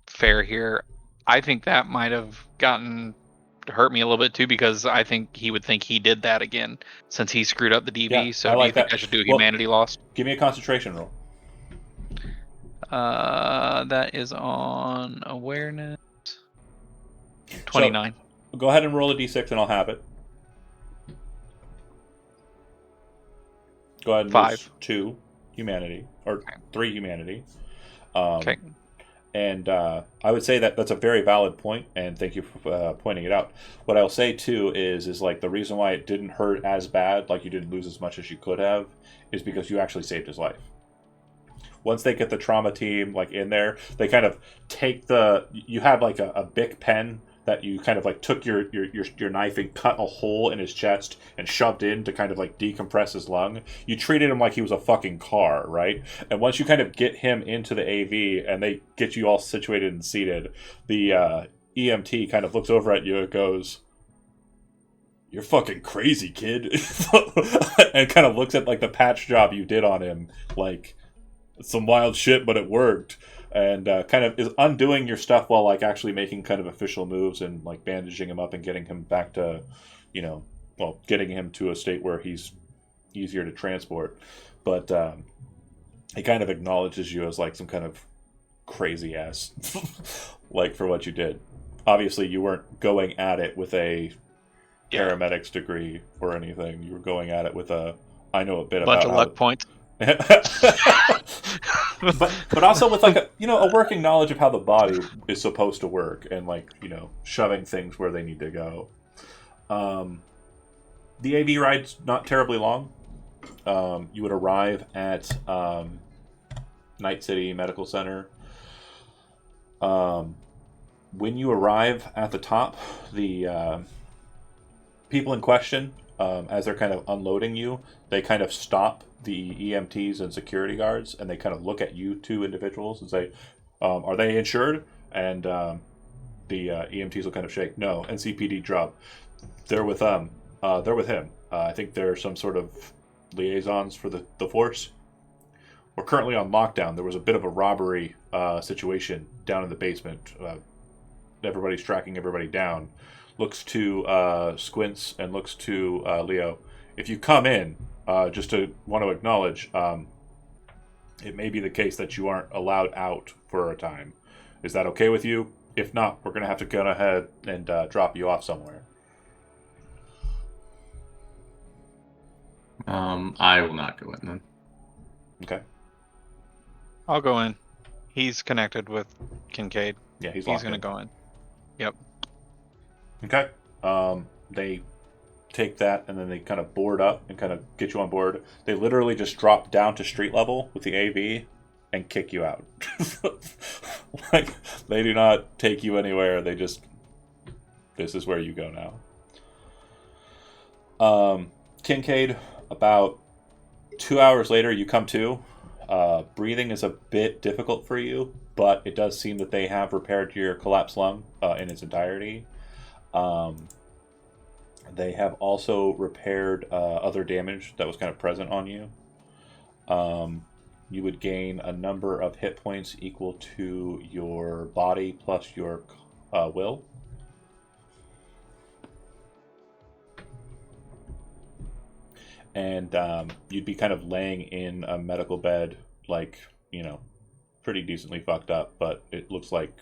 fair here. I think that might have hurt me a little bit too, because I think he would think he did that again since he screwed up the DV. Yeah, So I do like you think that. I should do Well, humanity lost? Give me a concentration roll. That is on awareness. 29. So, go ahead and roll a d6 and I'll have it. Go ahead and 5. lose 2 humanity, or Okay. 3 humanity. Okay. And I would say that that's a very valid point, and thank you for pointing it out. What I'll say too is like the reason why it didn't hurt as bad, like you didn't lose as much as you could have, is because you actually saved his life. Once they get the trauma team like in there, they kind of take you had like a Bic pen that you kind of like took your knife and cut a hole in his chest and shoved in to kind of like decompress his lung. You treated him like he was a fucking car, right? And once you kind of get him into the AV and they get you all situated and seated, the EMT kind of looks over at you and goes, "You're fucking crazy, kid," and kind of looks at like the patch job you did on him, like some wild shit, but it worked. And kind of is undoing your stuff while like actually making kind of official moves and like bandaging him up and getting him back to, getting him to a state where he's easier to transport. But he kind of acknowledges you as like some kind of crazy ass, like for what you did. Obviously, you weren't going at it with a paramedics degree or anything. You were going at it with I know a bit Bunch about of luck points. but also with like a working knowledge of how the body is supposed to work and like shoving things where they need to go. The AV ride's not terribly long. You would arrive at Night City Medical Center. When you arrive at the top, the people in question, as they're kind of unloading you, they kind of stop the EMTs and security guards, and they kind of look at you two individuals and say, "Are they insured?" And the EMTs will kind of shake, "No, NCPD drop. They're with them. They're with him. I think they're some sort of liaisons for the force. We're currently on lockdown. There was a bit of a robbery situation down in the basement. Everybody's tracking everybody down." Looks to Squints and looks to Leo. "If you come in, just to want to acknowledge, it may be the case that you aren't allowed out for a time. Is that okay with you? If not, we're going to have to go ahead and drop you off somewhere." I will not go in then. Okay. I'll go in. He's connected with Kincaid. Yeah, he's going to in. go in. Yep. Okay. They take that and then they kind of board up and kind of get you on board. They literally just drop down to street level with the AV and kick you out. Like, they do not take you anywhere. They just, this is where you go now. Kincaid, about 2 hours later, you come to. Breathing is a bit difficult for you, but it does seem that they have repaired your collapsed lung in its entirety. They have also repaired other damage that was kind of present on you. You would gain a number of hit points equal to your body plus your will. And you'd be kind of laying in a medical bed, like, pretty decently fucked up, but it looks like,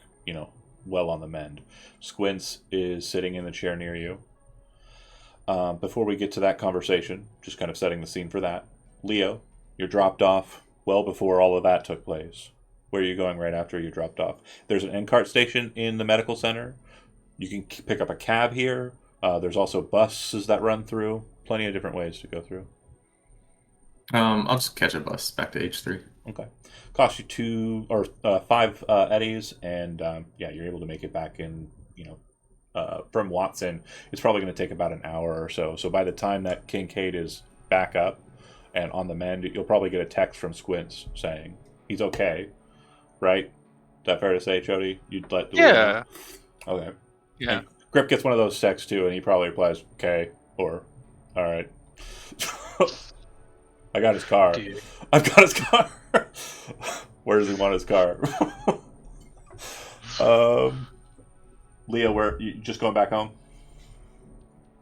well on the mend. Squints is sitting in the chair near you. Before we get to that conversation, just kind of setting the scene for that, Leo, you're dropped off well before all of that took place. Where are you going right after you're dropped off? There's an end cart station in the medical center. You can pick up a cab here. There's also buses that run through. Plenty of different ways to go through. I'll just catch a bus back to H3. Okay. Costs you 5 eddies, and yeah, you're able to make it back in, from Watson. It's probably going to take about an hour or so. So by the time that Kincaid is back up and on the mend, you'll probably get a text from Squints saying he's okay, right? Is that fair to say, Chody? You'd let Leo know? Okay. Yeah. And Grip gets one of those texts too, and he probably replies, okay, or all right. I got his car. Dude. I've got his car. Where does he want his car? Leo, where you just going back home?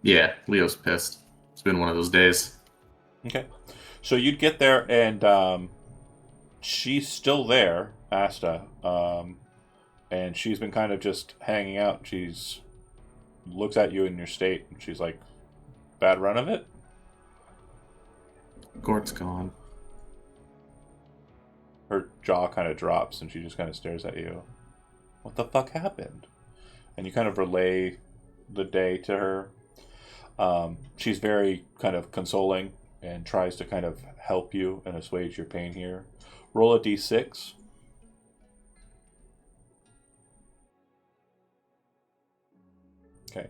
Yeah, Leo's pissed. It's been one of those days. Okay. So you'd get there, and she's still there, Asta, and she's been kind of just hanging out. She's looks at you in your state, and she's like, "Bad run of it." Gort's gone. Her jaw kind of drops, and she just kind of stares at you. What the fuck happened? And you kind of relay the day to her. She's very kind of consoling and tries to kind of help you and assuage your pain here. Roll a d6. Okay.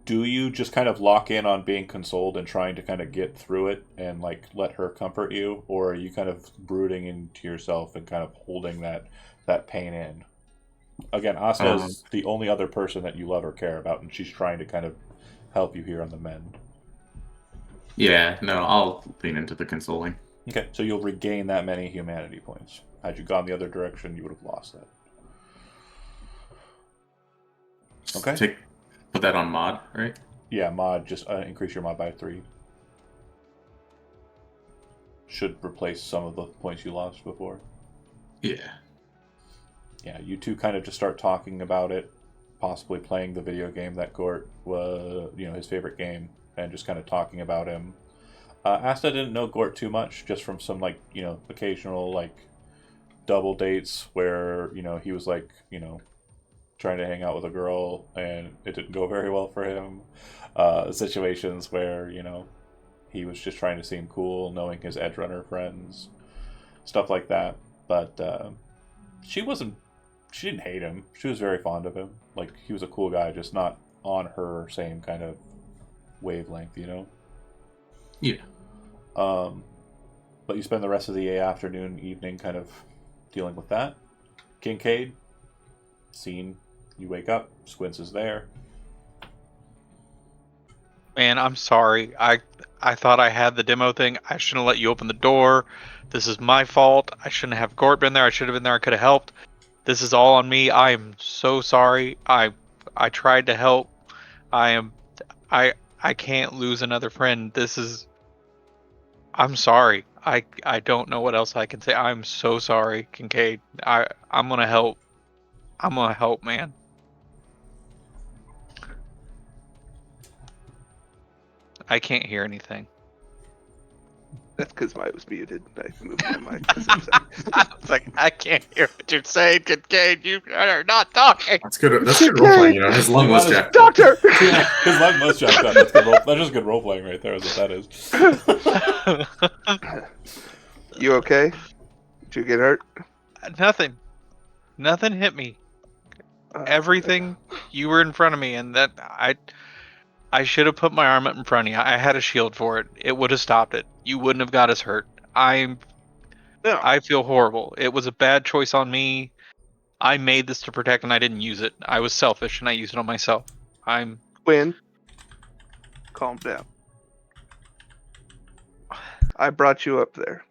Do you just kind of lock in on being consoled and trying to kind of get through it and like let her comfort you, or are you kind of brooding into yourself and kind of holding that pain in? Again, Asta is the only other person that you love or care about, and she's trying to kind of help you here on the mend. Yeah, no, I'll lean into the consoling. Okay, so you'll regain that many humanity points. Had you gone the other direction, you would have lost that. Okay. Put that on mod, right? Yeah, mod, just increase your mod by 3. Should replace some of the points you lost before. Yeah. Yeah, you two kind of just start talking about it, possibly playing the video game that Gort was, his favorite game, and just kind of talking about him. Asta didn't know Gort too much, just from some occasional double dates where he was trying to hang out with a girl and it didn't go very well for him. Situations where he was just trying to seem cool, knowing his edge runner friends, stuff like that. But she didn't hate him. She was very fond of him. Like, he was a cool guy, just not on her same kind of wavelength, Yeah. But you spend the rest of the afternoon, evening kind of dealing with that. Kincaid, scene, you wake up, Squints is there. Man, I'm sorry. I thought I had the demo thing. I shouldn't have let you open the door. This is my fault. I shouldn't have Gort been there. I should have been there. I could have helped. This is all on me. I am so sorry. I tried to help. I can't lose another friend. I'm sorry. I don't know what else I can say. I'm so sorry, Kincaid. I'm gonna help. I'm gonna help, man. I can't hear anything. That's because mine was muted. I moved my mic. 'Cause I'm sorry. I was like, I can't hear what you're saying, Kincaid. You are not talking. That's good. That's good role playing. His lung was jacked up. Doctor! Yeah, his lung was jacked up. That's just good role playing right there, is what that is. You okay? Did you get hurt? Nothing hit me. Everything, you were in front of me, and that I should have put my arm up in front of you. I had a shield for it. It would have stopped it. You wouldn't have got us hurt. I feel horrible. It was a bad choice on me. I made this to protect, and I didn't use it. I was selfish, and I used it on myself. Quinn, calm down. I brought you up there.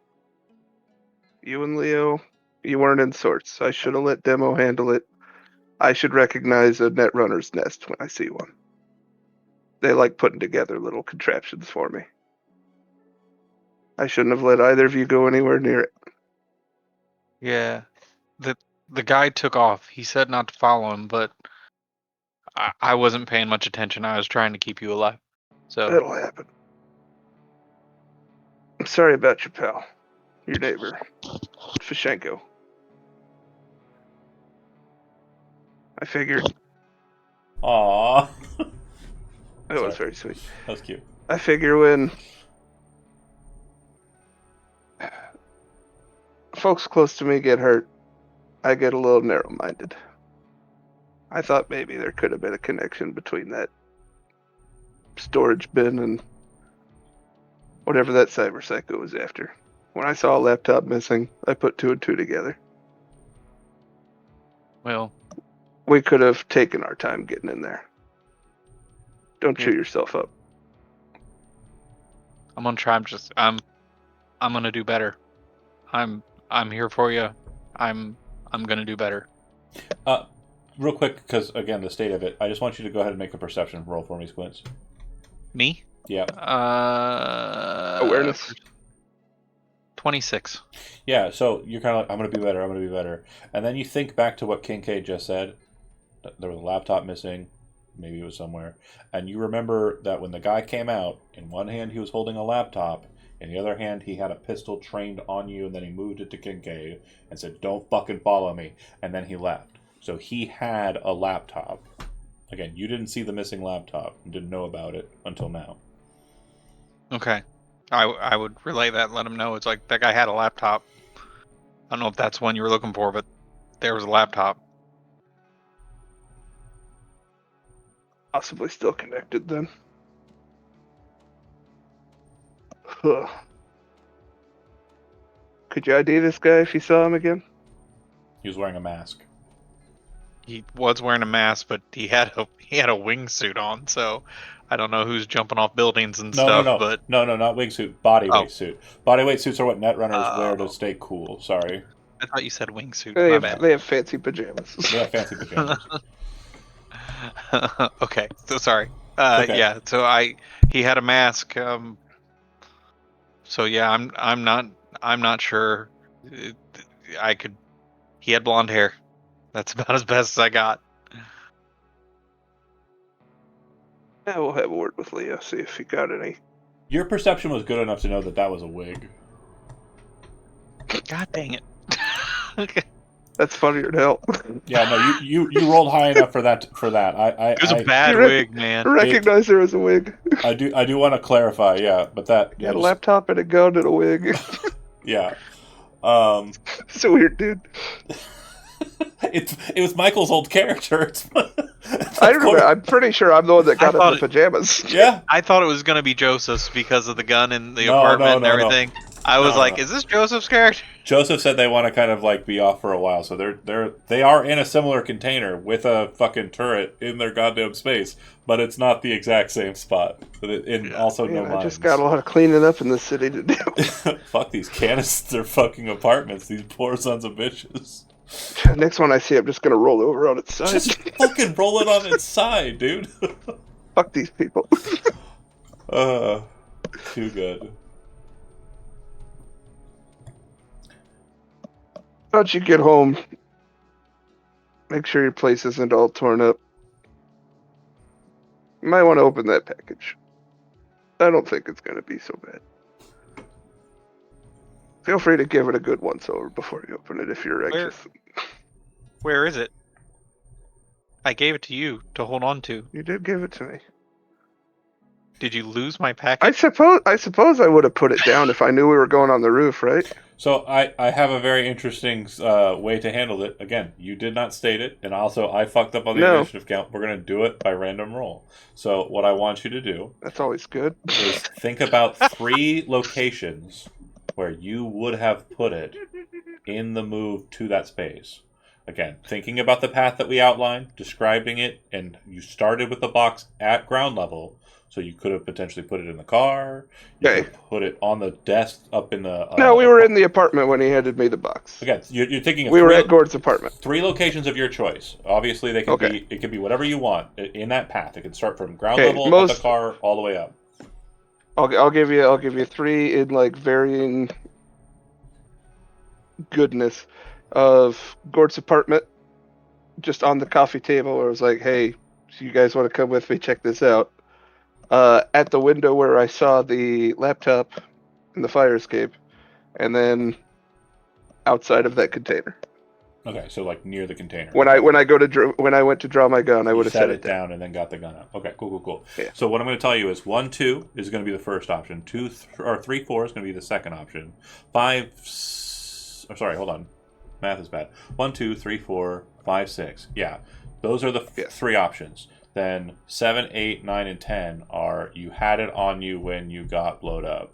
You and Leo, you weren't in sorts. I should have let Demo handle it. I should recognize a netrunner's nest when I see one. They like putting together little contraptions for me. I shouldn't have let either of you go anywhere near it. Yeah. The guy took off. He said not to follow him, but I wasn't paying much attention. I was trying to keep you alive. So It'll happen. I'm sorry about your pal. Your neighbor. Fishenko. I figured Aww. It was Sorry. very sweet. That was cute. I figure when folks close to me get hurt, I get a little narrow-minded. I thought maybe there could have been a connection between that storage bin and whatever that cyber psycho was after. When I saw a laptop missing, I put 2 and 2 together. Well, We could have taken our time getting in there. Don't Yeah. shoot yourself up. I'm gonna try. I'm gonna do better. I'm here for you. I'm gonna do better. Real quick, because again, the state of it, I just want you to go ahead and make a perception roll for me, Squints. Me? Yeah. Awareness. 26. Yeah, so you're kind of like, I'm going to be better, I'm going to be better. And then you think back to what Kincaid just said. There was a laptop missing. Maybe it was somewhere. And you remember that when the guy came out, in one hand he was holding a laptop, in the other hand he had a pistol trained on you, and then he moved it to Kincaid and said, don't fucking follow me. And then he left. So he had a laptop. Again, you didn't see the missing laptop. You didn't know about it until now. Okay. I would relay that and let him know. It's like, that guy had a laptop. I don't know if that's one you were looking for, but there was a laptop. Possibly still connected then. Huh. Could you ID this guy if you saw him again? He was wearing a mask. He was wearing a mask, but he had a wingsuit on, so I don't know who's jumping off buildings and stuff. But No, not wingsuit. Bodyweight suit. Bodyweight suits are what netrunners wear to stay cool. Sorry. I thought you said wingsuit. They My have, bad. they have fancy pajamas. They have fancy pajamas. Okay, so sorry. Okay. Yeah, so he had a mask. So yeah, I'm not sure. I could. He had blonde hair. That's about as best as I got. Yeah, we'll have a word with Leo, see if he got any. Your perception was good enough to know that that was a wig. God dang it. That's funnier to help. Yeah, no, you rolled high enough for that. It was a bad You rec- wig, man. Recognize there as a wig. I do want to clarify, yeah, but that He had a laptop and a gun and a wig. yeah. It's a weird dude. It was Michael's old character. I remember. I'm pretty sure I'm the one that got I in the pajamas. Yeah. I thought it was gonna be Joseph's because of the gun in the No, apartment no, and everything. I was No, like, no. is this Joseph's character? Joseph said they want to kind of like be off for a while, so they are in a similar container with a fucking turret in their goddamn space, but it's not the exact same spot. Also no Man, mines. I just got a lot of cleaning up in the city to do. Fuck these canister fucking apartments, these poor sons of bitches. Next one I see, I'm just gonna roll over on its side. Just fucking roll it on its side, dude. Fuck these people. Too good. Once you get home, make sure your place isn't all torn up. You might want to open that package. I don't think it's going to be so bad. Feel free to give it a good once over before you open it if you're anxious. Where is it? I gave it to you to hold on to. You did give it to me. Did you lose my I package? suppose I would have put it down if I knew we were going on the roof, right? So I have a very interesting way to handle it. Again, you did not state it, and also I fucked up on the initiative count. We're going to do it by random roll. So what I want you to do That's always good. is think about 3 locations where you would have put it in the move to that space. Again, thinking about the path that we outlined, describing it, and you started with the box at ground level, so you could have potentially put it in the car. You Okay. could put it on the desk up in the. No, we were in the apartment when he handed me the box. Again, you're thinking of We were at Gord's apartment. 3 locations of your choice. Obviously, they can Okay. be. It can be whatever you want in that path. It can start from ground Okay, level up the car all the way up. I'll give you 3 in like varying goodness of Gord's apartment, just on the coffee table where I was like, hey, so you guys want to come with me, check this out. At the window where I saw the laptop in the fire escape, and then outside of that container. Okay, so like near the container. When I went to draw my gun, I would You have set set it down and then got the gun out. Okay, cool. Yeah. So what I'm going to tell you is 1, 2 is going to be the first option. 3, 4 is going to be the second option. 5. I'm sorry, hold on. Math is bad. 1, 2, 3, 4, 5, 6. Yeah, those are the three options. Then 7, 8, 9, and 10 are you had it on you when you got blowed up.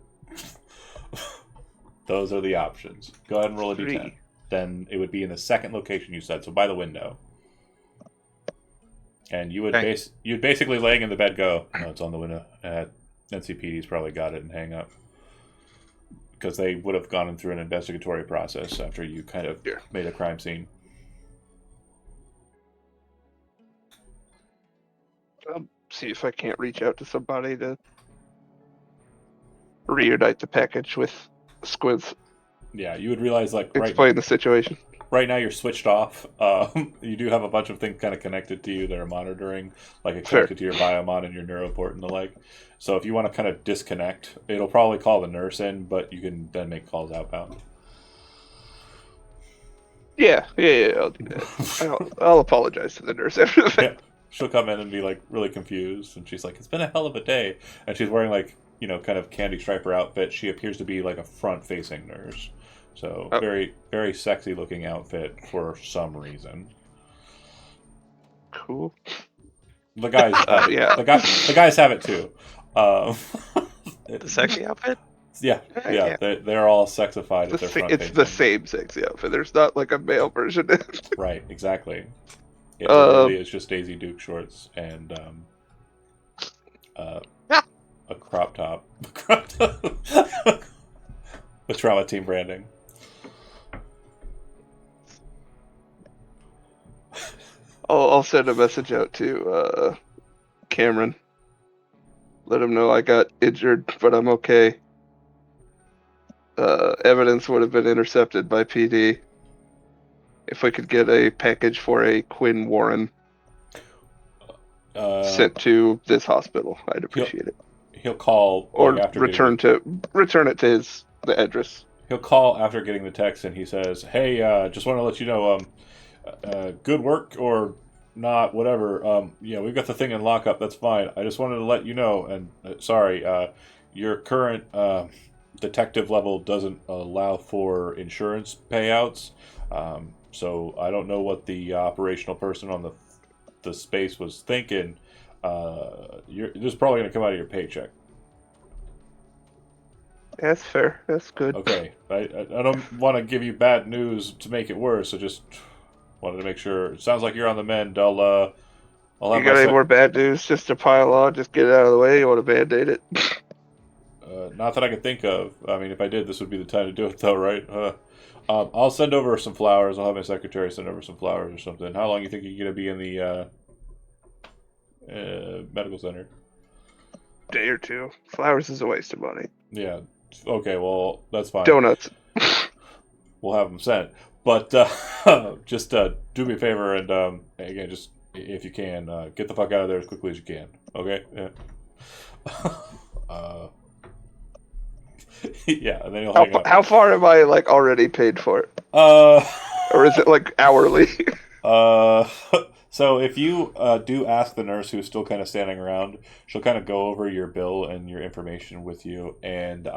Those are the options. Go ahead and roll a d10. Then it would be in the second location you said, so by the window. And you would you'd basically laying in the bed go, no, it's on the window. NCPD's probably got it and hang up. Because they would have gone through an investigatory process after you kind of made a crime scene. I'll see if I can't reach out to somebody to reunite the package with Squids. Yeah, you would realize, like, explain the situation. Right now you're switched off. You do have a bunch of things kind of connected to you that are monitoring, like it's connected to your biomon and your neuroport and the like. So if you want to kind of disconnect, it'll probably call the nurse in, but you can then make calls outbound. Yeah, I'll do that. I'll apologize to the nurse after the fact. Yeah. She'll come in and be like really confused, and she's like, "It's been a hell of a day," and she's wearing like kind of candy striper outfit. She appears to be like a front-facing nurse. So very, very sexy looking outfit for some reason. Cool. The guys, the guys have it too. The sexy outfit. Yeah. They're all sexified at their front. It's the same sexy outfit. There's not like a male version. Right. Exactly. It literally is just Daisy Duke shorts and a crop top. With Trauma Team branding. I'll send a message out to Cameron. Let him know I got injured, but I'm okay. Evidence would have been intercepted by PD. If we could get a package for a Quinn Warren sent to this hospital, I'd appreciate it. He'll call after return it to the address. He'll call after getting the text, and he says, "Hey, just want to let you know, good work or not, whatever. We've got the thing in lockup. That's fine. I just wanted to let you know. And sorry, your current detective level doesn't allow for insurance payouts. So I don't know what the operational person on the space was thinking. This is probably going to come out of your paycheck." That's fair. That's good. Okay. I don't want to give you bad news to make it worse. I just wanted to make sure. It sounds like you're on the mend. I'll have you got any more bad news just to pile on? Just get it out of the way. You want to band-aid it? Not that I can think of. I mean, if I did, this would be the time to do it, though, right? I'll send over some flowers. I'll have my secretary send over some flowers or something. How long do you think you're going to be in the medical center? Day or two. Flowers is a waste of money. Yeah. Okay, well, that's fine. Donuts. We'll have them sent. But just do me a favor and, again, just if you can, get the fuck out of there as quickly as you can. Okay? Yeah. Yeah, and then you'll hang up. How far am I, like, already paid for it? Or is it, like, hourly? So if you do ask the nurse who's still kind of standing around, she'll kind of go over your bill and your information with you, and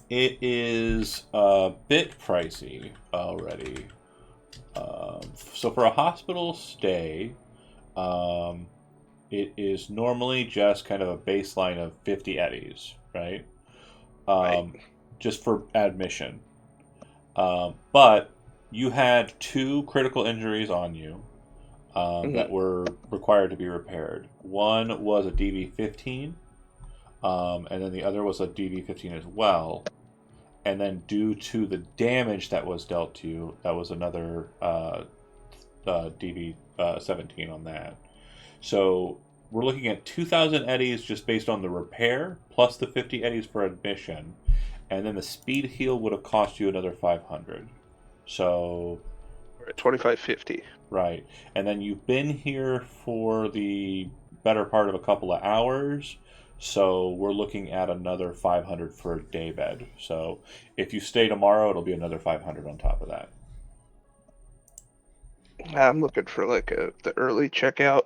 it is a bit pricey already. So for a hospital stay, it is normally just kind of a baseline of 50 eddies, right? Just for admission. But you had 2 critical injuries on you that were required to be repaired. One was a DV-15, and then the other was a DV-15 as well. And then due to the damage that was dealt to you, that was another DV-17 on that. So we're looking at 2,000 eddies just based on the repair, plus the 50 eddies for admission. And then the speed heal would have cost you another 500. So we're at 2550. Right. And then you've been here for the better part of a couple of hours. So we're looking at another 500 for a day bed. So if you stay tomorrow, it'll be another 500 on top of that. I'm looking for like the early checkout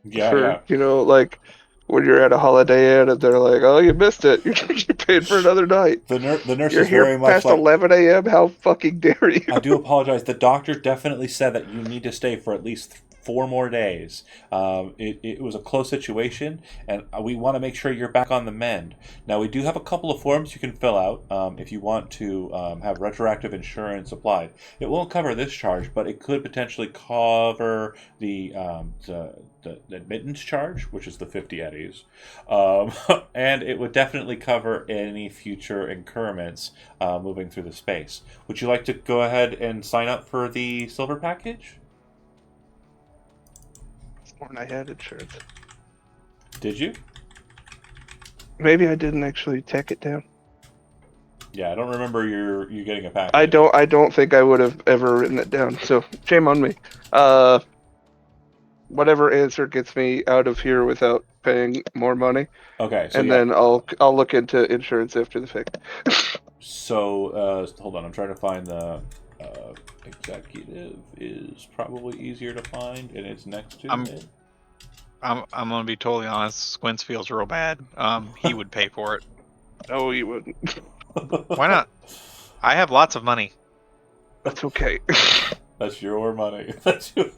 Yeah, for yeah. like when you're at a Holiday Inn and they're like, "Oh, you missed it. You're paid for another night. The nurse You're is here very much past like, 11 a.m. How fucking dare you?" I do apologize. The doctor definitely said that you need to stay for at least 4 more days. It was a close situation, and we want to make sure you're back on the mend. Now, we do have a couple of forms you can fill out if you want to have retroactive insurance applied. It won't cover this charge, but it could potentially cover the admittance charge, which is the 50 eddies. Um, and it would definitely cover any future incurments moving through the space. Would you like to go ahead and sign up for the silver package? Sworn I had insurance. Did you? Maybe I didn't actually take it down. Yeah, I don't remember you getting a package. I don't think I would have ever written it down. So shame on me. Whatever answer gets me out of here without paying more money, Okay, so and yeah. then I'll look into insurance after the fact. So hold on, I'm trying to find the executive is probably easier to find, and it's next to it. I'm gonna be totally honest. Squints feels real bad. He would pay for it. No, you wouldn't. Why not? I have lots of money. That's okay. That's your money. That's your...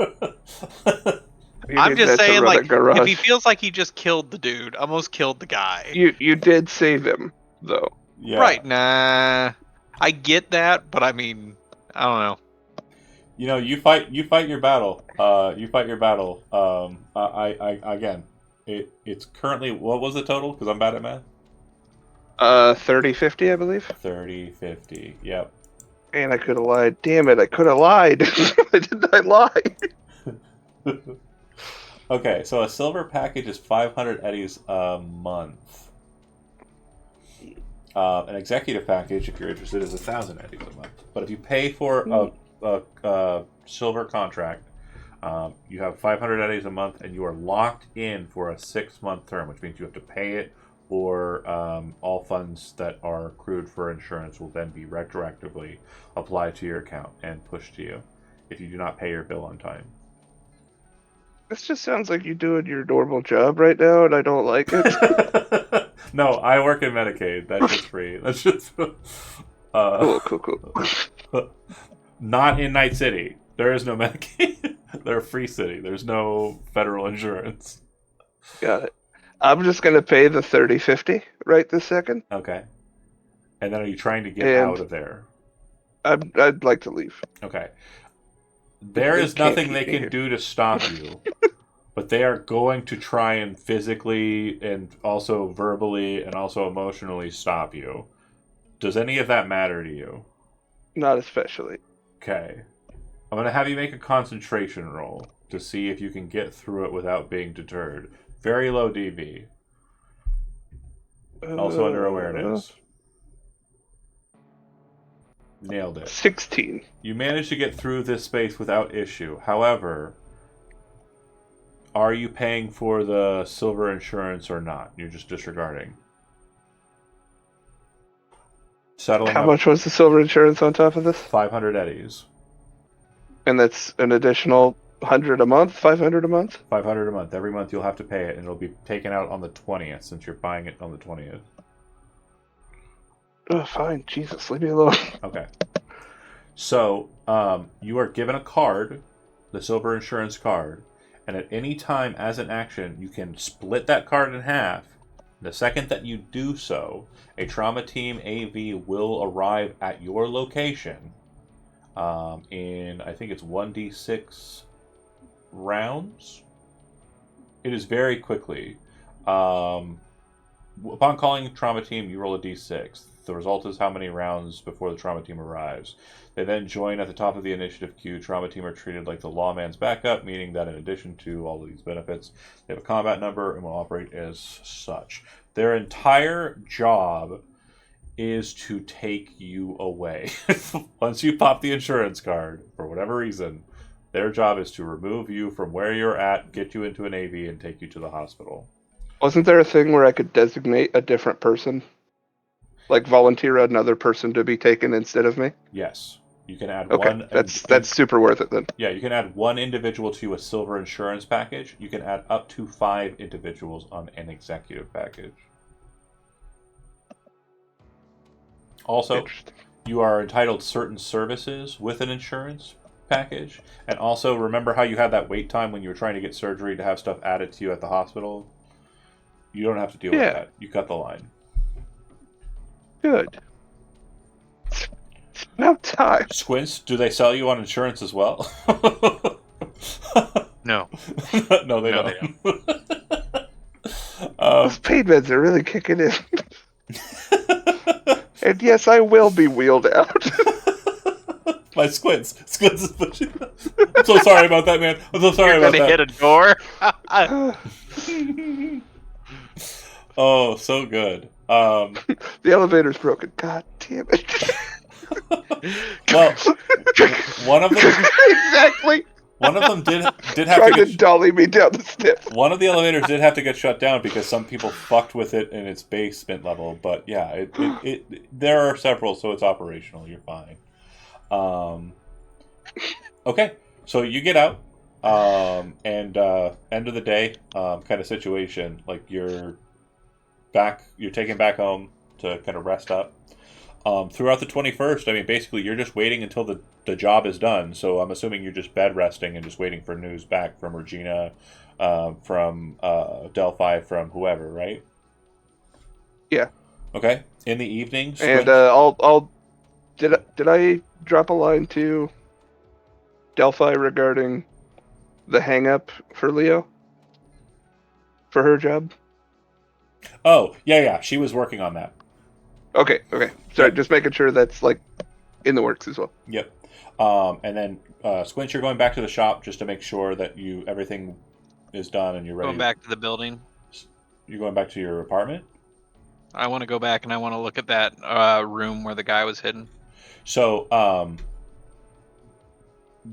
I'm just saying, like, if garage. he feels like he just killed the dude, almost killed the guy. You did save him though. Yeah. Right? Nah, I get that, but I mean, I don't know. You know, you fight your battle. You fight your battle. I again, it's currently, what was the total? Because I'm bad at math. 30-50, I believe. 30-50. Yep. And I could have lied. Damn it! I could have lied. Why didn't I lie? Okay, so a silver package is 500 eddies a month. An executive package, if you're interested, is 1,000 eddies a month. But if you pay for a silver contract, you have 500 eddies a month, and you are locked in for a 6-month term, which means you have to pay it, or all funds that are accrued for insurance will then be retroactively applied to your account and pushed to you if you do not pay your bill on time. This just sounds like you doing your normal job right now, and I don't like it. No, I work in Medicaid. That's just free. That's just Cool. not in Night City. There is no Medicaid. They're a free city. There's no federal insurance. Got it. I'm just gonna pay the 30-50 right this second. Okay. And then are you trying to get out of there? I'd like to leave. Okay. There is nothing they can do to stop you, but they are going to try and physically and also verbally and also emotionally stop you. Does any of that matter to you? Not especially. Okay. I'm going to have you make a concentration roll to see if you can get through it without being deterred. Very low DB. Also under awareness. Nailed it. 16. You managed to get through this space without issue. However, are you paying for the silver insurance or not? You're just disregarding. Settling How up much was the silver insurance on top of this? 500 eddies. And that's an additional 100 a month, 500 a month? 500 a month. Every month you'll have to pay it, and it'll be taken out on the 20th since you're buying it on the 20th. Oh, fine. Jesus, leave me alone. Okay. So, you are given a card, the silver insurance card, and at any time as an action, you can split that card in half. The second that you do so, a trauma team AV will arrive at your location in, I think it's 1d6 rounds. It is very quickly. Upon calling trauma team, you roll a d6. The result is how many rounds before the trauma team arrives. They then join at the top of the initiative queue. Trauma team are treated like the lawman's backup, meaning that in addition to all of these benefits, they have a combat number and will operate as such. Their entire job is to take you away. Once you pop the insurance card, for whatever reason, their job is to remove you from where you're at, get you into an AV, and take you to the hospital. Wasn't there a thing where I could designate a different person? Like volunteer another person to be taken instead of me? Yes. You can add Okay, one. that's super worth it then. Yeah, you can add one individual to a silver insurance package. You can add up to 5 individuals on an executive package. Also, Interesting. you are entitled certain services with an insurance package. And also, remember how you had that wait time when you were trying to get surgery to have stuff added to you at the hospital? You don't have to deal with Yeah. that. You cut the line. Good. It's about time. Squints, do they sell you on insurance as well? No. No, they No, don't. they Those pain meds are really kicking in. And yes, I will be wheeled out. My squints. Squints is pushing. I'm so sorry about that, man. I'm so sorry You're about gonna that. hit a door. Oh, so good. The elevator's broken. God damn it. Well, one of them Exactly. did have to Trying to get. dolly me down the steps. One of the elevators did have to get shut down because some people fucked with it in its basement level. But yeah, there are several, so it's operational. You're fine. Okay, so you get out, and end of the day, kind of situation. Like you're taken back home to kind of rest up. Throughout the 21st, I mean, basically, you're just waiting until the job is done. So I'm assuming you're just bed resting and just waiting for news back from Regina, from Delphi, from whoever, right? Yeah. Okay. In the evening, And I'll did I drop a line to Delphi regarding the hang up for Leo? For her job? Oh, yeah, she was working on that. Okay. Sorry, Yep. just making sure that's like in the works as well. Yep. And then Squinch, you're going back to the shop just to make sure that everything is done and you're ready. Going back to the building. You're going back to your apartment? I want to go back and I want to look at that room where the guy was hidden. So,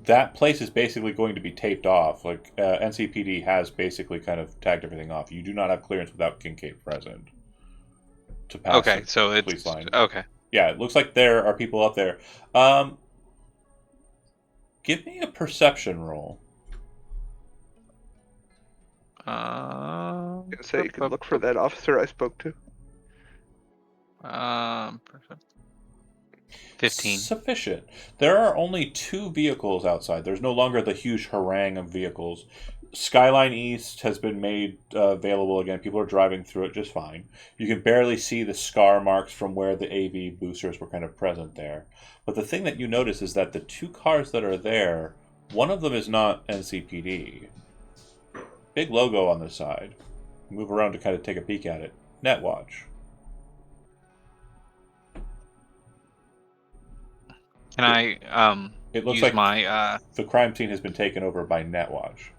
that place is basically going to be taped off. Like, NCPD has basically kind of tagged everything off. You do not have clearance without Kincaid present to pass Okay, the so it's police line. okay. Yeah, it looks like there are people up there. Give me a perception roll. I say you can look for that officer I spoke to. 15. Sufficient. There are only 2 vehicles outside. There's no longer the huge harangue of vehicles. Skyline East has been made available again. People are driving through it just fine. You can barely see the scar marks from where the AV boosters were kind of present there. But the thing that you notice is that the 2 cars that are there, one of them is not NCPD. Big logo on the side. Move around to kind of take a peek at it. Netwatch. Can I It looks use like my the crime scene has been taken over by Netwatch.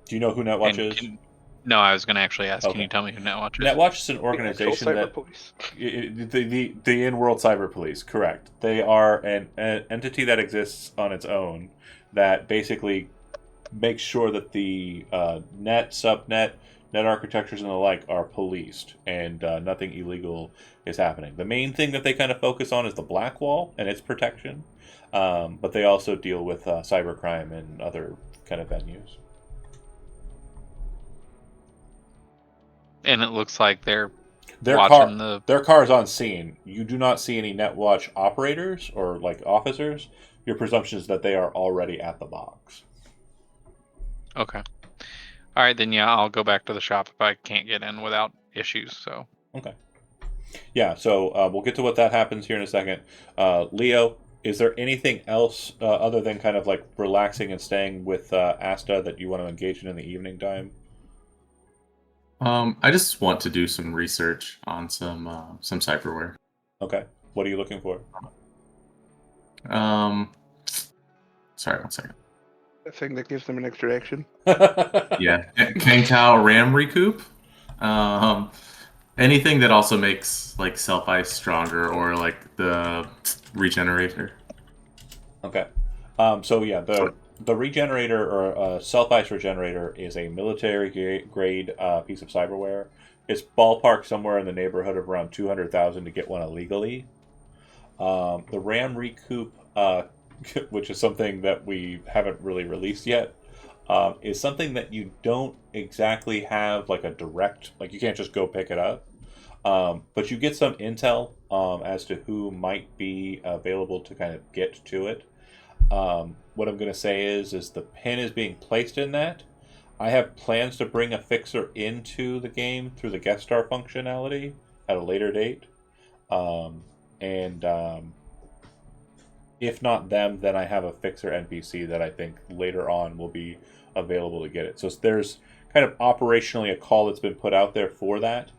Do you know who Netwatch is? No, I was going to actually ask. Okay. Can you tell me who Netwatch is? Netwatch is an organization The that police. the in-world cyber police. Correct. They are an entity that exists on its own that basically makes sure that the net, subnet, net architectures, and the like are policed and nothing illegal is happening. The main thing that they kind of focus on is the black wall and its protection, but they also deal with cybercrime and other kind of venues. And it looks like they're Their watching their car's on scene. You do not see any Netwatch operators or like officers. Your presumption is that they are already at the box. Okay. All right, then yeah, I'll go back to the shop if I can't get in without issues. So. Okay. Yeah, so we'll get to what that happens here in a second. Leo, is there anything else other than kind of like relaxing and staying with Asta that you want to engage in the evening time? I just want to do some research on some cyberware. Okay. What are you looking for? Sorry, one second. The thing that gives them an extra action. Yeah, Kang Tao RAM recoup. Anything that also makes like self ice stronger or like the regenerator. Okay. So yeah, the regenerator or self ice regenerator is a military grade piece of cyberware. It's ballpark somewhere in the neighborhood of around 200,000 to get one illegally. The RAM recoup, which is something that we haven't really released yet, is something that you don't exactly have like a direct, like you can't just go pick it up. But you get some intel as to who might be available to kind of get to it. What I'm going to say is the pin is being placed in that. I have plans to bring a fixer into the game through the guest star functionality at a later date. And if not them, then I have a fixer NPC that I think later on will be available to get it. So there's kind of operationally a call that's been put out there for that,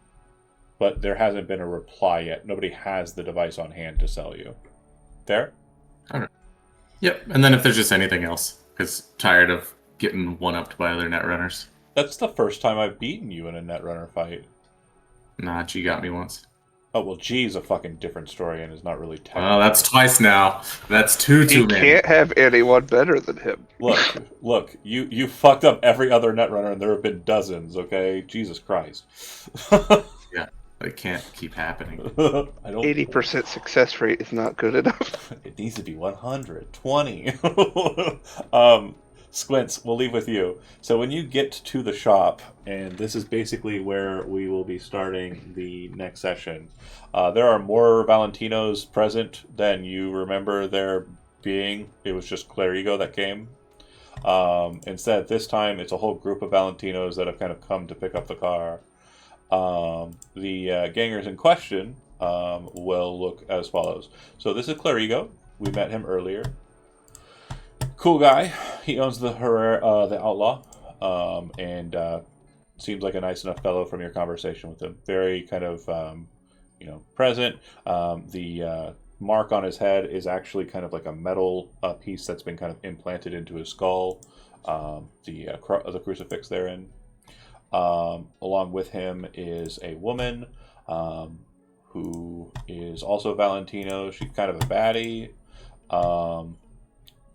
but there hasn't been a reply yet. Nobody has the device on hand to sell you. Fair? All right. Yep. And then if there's just anything else, because tired of getting one-upped by other netrunners. That's the first time I've beaten you in a netrunner fight. Nah, G got me once. Oh, well, G's a fucking different story and is not really technical. Well, that's twice now. That's too He many. can't have anyone better than him. Look, you fucked up every other netrunner and there have been dozens, okay? Jesus Christ. Yeah, it can't keep happening. I don't 80% success rate is not good enough. It needs to be 120. Squints, we'll leave with you. So when you get to the shop, and this is basically where we will be starting the next session, there are more Valentinos present than you remember there being. It was just Clerigo that came. Instead, this time, it's a whole group of Valentinos that have kind of come to pick up the car. The gangers in question will look as follows. So this is Clerigo. We met him earlier. Cool guy. He owns the Outlaw, and seems like a nice enough fellow from your conversation with him. Very kind of, present. The mark on his head is actually kind of like a metal piece that's been kind of implanted into his skull. The crucifix therein. Along with him is a woman who is also Valentino. She's kind of a baddie.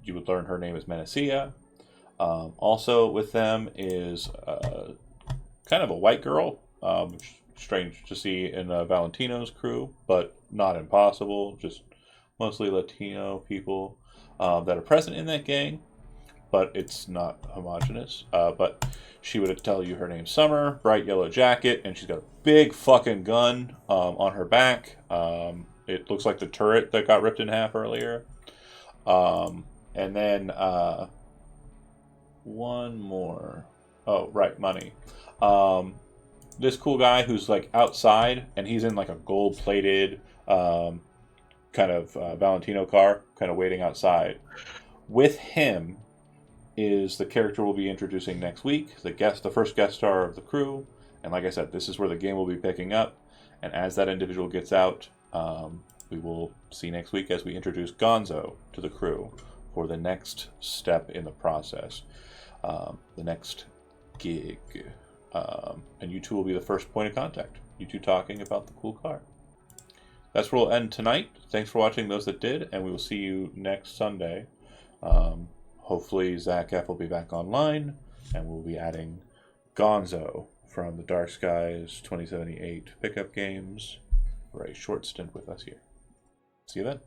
You would learn her name is Menecia. Also with them is kind of a white girl. Strange to see in Valentino's crew, but not impossible. Just mostly Latino people that are present in that gang, but it's not homogenous. But she would tell you her name's Summer, bright yellow jacket, and she's got a big fucking gun on her back. It looks like the turret that got ripped in half earlier. And then one more. Oh, right, money. This cool guy who's like outside, and he's in like a gold-plated kind of Valentino car, kind of waiting outside. With him is the character we'll be introducing next week, the first guest star of the crew. And like I said, this is where the game will be picking up. And as that individual gets out, we will see next week as we introduce Gonzo to the crew for the next step in the process, the next gig. And you two will be the first point of contact. You two talking about the cool car. That's where we'll end tonight. Thanks for watching those that did, and we will see you next Sunday. Hopefully Zach F will be back online, and we'll be adding Gonzo from the Dark Skies 2078 pickup games for a short stint with us here. See you then.